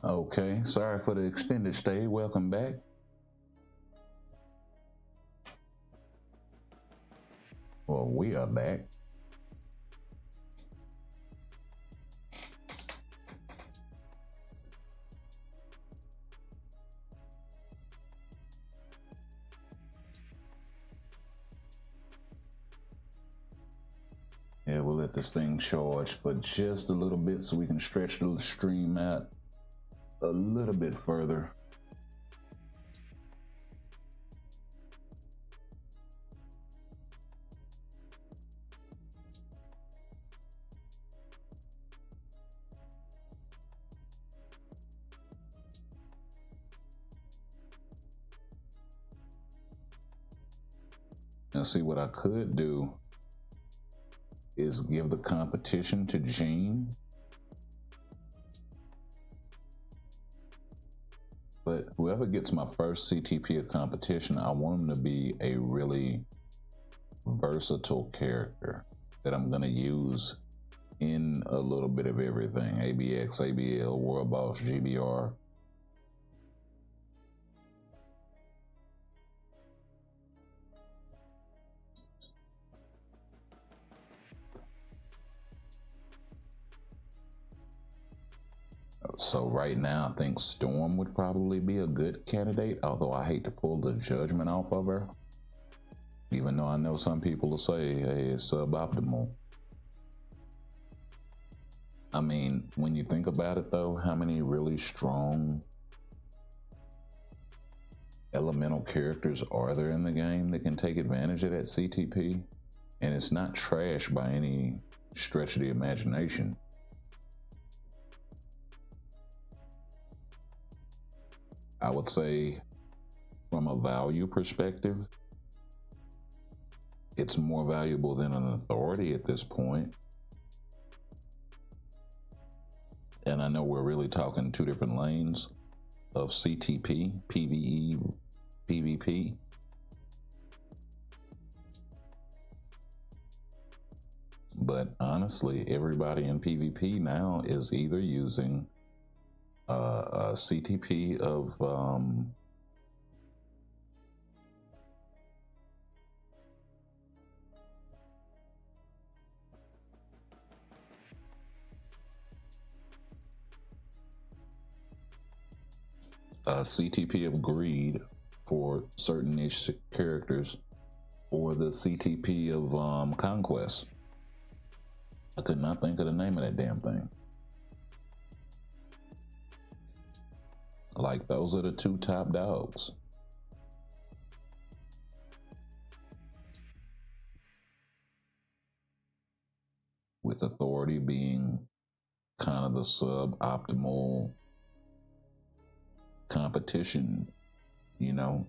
Okay, sorry for the extended stay. Welcome back. Well, we are back. Yeah, we'll let this thing charge for just a little bit so we can stretch the stream out a little bit further. Now, see, what I could do is give the competition to Gene. But whoever gets my first CTP of competition, I want him to be a really versatile character that I'm going to use in a little bit of everything. ABX, ABL, World Boss, GBR. So right now, I think Storm would probably be a good candidate, although I hate to pull the judgment off of her. Even though I know some people will say, hey, it's suboptimal. I mean, when you think about it though, how many really strong elemental characters are there in the game that can take advantage of that CTP? And it's not trash by any stretch of the imagination. I would say from a value perspective, it's more valuable than an authority at this point. And I know we're really talking two different lanes of CTP, PvE, PvP. But honestly, everybody in PvP now is either using a CTP of CTP of greed for certain niche characters, or the CTP of conquest. I could not think of the name of that damn thing. Like, those are the two top dogs. With authority being kind of the suboptimal competition, you know.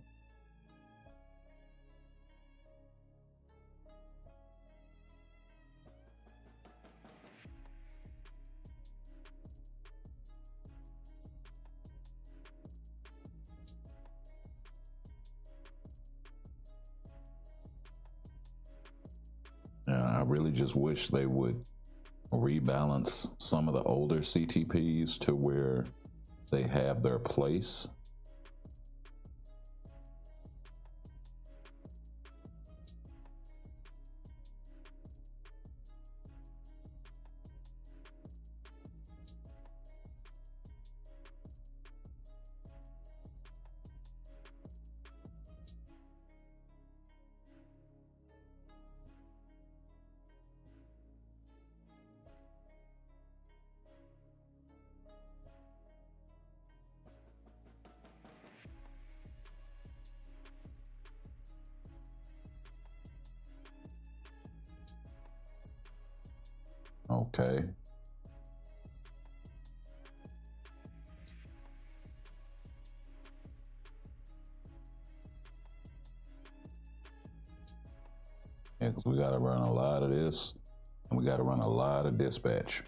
And I really just wish they would rebalance some of the older CTPs to where they have their place. Okay. Yeah, because we got to run a lot of this, and we got to run a lot of dispatch.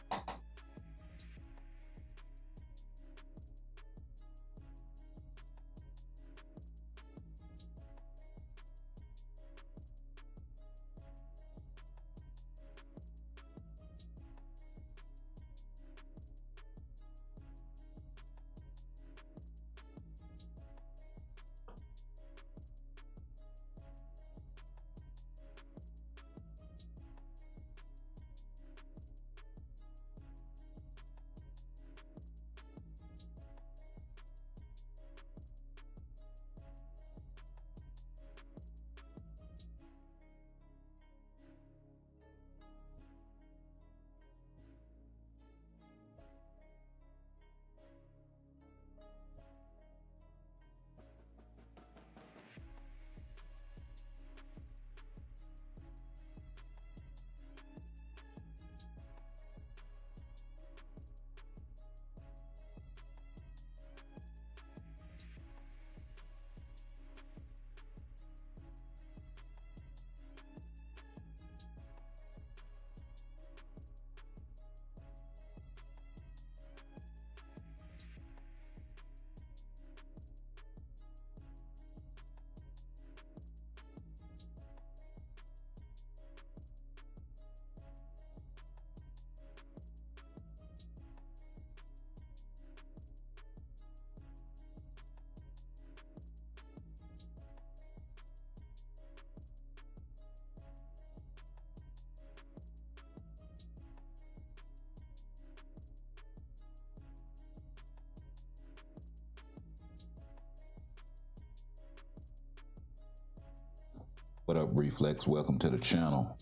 What up, Reflex? Welcome to the channel.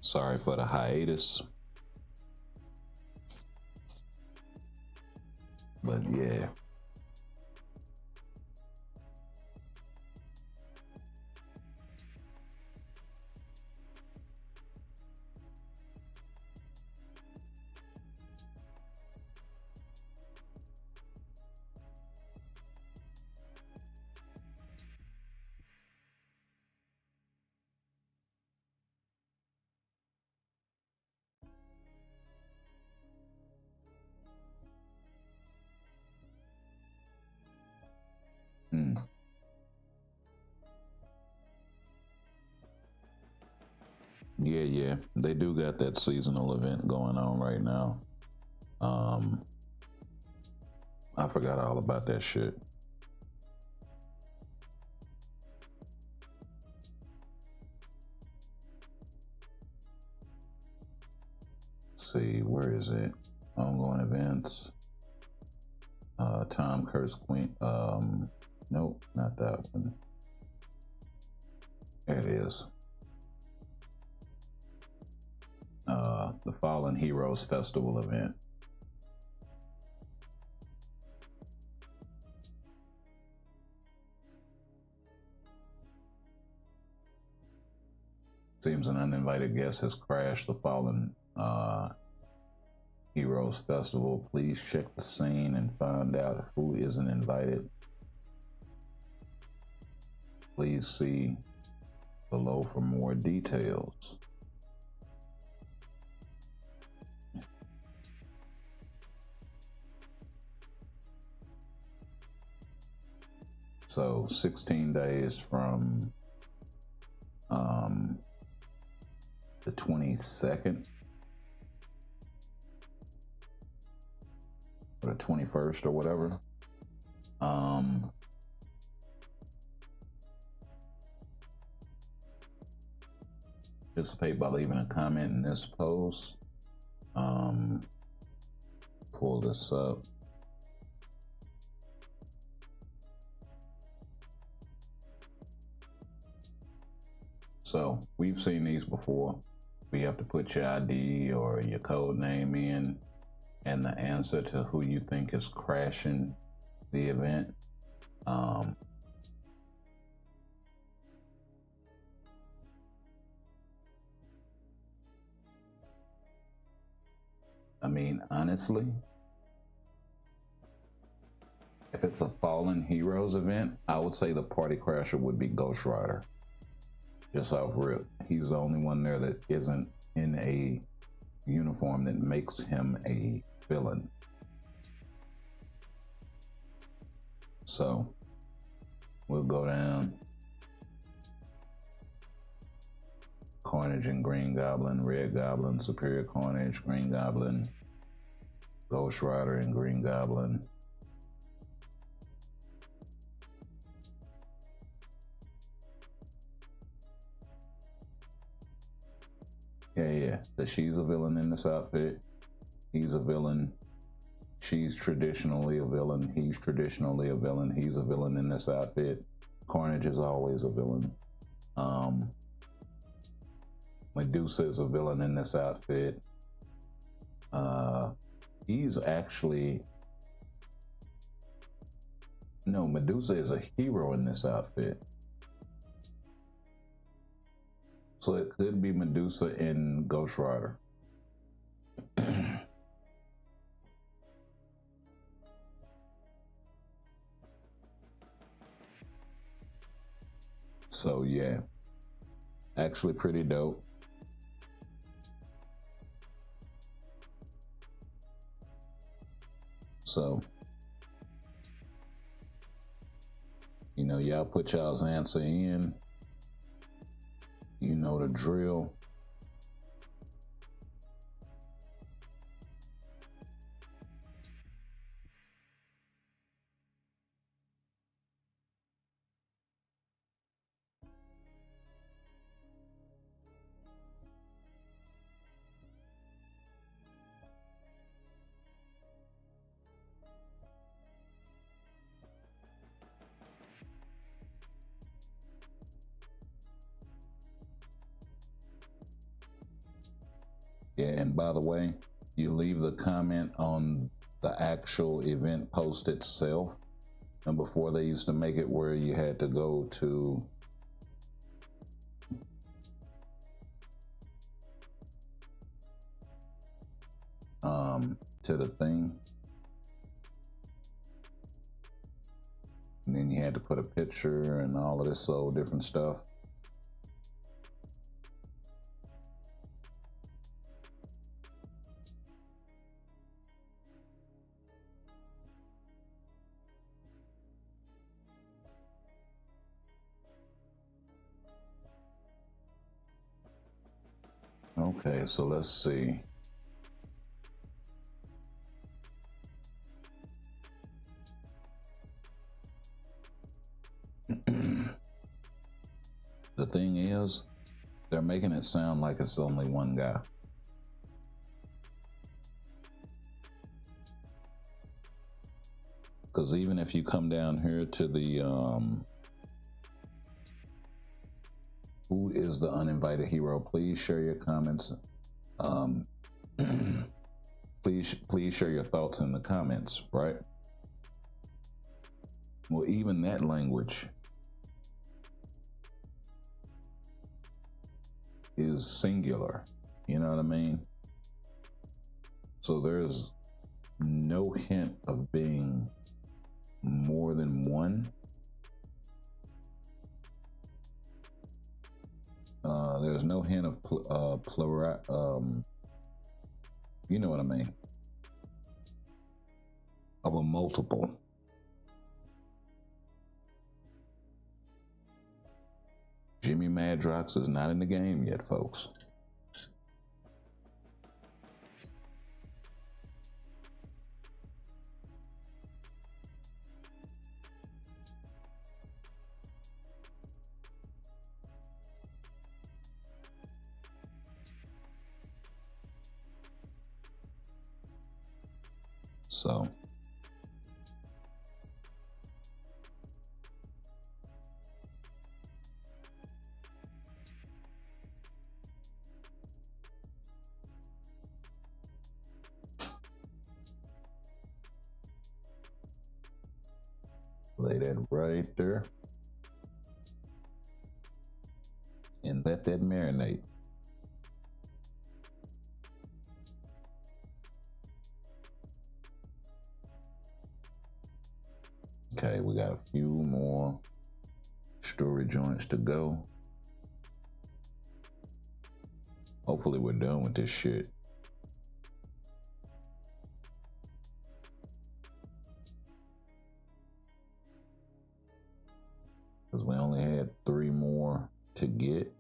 Sorry for the hiatus. But yeah. Yeah, they do got that seasonal event going on right now. I forgot all about that shit. Let's see, where is it? Ongoing events. Tom Curse Queen. Nope, not that one. There it is. The Fallen Heroes Festival event. Seems an uninvited guest has crashed the Fallen Heroes Festival. Please check the scene and find out who isn't invited. Please see below for more details. So 16 days from the 22nd or the 21st or whatever. Participate by leaving a comment in this post. Pull this up. So we've seen these before. We have to put your ID or your code name in and the answer to who you think is crashing the event. I mean, honestly, if it's a Fallen Heroes event, I would say the party crasher would be Ghost Rider. Just off rip, he's the only one there that isn't in a uniform that makes him a villain. So we'll go down. Carnage and Green Goblin, Red Goblin, Superior Carnage, Green Goblin, Ghost Rider and Green Goblin. Yeah. That she's a villain in this outfit. He's a villain. She's traditionally a villain. He's traditionally a villain. He's a villain in this outfit. Carnage is always a villain. Medusa is a villain in this outfit. He's actually... No, Medusa is a hero in this outfit. So it could be Medusa and Ghost Rider. So yeah, actually pretty dope. So, you know, y'all put y'all's answer in. You know the drill. Yeah, and by the way, you leave the comment on the actual event post itself. And before they used to make it where you had to go to the thing. And then you had to put a picture and all of this so different stuff. Okay, so let's see. The thing is, they're making it sound like it's only one guy. Because even if you come down here to the who is the uninvited hero, please share your comments. Please share your thoughts in the comments, right? Well, even that language is singular, you know what I mean? So there's no hint of being more than one. There's no hint of plural, you know what I mean? Of a multiple. Jimmy Madrox is not in the game yet, folks. So lay that right there and let that marinate. Okay, we got a few more story joints to go. Hopefully we're done with this shit. Because we only had 3 more to get.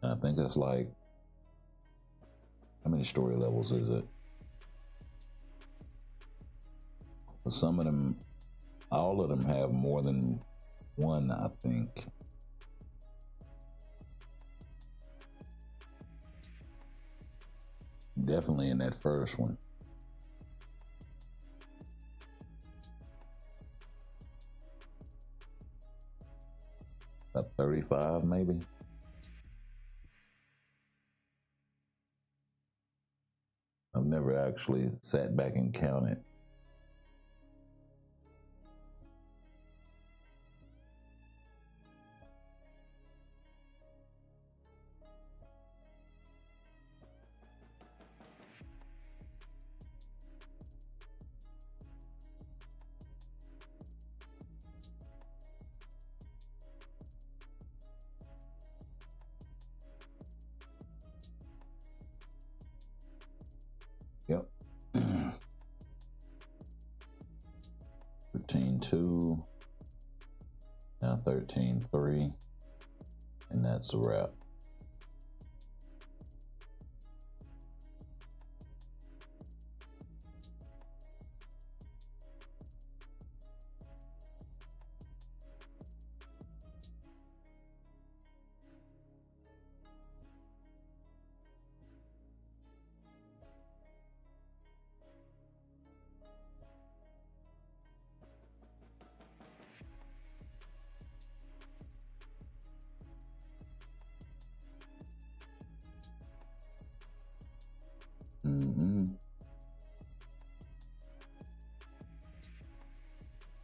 And I think that's like, how many story levels is it? Some of them, all of them have more than one, I think. Definitely in that first one. About 35 maybe. I've never actually sat back and counted. Yep. 13-2. Now 13-3. And that's a wrap.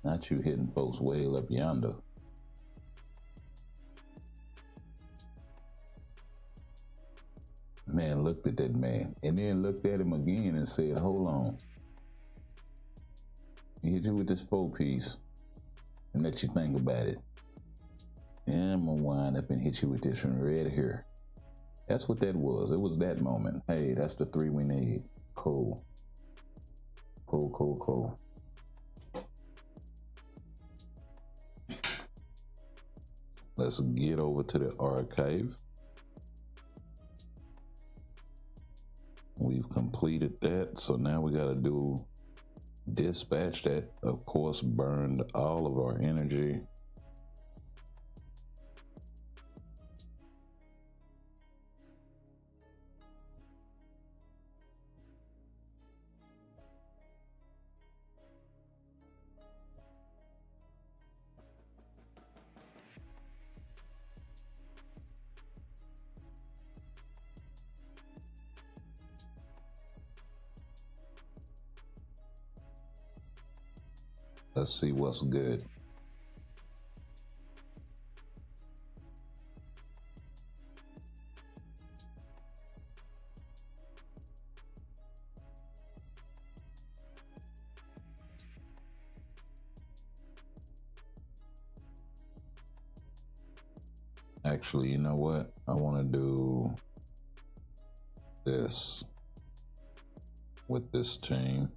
Not you hitting folks way up yonder. Man looked at that man and then looked at him again and said, hold on. He hit you with this 4-piece and let you think about it. And I'm gonna wind up and hit you with this one right here. That's what that was. It was that moment. Hey, that's the 3 we need. Cool. Cool, cool, cool. Let's get over to the archive. We've completed that. So now we gotta do dispatch. That, of course, burned all of our energy. Let's see what's good. Actually, you know what? I want to do this with this team.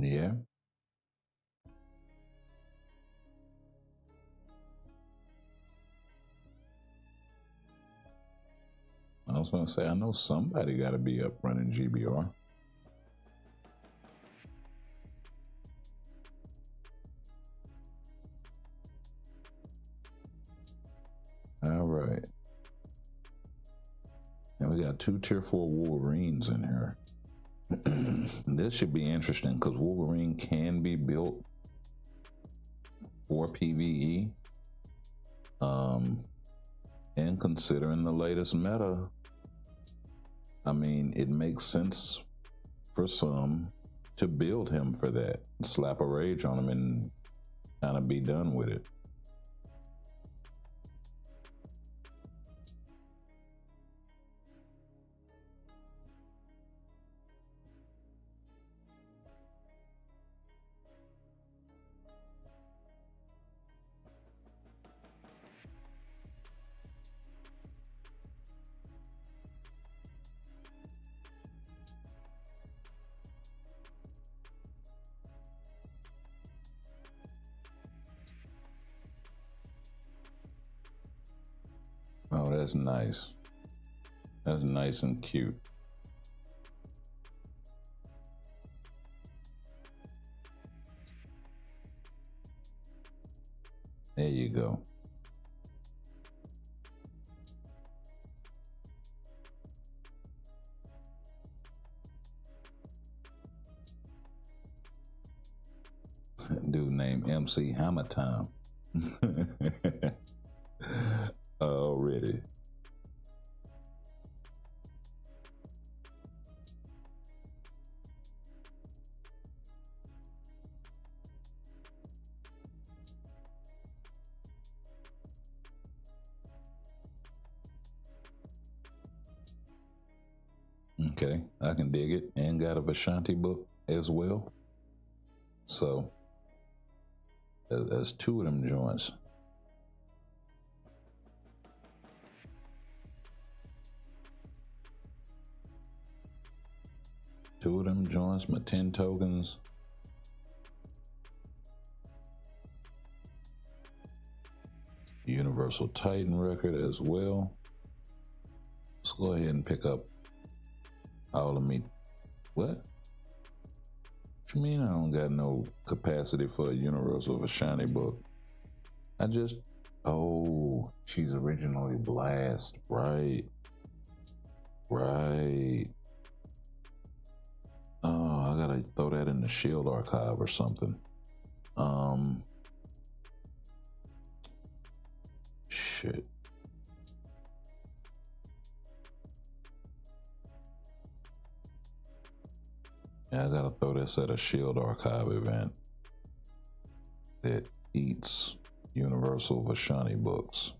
Yeah. I was going to say, I know somebody got to be up running GBR. All right. And we got 2 tier 4 Wolverines in here. This should be interesting because Wolverine can be built for PvE. And considering the latest meta, I mean, it makes sense for some to build him for that. Slap a rage on him and kind of be done with it. Oh, that's nice. That's nice and cute. There you go. Dude named MC Hammer Time. Already. Okay, I can dig it. And got a Vashanti book as well. So that's two of them joints. Two of them joints, my 10 tokens. Universal Titan record as well. Let's go ahead and pick up all of me. What you mean I don't got no capacity for a Universal Vashani book? Oh, she's originally Blast. Right. Oh, I gotta throw that in the Shield archive or something. Shit. Yeah, I gotta throw this at a Shield archive event that eats Universal Vashani books.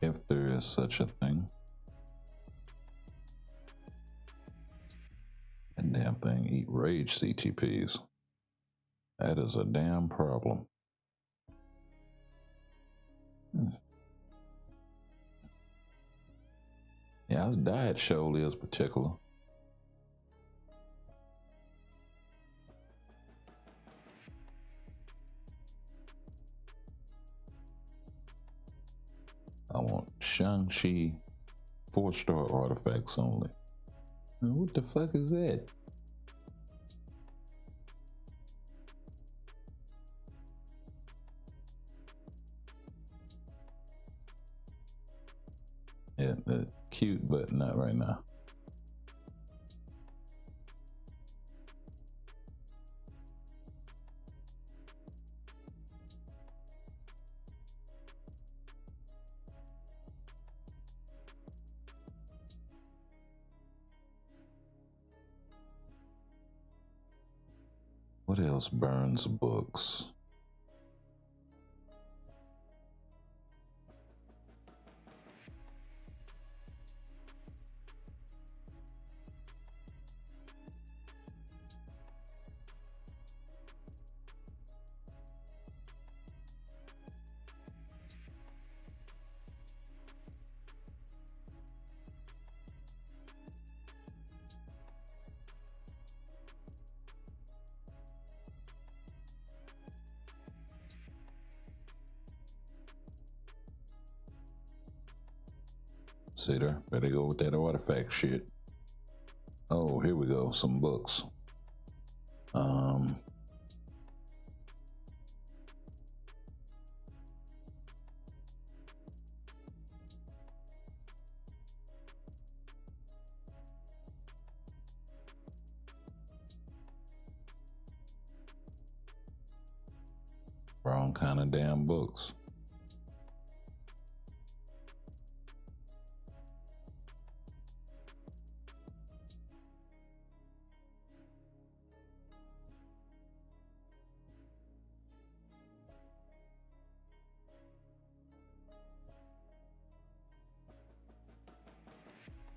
If there is such a thing. That damn thing eat rage CTPs. That is a damn problem. Yeah, his diet surely is particular. I want Shang-Chi 4-star artifacts only. Now, what the fuck is that? Yeah, cute, but not right now. What else burns books? See there, better go with that artifact shit. Oh, here we go, some books. Wrong kind of damn books.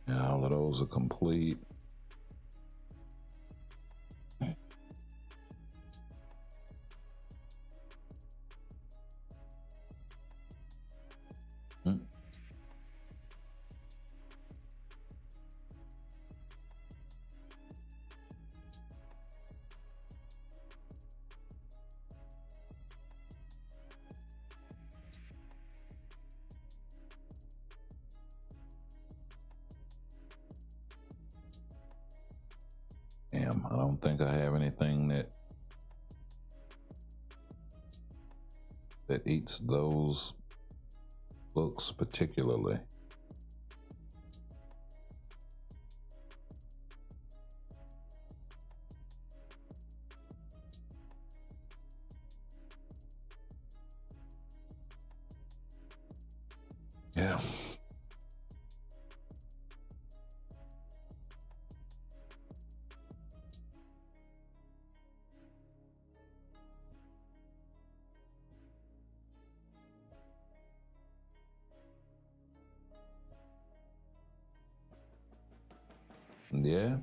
Yeah, all of those are complete. Damn, I don't think I have anything that that eats those books particularly. Yeah. Yeah.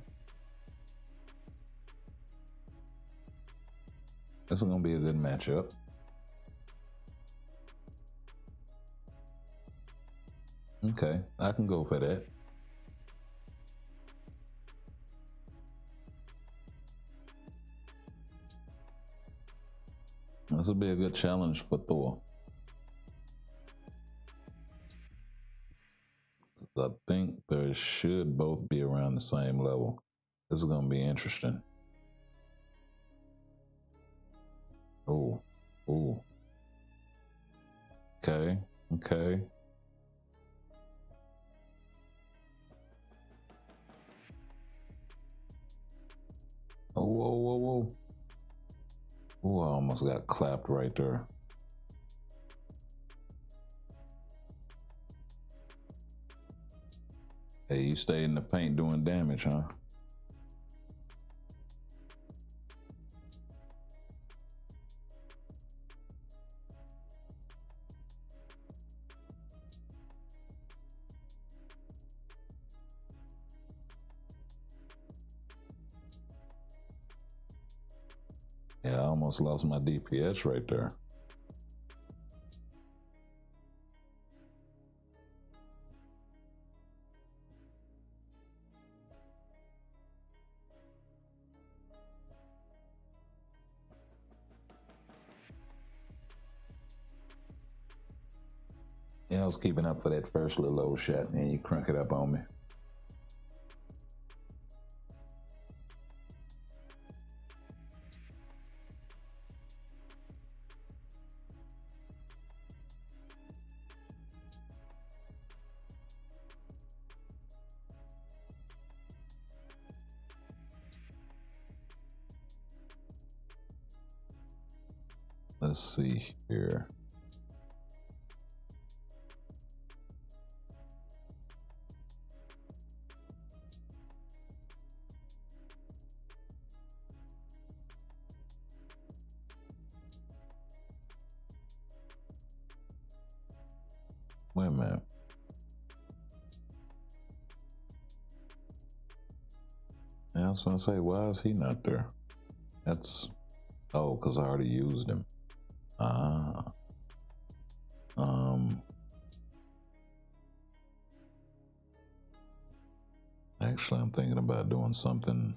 This is going to be a good matchup. Okay, I can go for that. This will be a good challenge for Thor. I think they should both be around the same level. This is going to be interesting. Oh, oh. Okay, okay. Oh, whoa, whoa, whoa. Oh, I almost got clapped right there. Hey, you stayed in the paint doing damage, huh? Yeah, I almost lost my DPS right there. Yeah, I was keeping up for that first little old shot, and you crunk it up on me. Let's see here. Wait a minute. Yeah, I was gonna say, why is he not there? That's, oh, because I already used him. Ah. Actually, I'm thinking about doing something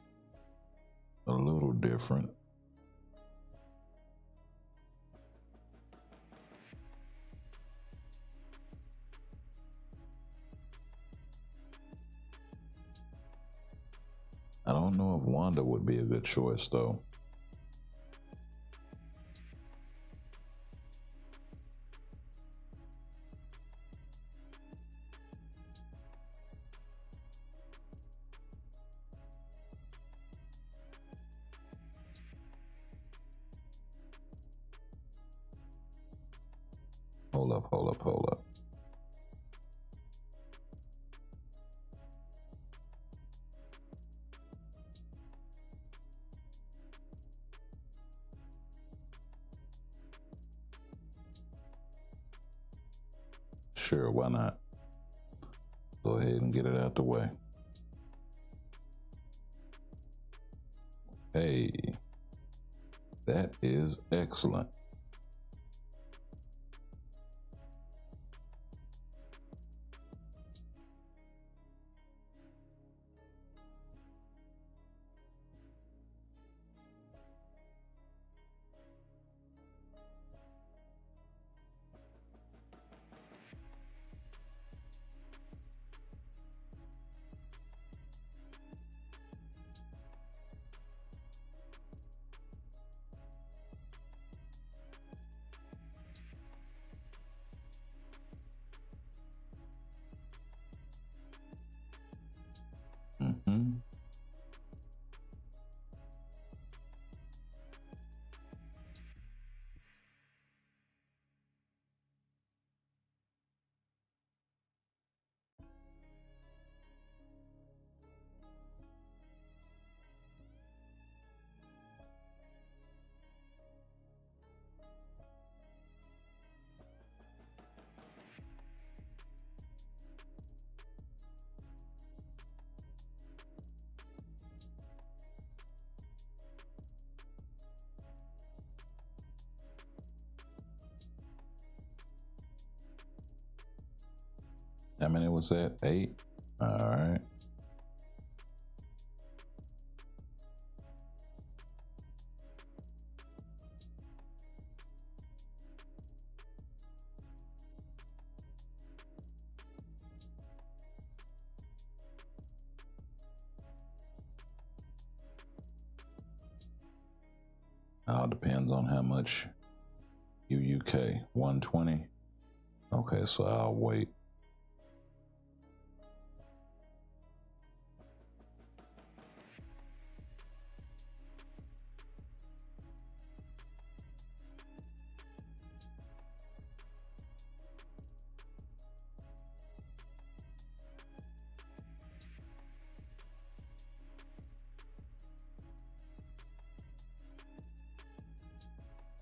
a little different. I don't know if Wanda would be a good choice, though. Hold up, hold up, hold up. Sure, why not? Go ahead and get it out the way. Hey, that is excellent. How many was that? 8? All right. All depends on how much UUK. 120. Okay, so I'll wait.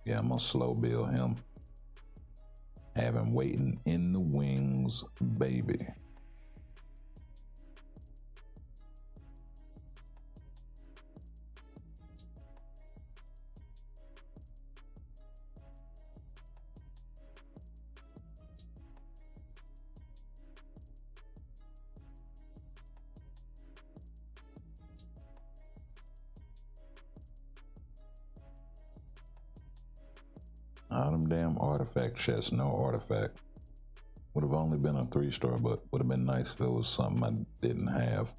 Yeah, I'm gonna slow build him. Have him waiting in the wings, baby. All them damn artifact chests, no artifact. Would have only been a 3-star, but would have been nice if it was something I didn't have.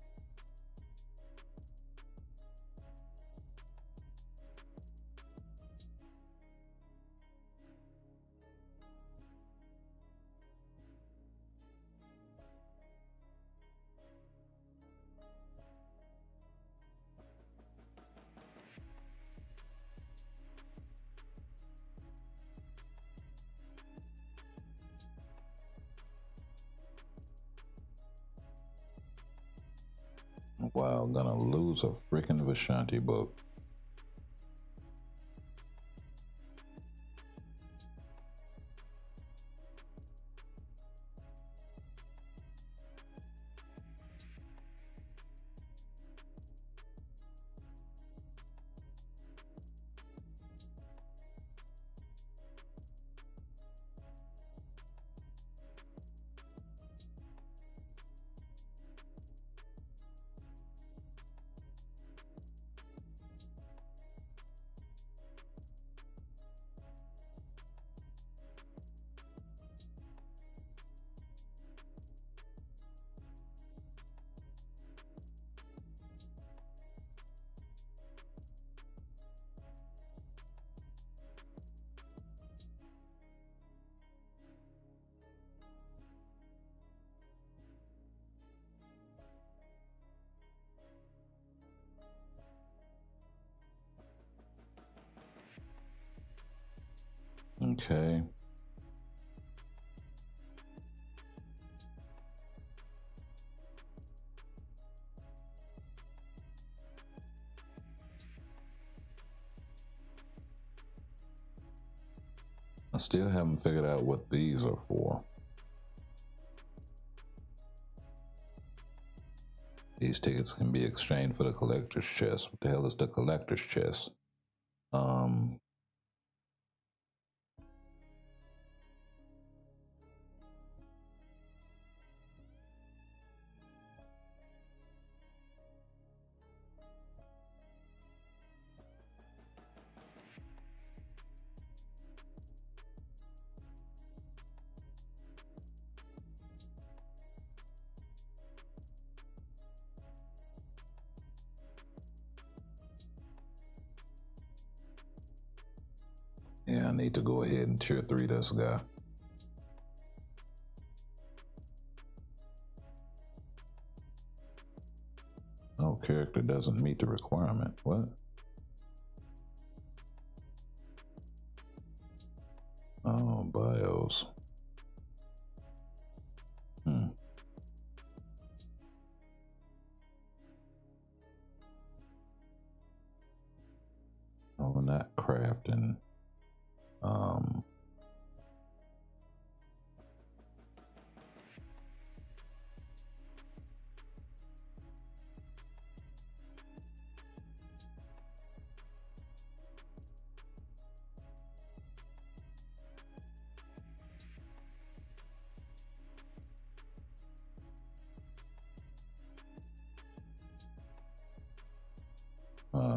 Wow, gonna lose a freaking Vishanti book. Okay. I still haven't figured out what these are for. These tickets can be exchanged for the collector's chest. What the hell is the collector's chest? Yeah, I need to go ahead and tier 3 this guy. Oh, character doesn't meet the requirement. What? Oh, bios. Oh, not crafting.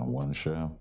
One shell.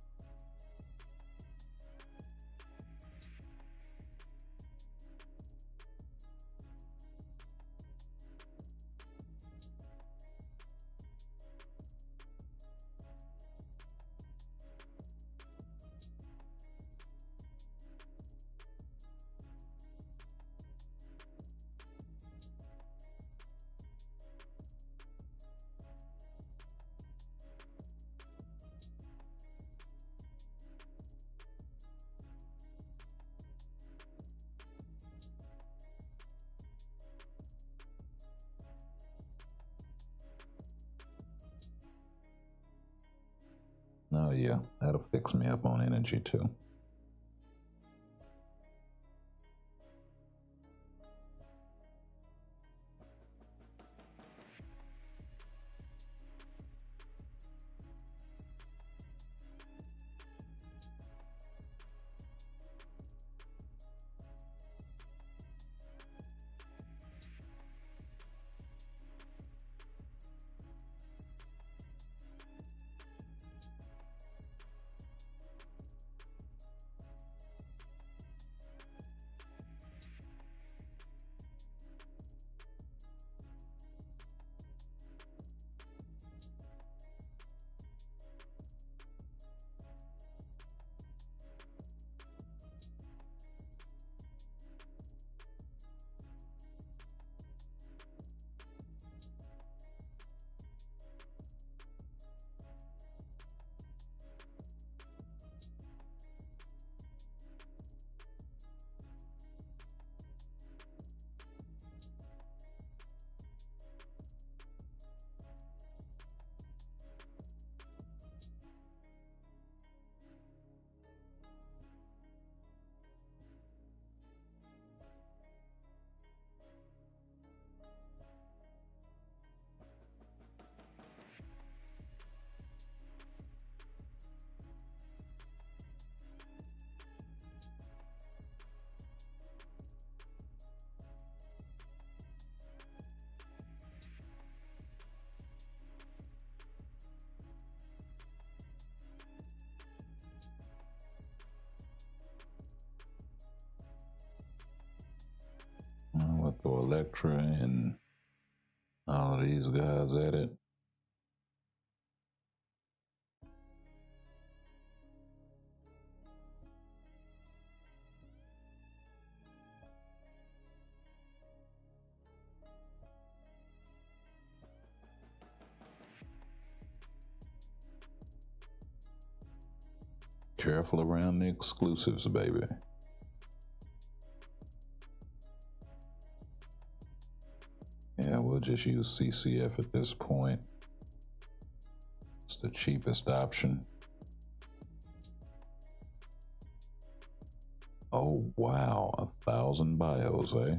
Oh yeah, that'll fix me up on energy too. We'll throw Electra and all of these guys at it. Careful around the exclusives, baby. Yeah, we'll just use CCF at this point. It's the cheapest option. Oh, wow, 1,000 bios, eh?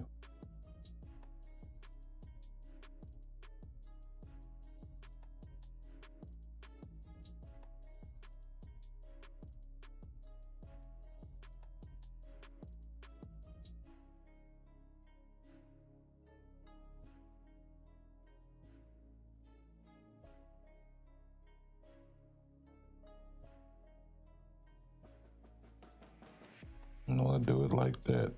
No, I do it like that.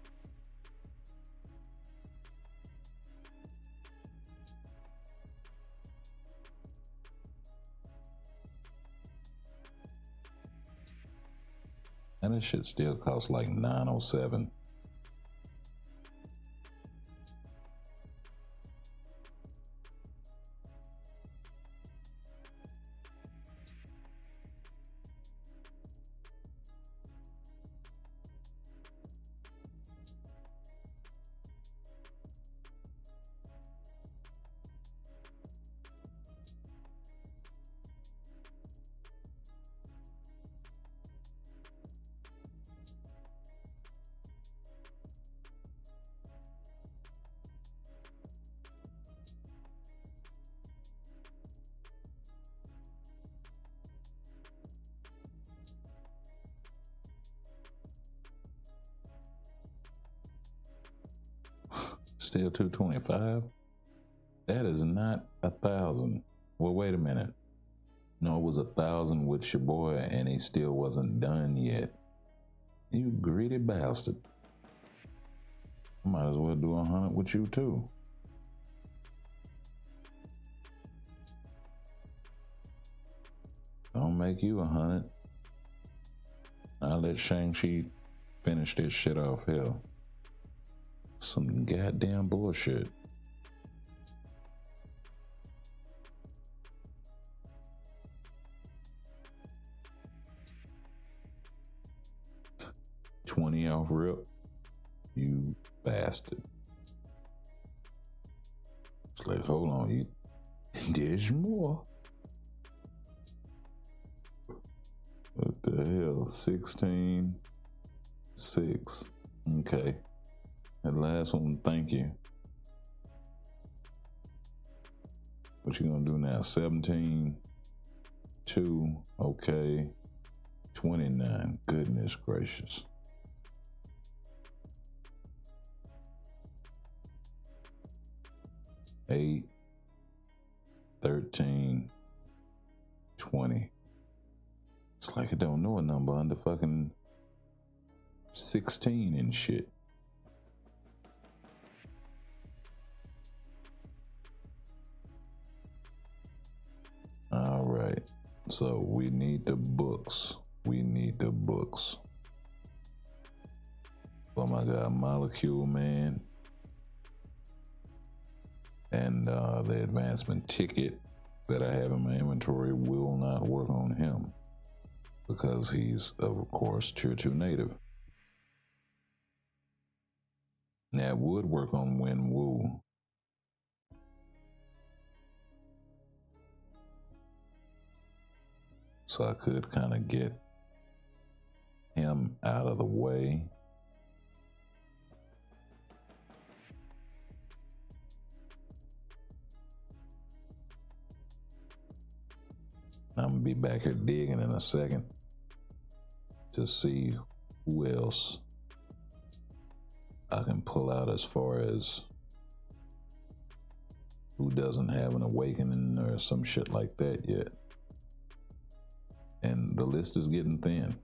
And this shit still costs like $907. still 225? That is not 1,000. Well, wait a minute. No, it was 1,000 with your boy, and he still wasn't done yet. You greedy bastard. I might as well do 100 with you too. Don't make you 100. I'll let Shang-Chi finish this shit off here. Some goddamn bullshit. $20 off rip. You bastard. It's like, hold on, there's more. What the hell? 16, 6. Okay. That last one, thank you. What you gonna do now? 17, 2, okay. 29, goodness gracious. Eight, 13, 20. It's like I don't know a number under fucking 16 and shit. All right. So we need the books. We need the books. Oh my God, Molecule Man. And the advancement ticket that I have in my inventory will not work on him because he's, of course, Tier 2 native. Now, it would work on Wen Wu. So I could kind of get him out of the way. I'm gonna be back here digging in a second to see who else I can pull out as far as who doesn't have an awakening or some shit like that yet. And the list is getting thin.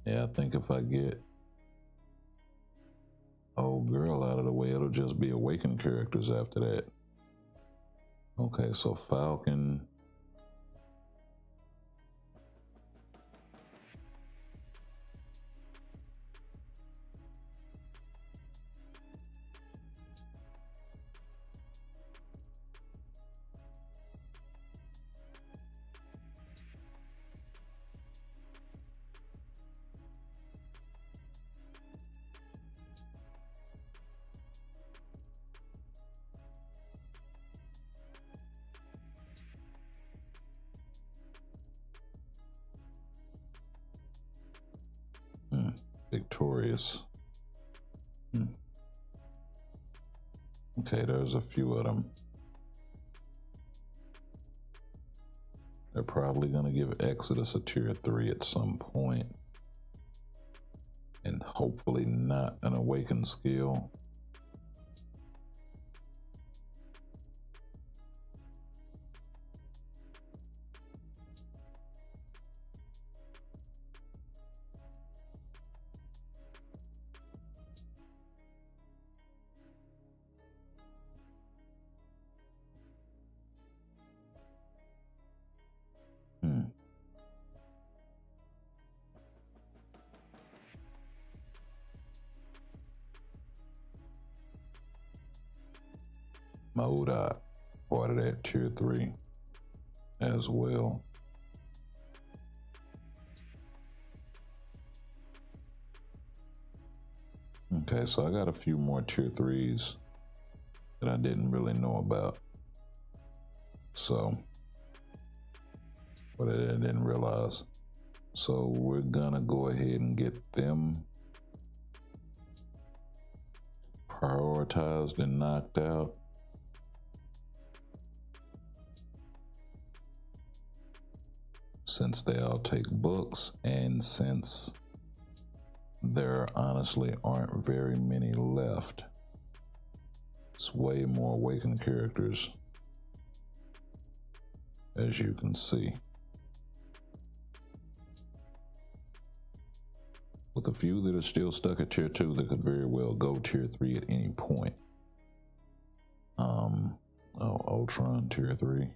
Yeah, I think if I get old girl out of the way, it'll just be awakened characters after that. Okay, so Falcon. Victorious. Okay, there's a few of them. They're probably going to give Exodus a tier 3 at some point. And hopefully not an awakened skill. Moda, part of that tier 3 as well. Okay, so I got a few more tier 3s that I didn't really know about. So, but I didn't realize. So we're gonna go ahead and get them prioritized and knocked out. since they all take books, and since there honestly aren't very many left, it's way more awakened characters, as you can see. With a few that are still stuck at tier 2 that could very well go tier 3 at any point. Oh, Ultron tier 3.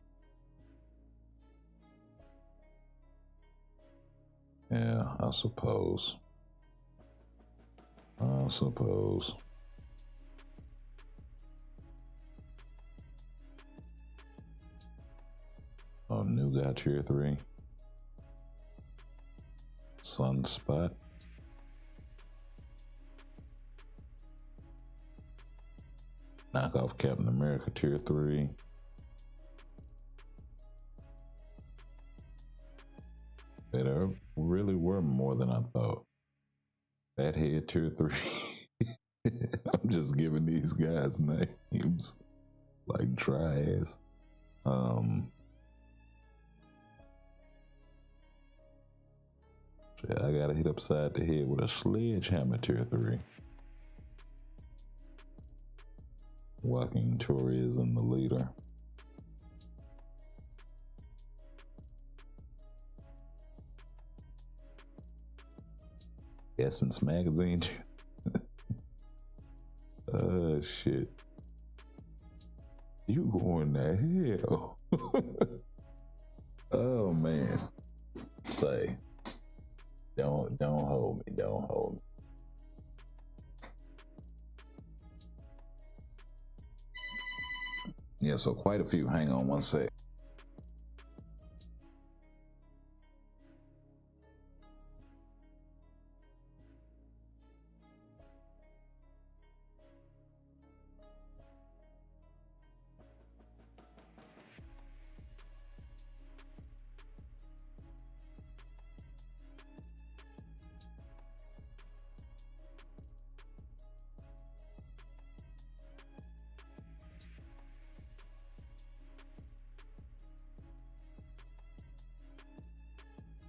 Yeah, I suppose. Oh, new guy tier 3. Sunspot. Knock off Captain America tier 3. There really were more than I thought. Fathead tier 3. I'm just giving these guys names like dry ass. I gotta hit upside the head with a sledgehammer tier 3. Joaquin Torres and the leader. Essence magazine. Oh shit. You going to hell. Oh man. Say. Don't hold me. Don't hold me. Yeah, so quite a few. Hang on one sec.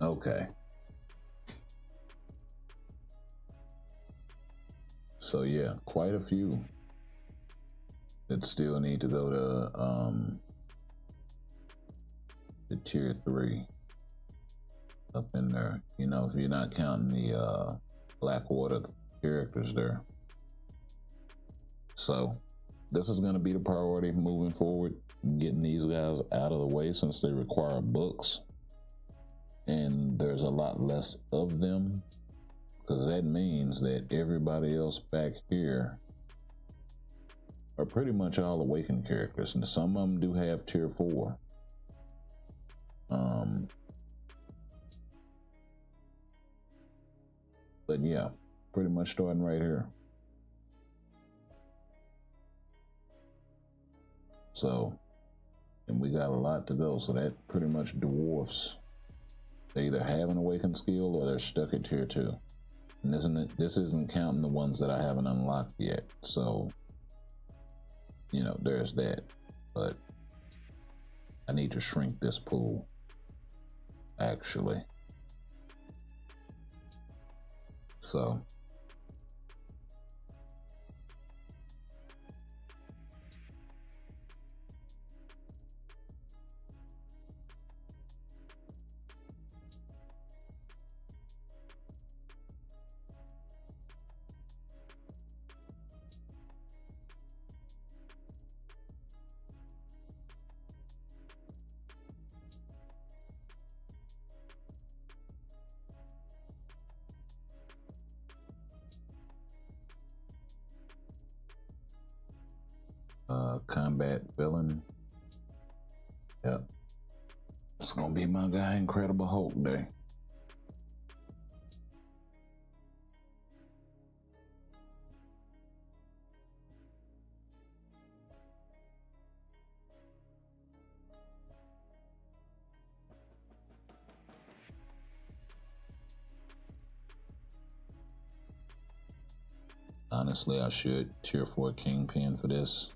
Okay. So yeah, quite a few that still need to go to the tier 3 up in there. You know, if you're not counting the Blackwater characters there. So this is going to be the priority moving forward, getting these guys out of the way since they require books. And there's a lot less of them, because that means that everybody else back here are pretty much all awakened characters, and some of them do have tier 4. But yeah, pretty much starting right here. So, and we got a lot to go, so that pretty much dwarfs. They either have an awakened skill or they're stuck at tier 2. And this isn't counting the ones that I haven't unlocked yet. So, you know, there's that. But I need to shrink this pool, actually. So. Combat villain. Yep. It's gonna be my guy, Incredible Hulk Day. Honestly, I should tier 4 Kingpin for this.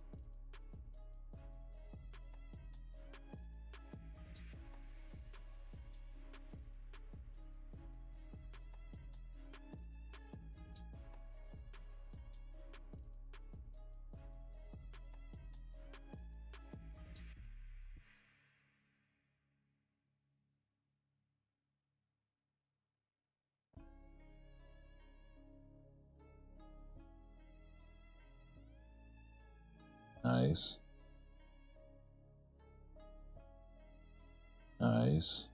Nice. Nice.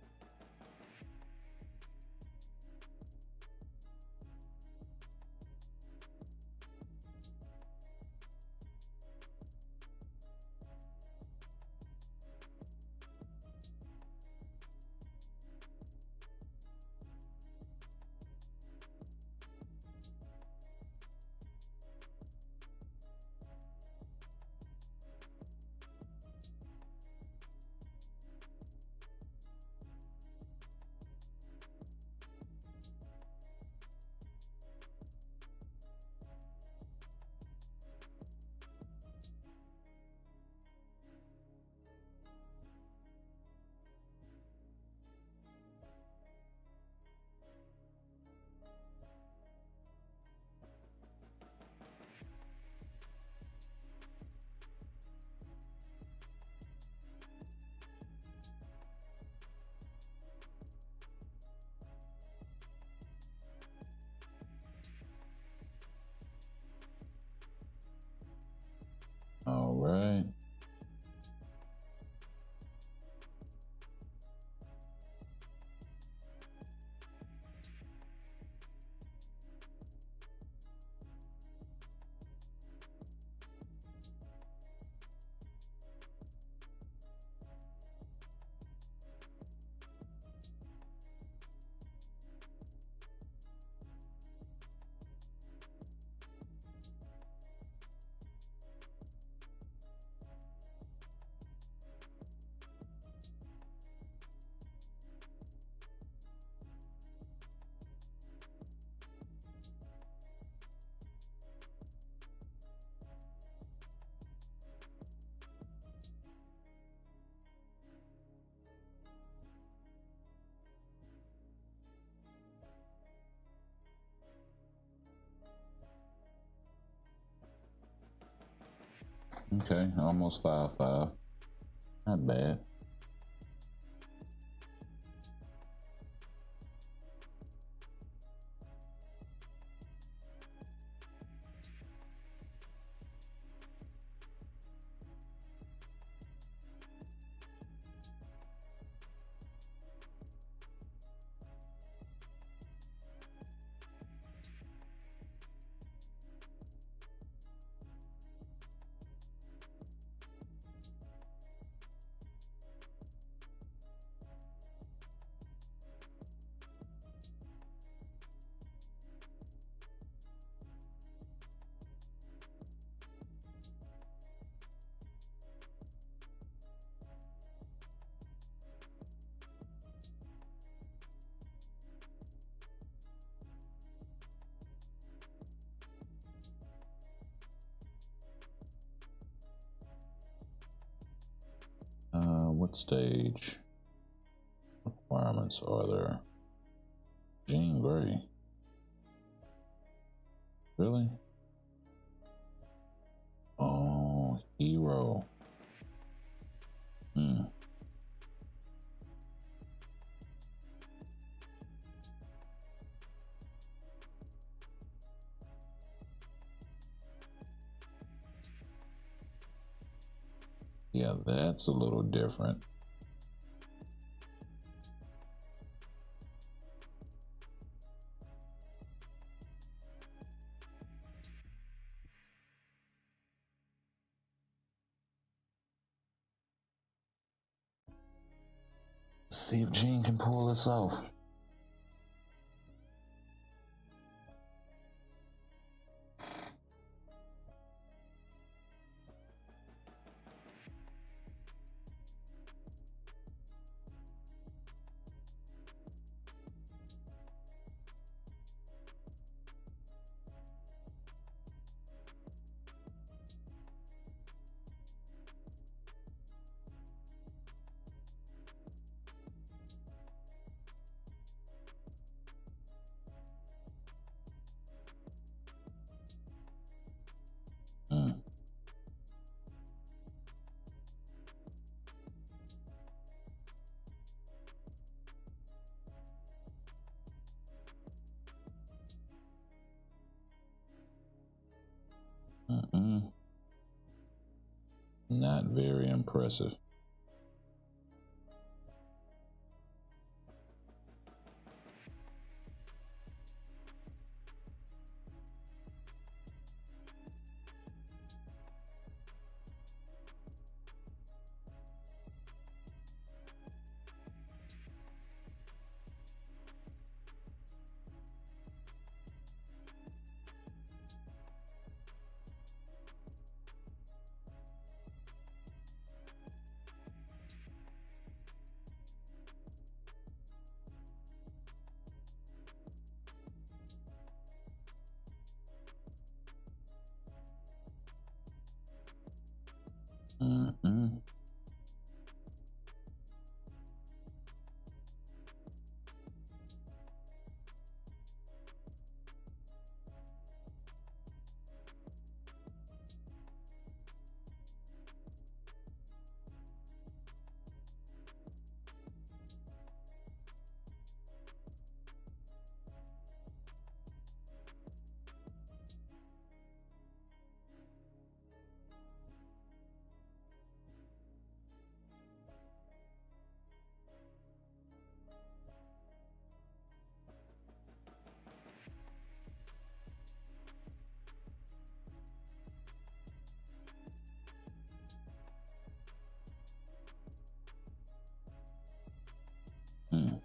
All right. Okay, almost 5-5. Not bad. What stage requirements are there? Jean Grey. Really? Oh, hero. Yeah, that's a little different. See if Jean can pull this off. not very impressive. Mm-mm. Mm.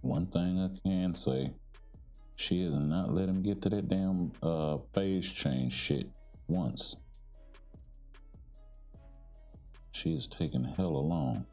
One thing I can say, she has not let him get to that damn phase change shit once. She is taking hella long.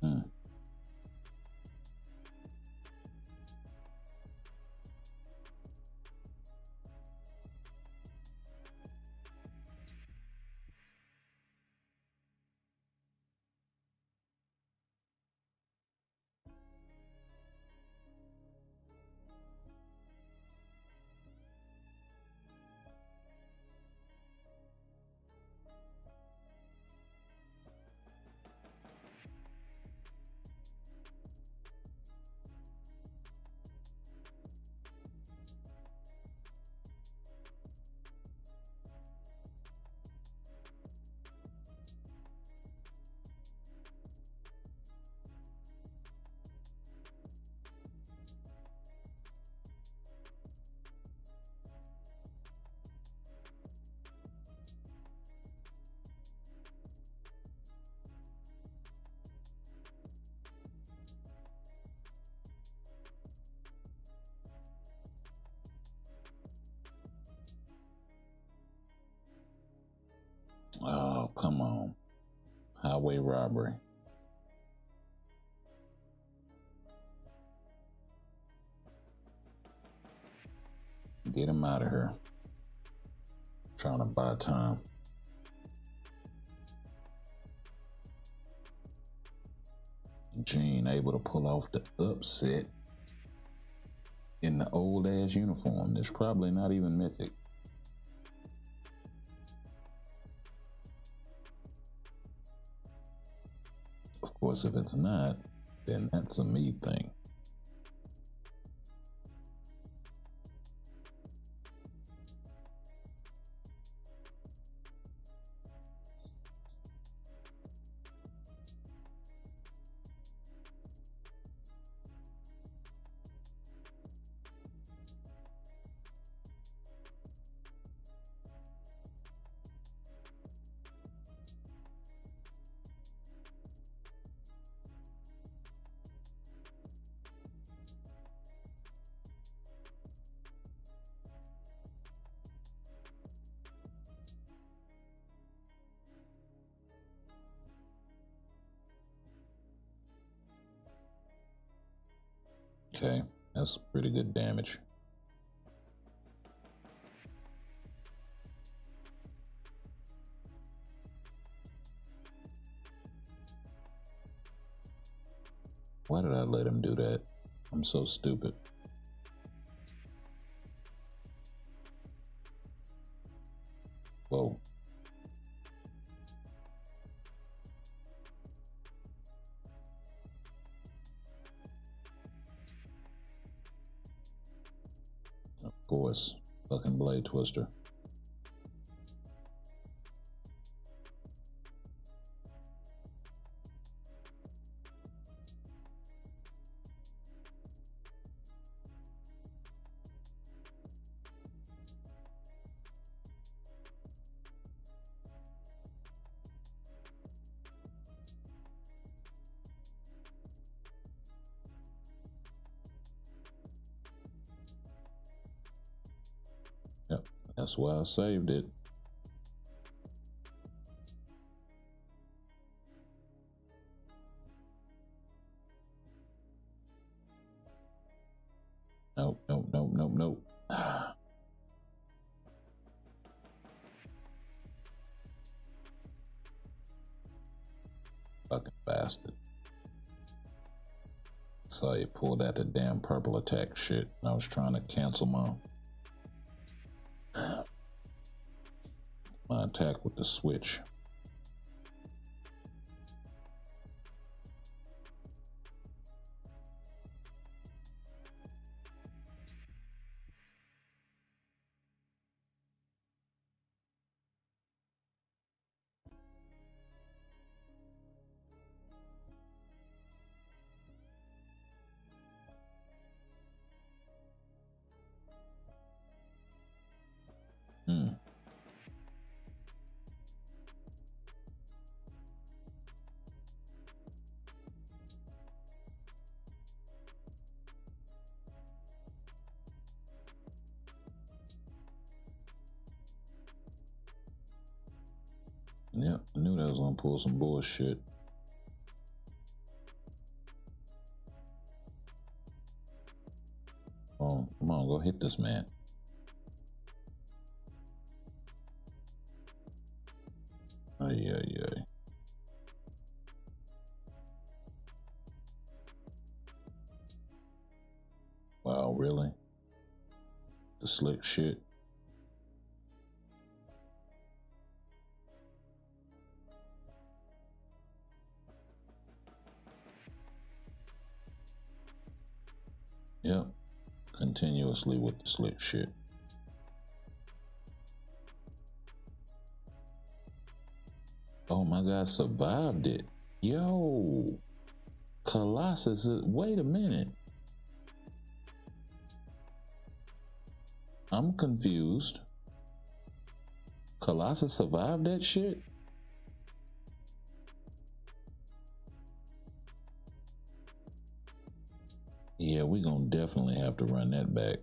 Mm. Oh, come on. Highway robbery. Get him out of here. Trying to buy time. Gene able to pull off the upset in the old ass uniform. That's probably not even mythic. Of course, if it's not, then that's a me thing. Okay, that's pretty good damage. Why did I let him do that? I'm so stupid. Whoa. Of course, fucking blade twister. Yep, that's why I saved it. Nope, nope, nope, nope, nope. Fucking bastard. Saw you pull that the damn purple attack shit. I was trying to cancel my attack with the switch. Yep, I knew that was gonna pull some bullshit. Oh, come on, go hit this man. Ay, ay, ay. Wow, really? The slick shit. Yep, continuously with the slick shit. Oh my God, survived it. Yo, Colossus, wait a minute. I'm confused. Colossus survived that shit? Yeah, we gonna definitely have to run that back.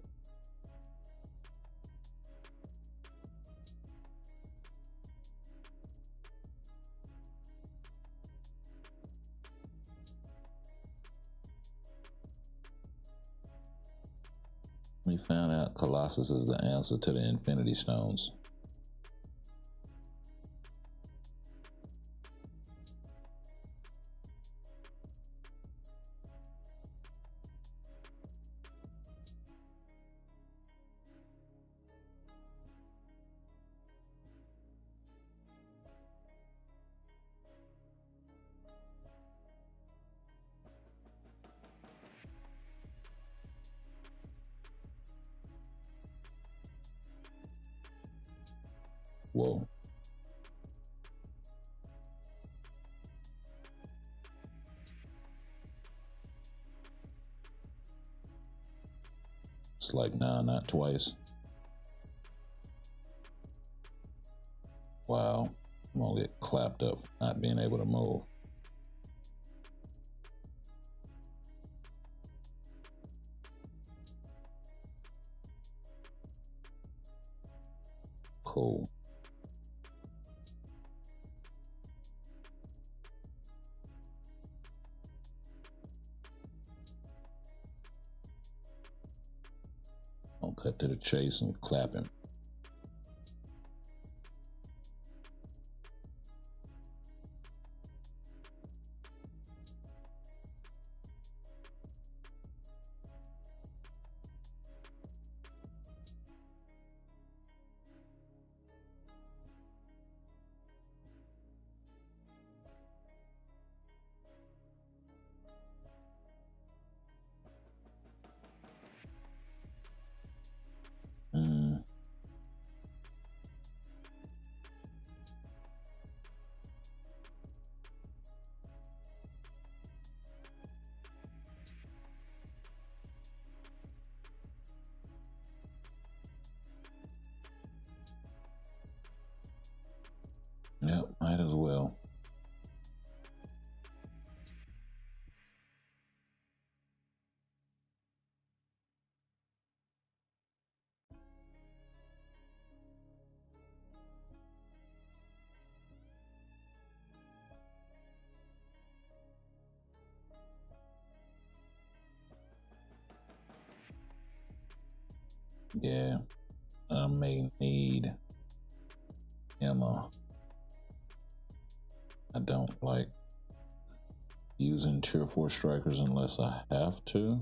We found out Colossus is the answer to the Infinity Stones. Whoa. It's like, nah, not twice. Wow. I'm gonna get clapped up for not being able to move. Cool. cut to the chase and clap him. Yep, might as well. Yeah, I may need Emma. I don't like using tier 4 strikers unless I have to.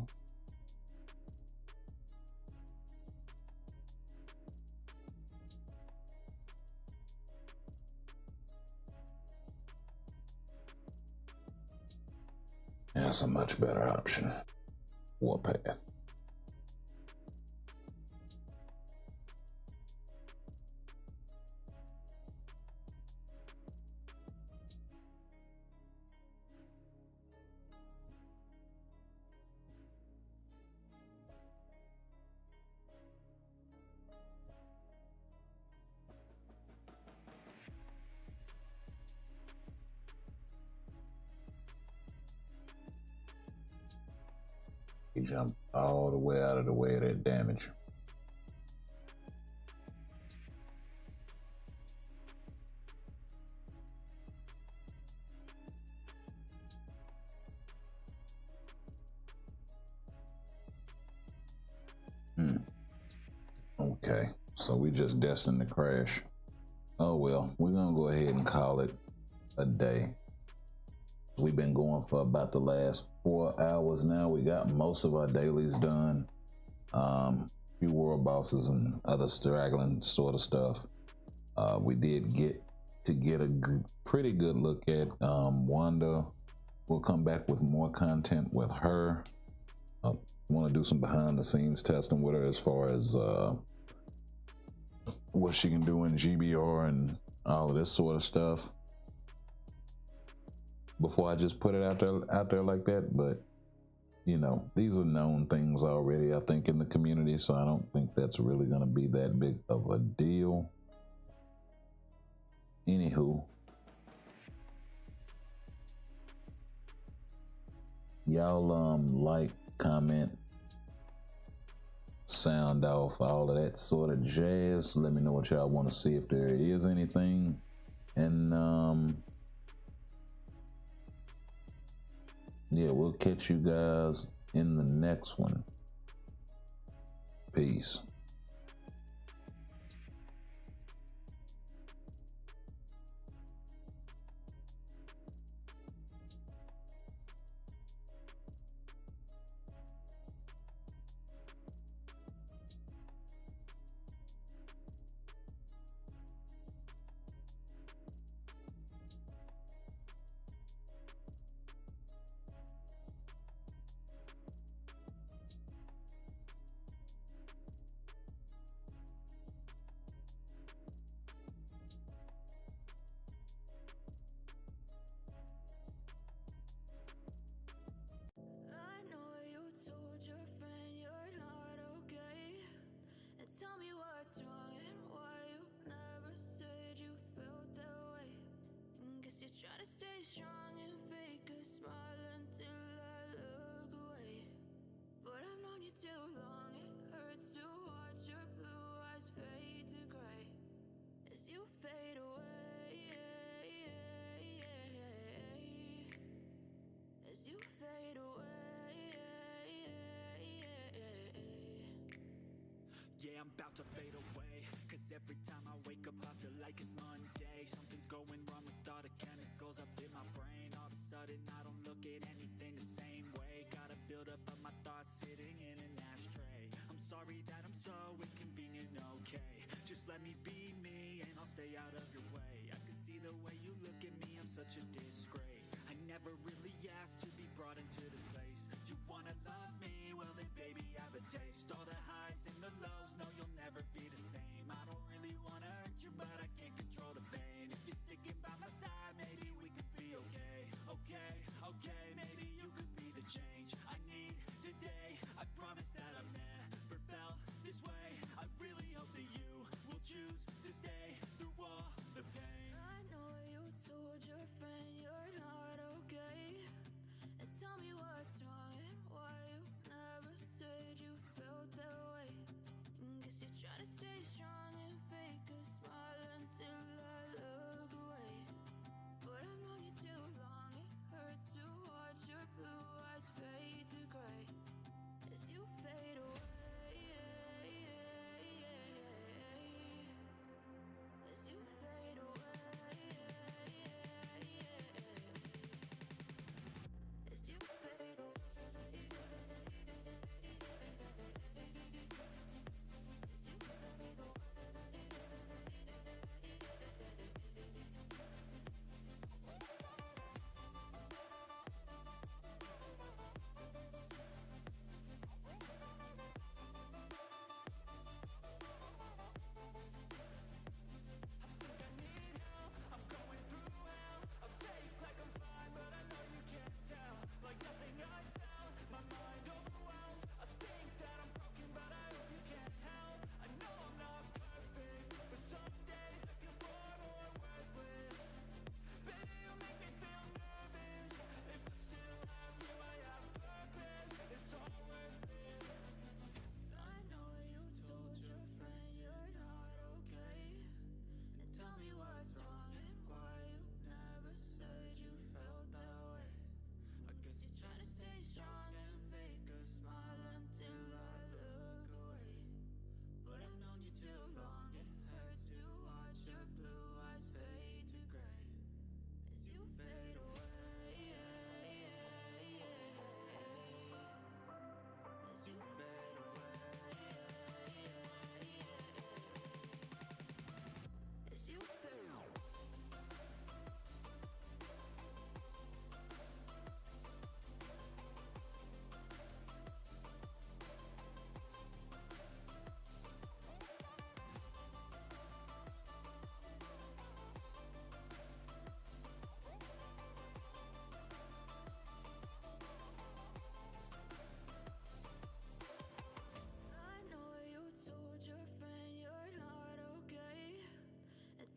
That's a much better option. Warpath. He jumped all the way out of the way of that damage. Okay, so we just destined to crash. Oh well, we're gonna go ahead and call it a day. We've been going for about the last 4 hours now. We got most of our dailies done. Few world bosses and other straggling sort of stuff. We did get a pretty good look at Wanda. We'll come back with more content with her. I want to do some behind the scenes testing with her as far as what she can do in GBR and all of this sort of stuff before I just put it out there like that. But you know, these are known things already, I think, in the community, so I don't think that's really going to be that big of a deal. Anywho, y'all like, comment, sound off, all of that sort of jazz. Let me know what y'all want to see, if there is anything. And yeah, we'll catch you guys in the next one. Peace. I know you told your friend you're not okay. And tell me what's wrong and why you never said you felt that way. And guess you're trying to stay strong and fake a smile until I look away. But I've known you too long, it hurts to watch your blue eyes fade to gray as you fade away. As you fade away. I'm about to fade away. Cause every time I wake up I feel like it's Monday. Something's going wrong with all the chemicals up in my brain. All of a sudden I don't look at anything the same way. Gotta build up of my thoughts sitting in an ashtray. I'm sorry that I'm so inconvenient, okay. Just let me be me and I'll stay out of your way. I can see the way you look at me, I'm such a disgrace. I never really asked to be brought into this place. You wanna love me? Well then baby have a taste. All the highs and the lows, no you'll never be the same. I don't really wanna hurt you but I can't control the pain. If you're sticking by my side maybe we could be okay. Okay, okay, maybe you could be the change I need today. I promise that I've never felt this way. I really hope that you will choose to stay through all the pain. I know you told your friend you're not okay, and tell me what's wrong and why you never said you felt that way. Guess you're trying to stay strong and fake a smile until I look away. But I've known you too long, it hurts to watch your blue eyes fade to gray as you fade away. As you fade away. As you fade away.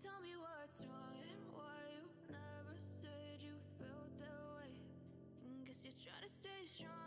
Tell me what's wrong and why you never said you felt that way. Guess you're trying to stay strong